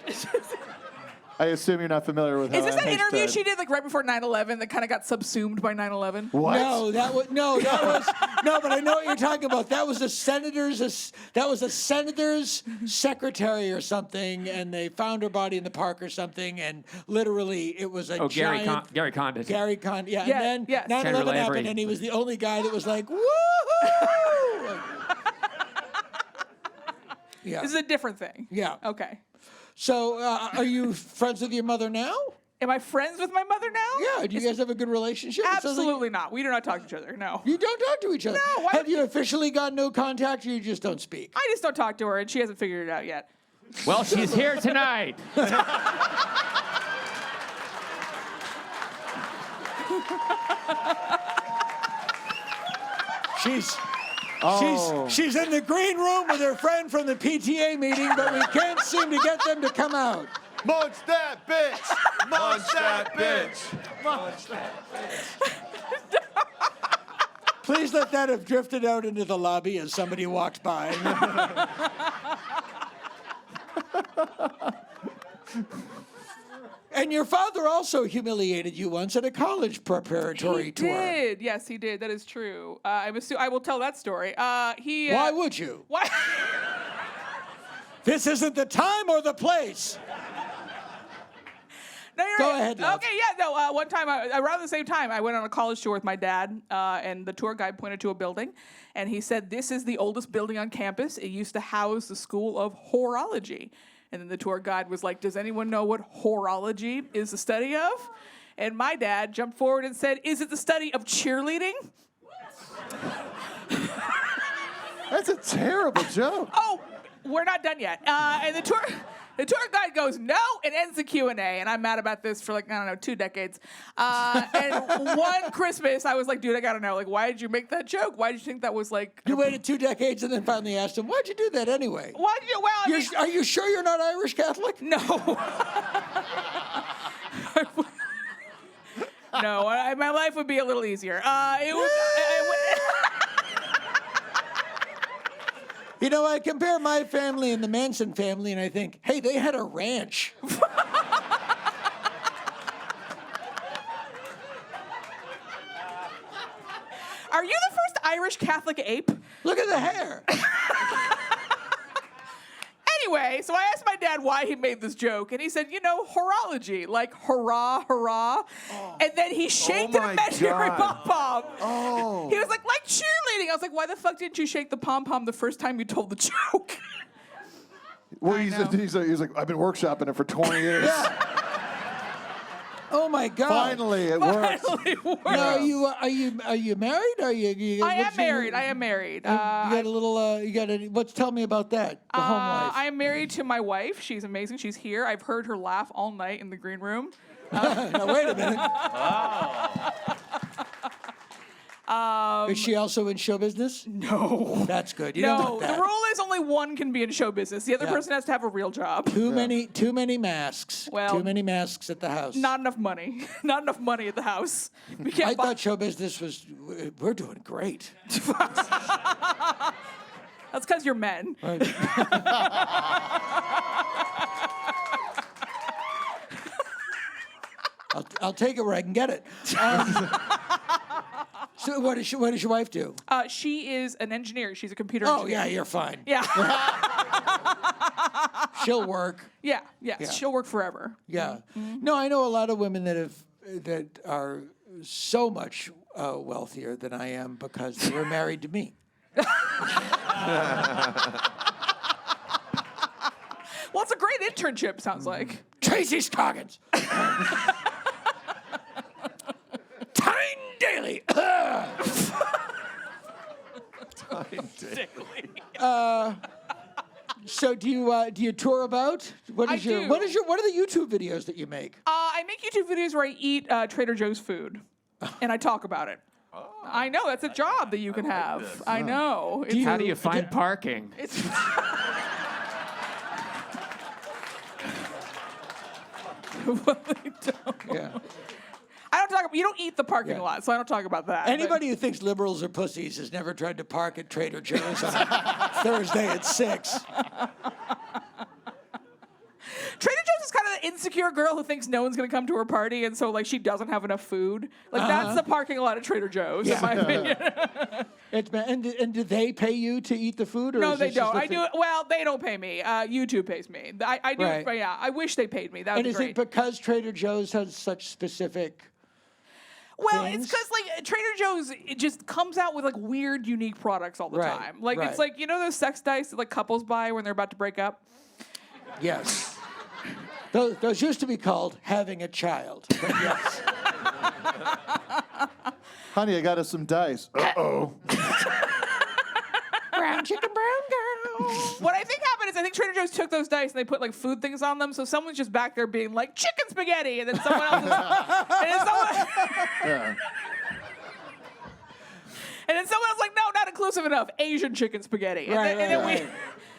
I assume you're not familiar with how Is this Anne that Heche interview died. she did like right before 9/11 that kind of got subsumed by 9/11? What? No, that was but I know what you're talking about. That was a senator's secretary or something, and they found her body in the park or something, and literally it was a giant. Gary Condon. Gary Con, yeah. Yeah, And then yes. 9/11 Senator happened, Lavery. and he was the only guy that was like, woohoo! Yeah. This is a different thing. Yeah. Okay. So, are you friends with your mother now? Am I friends with my mother now? Yeah. Do you guys have a good relationship? It sounds like- Absolutely not. We do not talk to each other. No. You don't talk to each other. No, why Have would you you- officially got no contact, or you just don't speak? I just don't talk to her, and she hasn't figured it out yet. Well, she's here tonight. She's in the green room with her friend from the PTA meeting, but we can't seem to get them to come out. Munch that bitch! Munch that bitch! Munch that Please let that have drifted out into the lobby as somebody walked by. And your father also humiliated you once at a college preparatory tour. He did. Yes, he did. That is true. I will tell that story. Why would you? Why? This isn't the time or the place. No, you're Go right. ahead, love. Okay, yeah, no. One time, around the same time, I went on a college tour with my dad, and the tour guide pointed to a building, and he said, "This is the oldest building on campus. It used to house the School of Horology." And then the tour guide was like, "Does anyone know what horology is the study of?" And my dad jumped forward and said, "Is it the study of cheerleading?" That's a terrible joke. Oh, we're not done yet. And the tour guide goes, "No," and ends the Q&A. And I'm mad about this for 2 decades. And one Christmas, I was like, "Dude, I gotta know. Why did you make that joke? Why did you think that was You waited 2 decades and then finally asked him, why'd you do that anyway? Why did you? Well, I mean, Are you sure you're not Irish Catholic? no. No, my life would be a little easier. It would. You know, I compare my family and the Manson family, and I think, hey, they had a ranch. Are you the first Irish Catholic ape? Look at the hair. Anyway, so I asked my dad why he made this joke, and he said, horology, like hurrah, hurrah. And then he shaked an my imaginary God. pom-pom. Oh. He was like cheerleading. I was like, why the fuck didn't you shake the pom-pom the first time you told the joke? Well, I he's know. like, I've been workshopping it for 20 years. Oh my God! Finally, it works. Finally worked. Now, are you married? Are you I am what's your- married. I am married. You got a little. You got a. What's? Tell me about that. The home life. I am married to my wife. She's amazing. She's here. I've heard her laugh all night in the green room. Now wait a minute. Is she also in show business? No. That's good. You don't No, want that. the rule is only one can be in show business. The other Yeah. person has to have a real job. Too many masks. Well, too many masks at the house. Not enough money. Not enough money at the house. We I can't buy. thought show business was. We're doing great. That's because you're men. I'll take it where I can get it. So what does your wife do? She is an engineer. She's a computer Oh engineer. yeah, you're fine. Yeah. She'll work. Yeah. Yes. Yeah. She'll work forever. Yeah. No, I know a lot of women that are so much wealthier than I am because they were married to me. Well, it's a great internship, sounds like. Tracy Scoggins. Tyne Daly. So do you tour about? What I is your do. what are the YouTube videos that you make? I make YouTube videos where I eat Trader Joe's food, and I talk about it. I know that's a job that you can have. I know. It's, How do you find parking? it's well, they don't. Yeah. I don't talk about. You don't eat the parking Yeah. lot, so I don't talk about that. but- Anybody who thinks liberals are pussies has never tried to park at Trader Joe's on Thursday at 6. Trader Joe's is kind of the insecure girl who thinks no one's gonna come to her party, and so like she doesn't have enough food. Like that's the parking lot at Trader Joe's, in my opinion. And do they pay you to eat the food? Or No, is they this just don't. a I thing? do it. Well, they don't pay me. YouTube pays me. I do. Right. But yeah, I wish they paid me. That would And be is great. it because Trader Joe's has such specific? Well, things? it's because like Trader Joe's, it just comes out with like weird, unique products all the Right, time. Like right. it's like those sex dice that like couples buy when they're about to break up. Yes. Those used to be called having a child. But yes. Honey, I got us some dice. Uh-oh. Brown chicken, brown girl. What I think happened is I think Trader Joe's took those dice and they put like food things on them. So someone's just back there being like chicken spaghetti, and then someone else is, Yeah. and then someone else like, no, not inclusive enough. Asian chicken spaghetti. And Right, then right.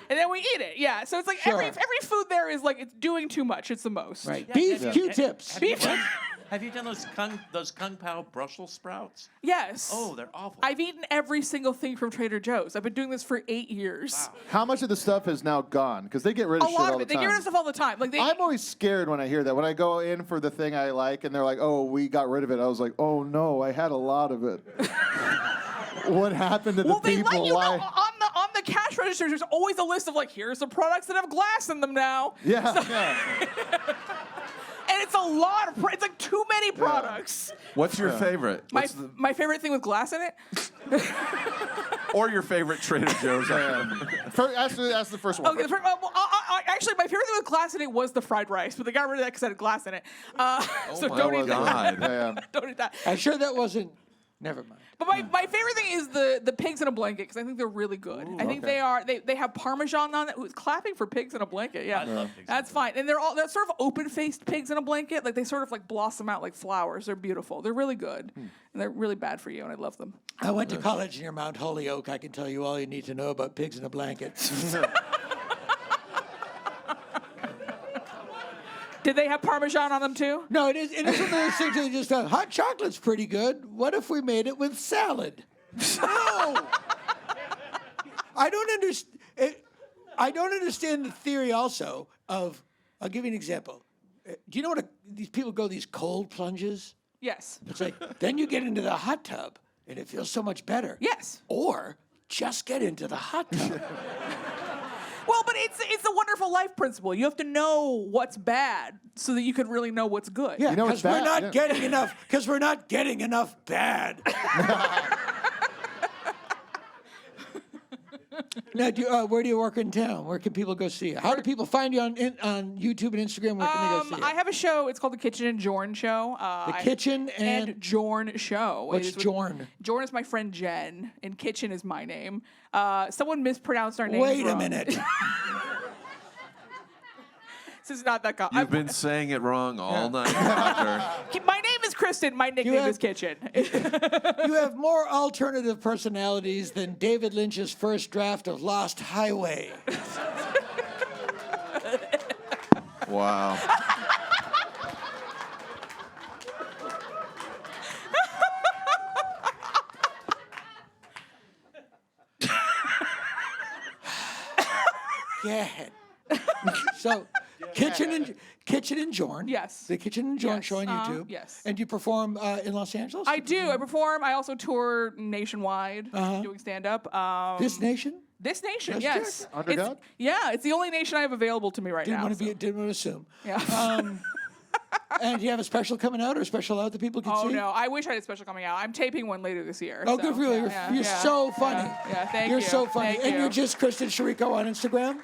and then we eat it. Yeah. So it's like Sure. every food there is like it's doing too much. It's the most. Right. Beef Q-tips. Beef. Have you done those Kung Pao Brussels sprouts? Yes. Oh, they're awful. I've eaten every single thing from Trader Joe's. I've been doing this for 8 years. How much of the stuff is now gone? Because they get rid A of shit lot all of the it. They time. get rid of stuff all the time. Like they. I'm always scared when I hear that. When I go in for the thing I like and they're like, oh, we got rid of it. I was like, oh, no, I had a lot of it. What happened to well, the they people? let you Why? know on the cash registers. There's always a list of like, here's the products that have glass in them now. Yeah. And it's a lot of. It's like too many products. What's your favorite? My favorite thing with glass in it. Or your favorite Trader Joe's item? Ask the first one. Okay, actually, my favorite thing with glass in it was the fried rice, but they got rid of that because it had glass in it. So my don't eat God. that. Don't eat that. I'm sure that wasn't. Never mind. But my favorite thing is the pigs in a blanket because I think they're really good. I think they are. They have Parmesan on it. Who's clapping for pigs in a blanket? Yeah, I love pigs in a that's fine. And they're sort of open-faced pigs in a blanket. Like they sort of like blossom out like flowers. They're beautiful. They're really good, and they're really bad for you. And I love them. I went to college near Mount Holyoke. I can tell you all you need to know about pigs in a blanket. Did they have Parmesan on them too? No, it is one of those things that just hot chocolate's pretty good. What if we made it with salad? No. I don't understand. I don't understand the theory also of. I'll give you an example. Do you know what these people go these cold plunges? Yes. It's like then you get into the hot tub and it feels so much better. Yes. Or just get into the hot tub. Well, but it's a wonderful life principle. You have to know what's bad so that you can really know what's good. Yeah, You know what's because we're bad? not Yeah. getting enough. Because we're not getting enough bad. Now, where do you work in town? Where can people go see you? How do people find you on YouTube and Instagram? Where can they go see you? I have a show. It's called The Kitchen and Jorn Show. The Kitchen and Jorn Show. What's Jorn? Jorn is my friend Jen, and Kitchen is my name. Someone mispronounced our names Wait a wrong. minute. This is not that You've been saying it wrong all night, Doctor. My name is Kristin. My nickname is Kitchen. You have more alternative personalities than David Lynch's first draft of Lost Highway. Wow. Go ahead. So, Kitchen and Jorn. Yes. The Kitchen and Jorn Yes. show on YouTube. Yes. And you perform in Los Angeles? I do. I perform. I also tour nationwide doing stand-up. This nation? This nation, Let's yes. check. Underdog? It's the only nation I have available to me right now. Didn't want to assume. Yeah. And do you have a special coming out or a special out that people can Oh see? no, I wish I had a special coming out. I'm taping one later this year. Oh, so, good for you. You're so funny. Yeah, thank you. You're so funny. Thank And you. you're just Kristin Chirico on Instagram?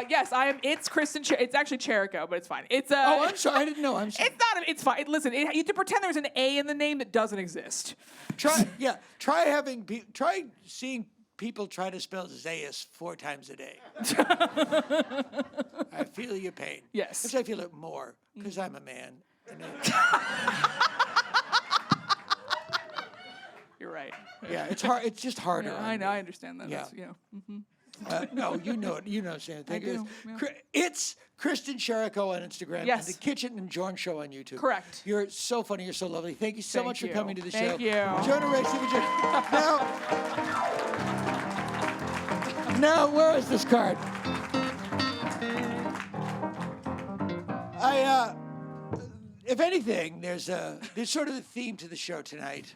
Yes, I am. It's Kristin. It's actually Chirico, but it's fine. It's Oh, I'm sorry. I didn't know. I'm sorry. It's not. It's fine. Listen, you have to pretend there's an A in the name that doesn't exist. Try seeing people try to spell Zayas 4 times a day. I feel your pain. Yes. Actually, I feel it more because I'm a man. You're right. Yeah, it's hard. It's just harder. I know. I understand that. Yeah. That's, No, you know it. You know what I'm saying. I do, yeah. It's Kristin Chirico on Instagram Yes. and the Kitchen and Jorn Show on YouTube. Correct. You're so funny. You're so lovely. Thank you so Thank much for you. coming to the show. Thank you. Jonah Ray, Steve Agee. Now, where is this card? If anything, there's sort of a theme to the show tonight.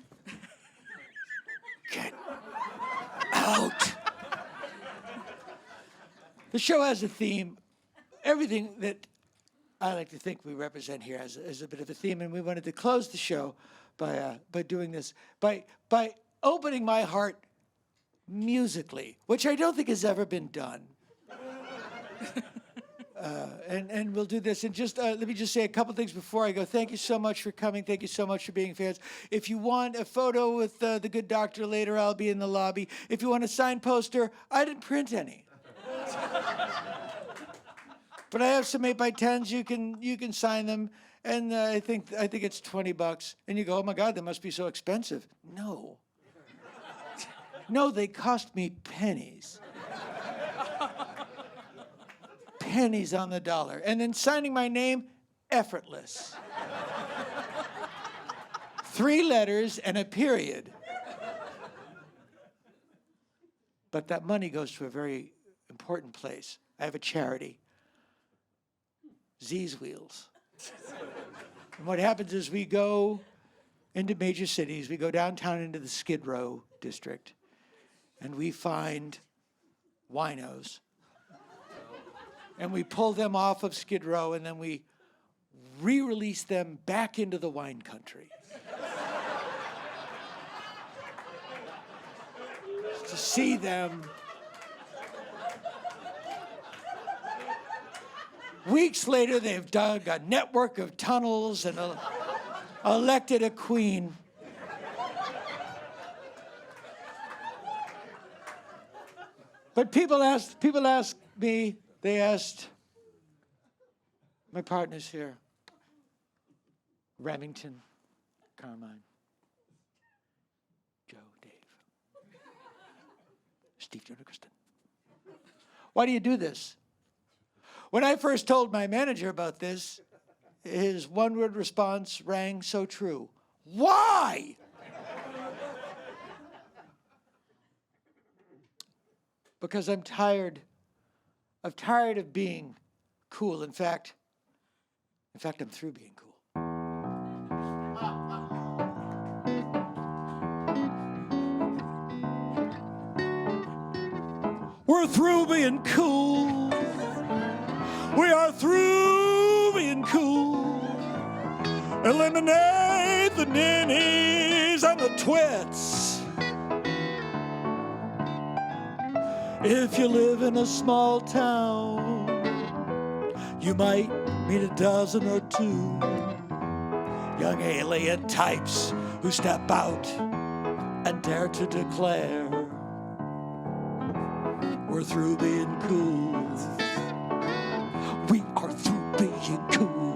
Get out. The show has a theme. Everything that I like to think we represent here has a bit of a theme, and we wanted to close the show by doing this, by opening my heart musically, which I don't think has ever been done. And we'll do this. And just let me just say a couple things before I go. Thank you so much for coming. Thank you so much for being fans. If you want a photo with the good doctor later, I'll be in the lobby. If you want a signed poster, I didn't print any. But I have some 8x10s. You can sign them, and I think it's $20. And you go, oh my God, they must be so expensive. No. No, they cost me pennies. Pennies on the dollar. And then signing my name, effortless. 3 letters and a period. But that money goes to a very important place. I have a charity, Z's Wheels. And what happens is we go into major cities, we go downtown into the Skid Row district, and we find winos. And we pull them off of Skid Row, and then we re-release them back into the wine country. To see them. Weeks later, they've dug a network of tunnels and elected a queen. But people ask me, they asked my partners here, Remington, Carmine, Joe, Dave, Steve, Jonah, Kristin. Why do you do this? When I first told my manager about this, his one-word response rang so true. Why? Because I'm tired of being cool. In fact, I'm through being cool. We're through being cool. We are through being cool. Eliminate the ninnies and the twits. If you live in a small town, you might meet a dozen or two young alien types who step out and dare to declare we're through being cool. We are through being cool.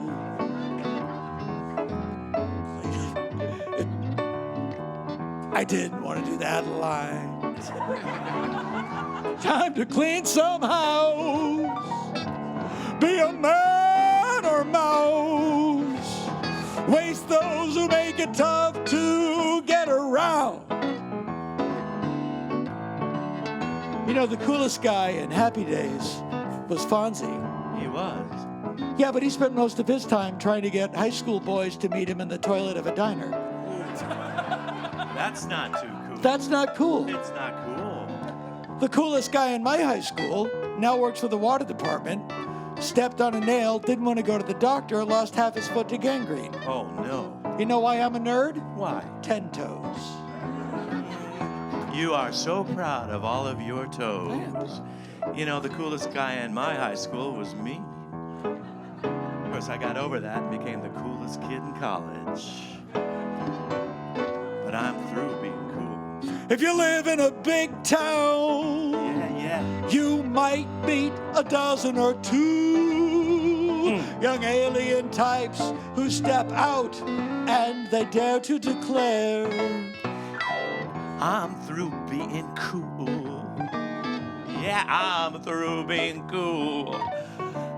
I didn't want to do that line. Time to clean some house. Be a man or mouse. Waste those who make it tough to get around. You know, the coolest guy in Happy Days was Fonzie. He was. Yeah, but he spent most of his time trying to get high school boys to meet him in the toilet of a diner. That's not too cool. That's not cool. It's not cool. The coolest guy in my high school now works for the water department, stepped on a nail, didn't want to go to the doctor, lost half his foot to gangrene. Oh, no. You know why I'm a nerd? Why? 10 toes. You are so proud of all of your toes. You know, the coolest guy in my high school was me. Of course, I got over that and became the coolest kid in college. But I'm through being cool. If you live in a big town, Yeah. you might meet a dozen or two young alien types who step out and they dare to declare I'm through being cool. Yeah, I'm through being cool.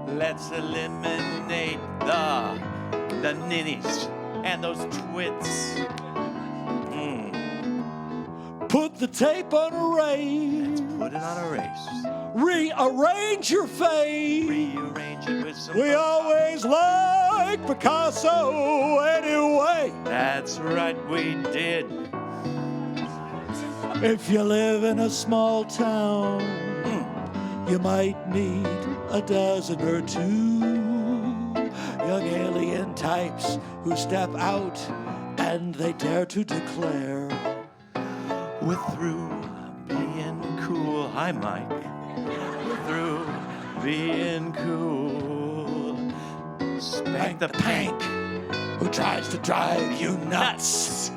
Let's eliminate the ninnies and those twits. put the tape on a race. Put it on a race. Rearrange your face. Rearrange it with some. We always like Picasso anyway. That's right, we did. If you live in a small town, you might meet a dozen or two young alien types who step out and they dare to declare, We're through being cool. Hi, Mike. We're through being cool. Spank the pank. who tries to drive you nuts.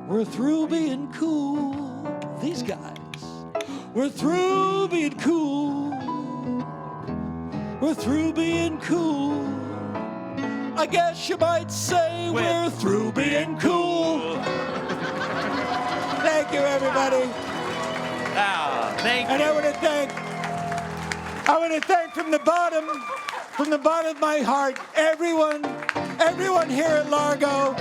We're through being cool. These guys. We're through being cool. We're through being cool. I guess you might say we're through being cool. Thank you, everybody. Thank And you. I want to thank from the bottom of my heart, everyone here at Largo.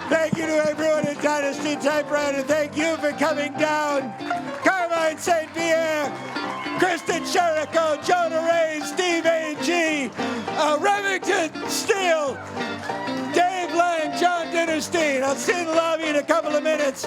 Thank you to everyone at Dynasty Typewriter. Thank you for coming down. Carmine St. Pierre, Kristin Chirico, Jonah Ray, Steve Agee, Remington, Steele, Dave Lang, John Dinnerstein. I'll see you in the lobby in a couple of minutes.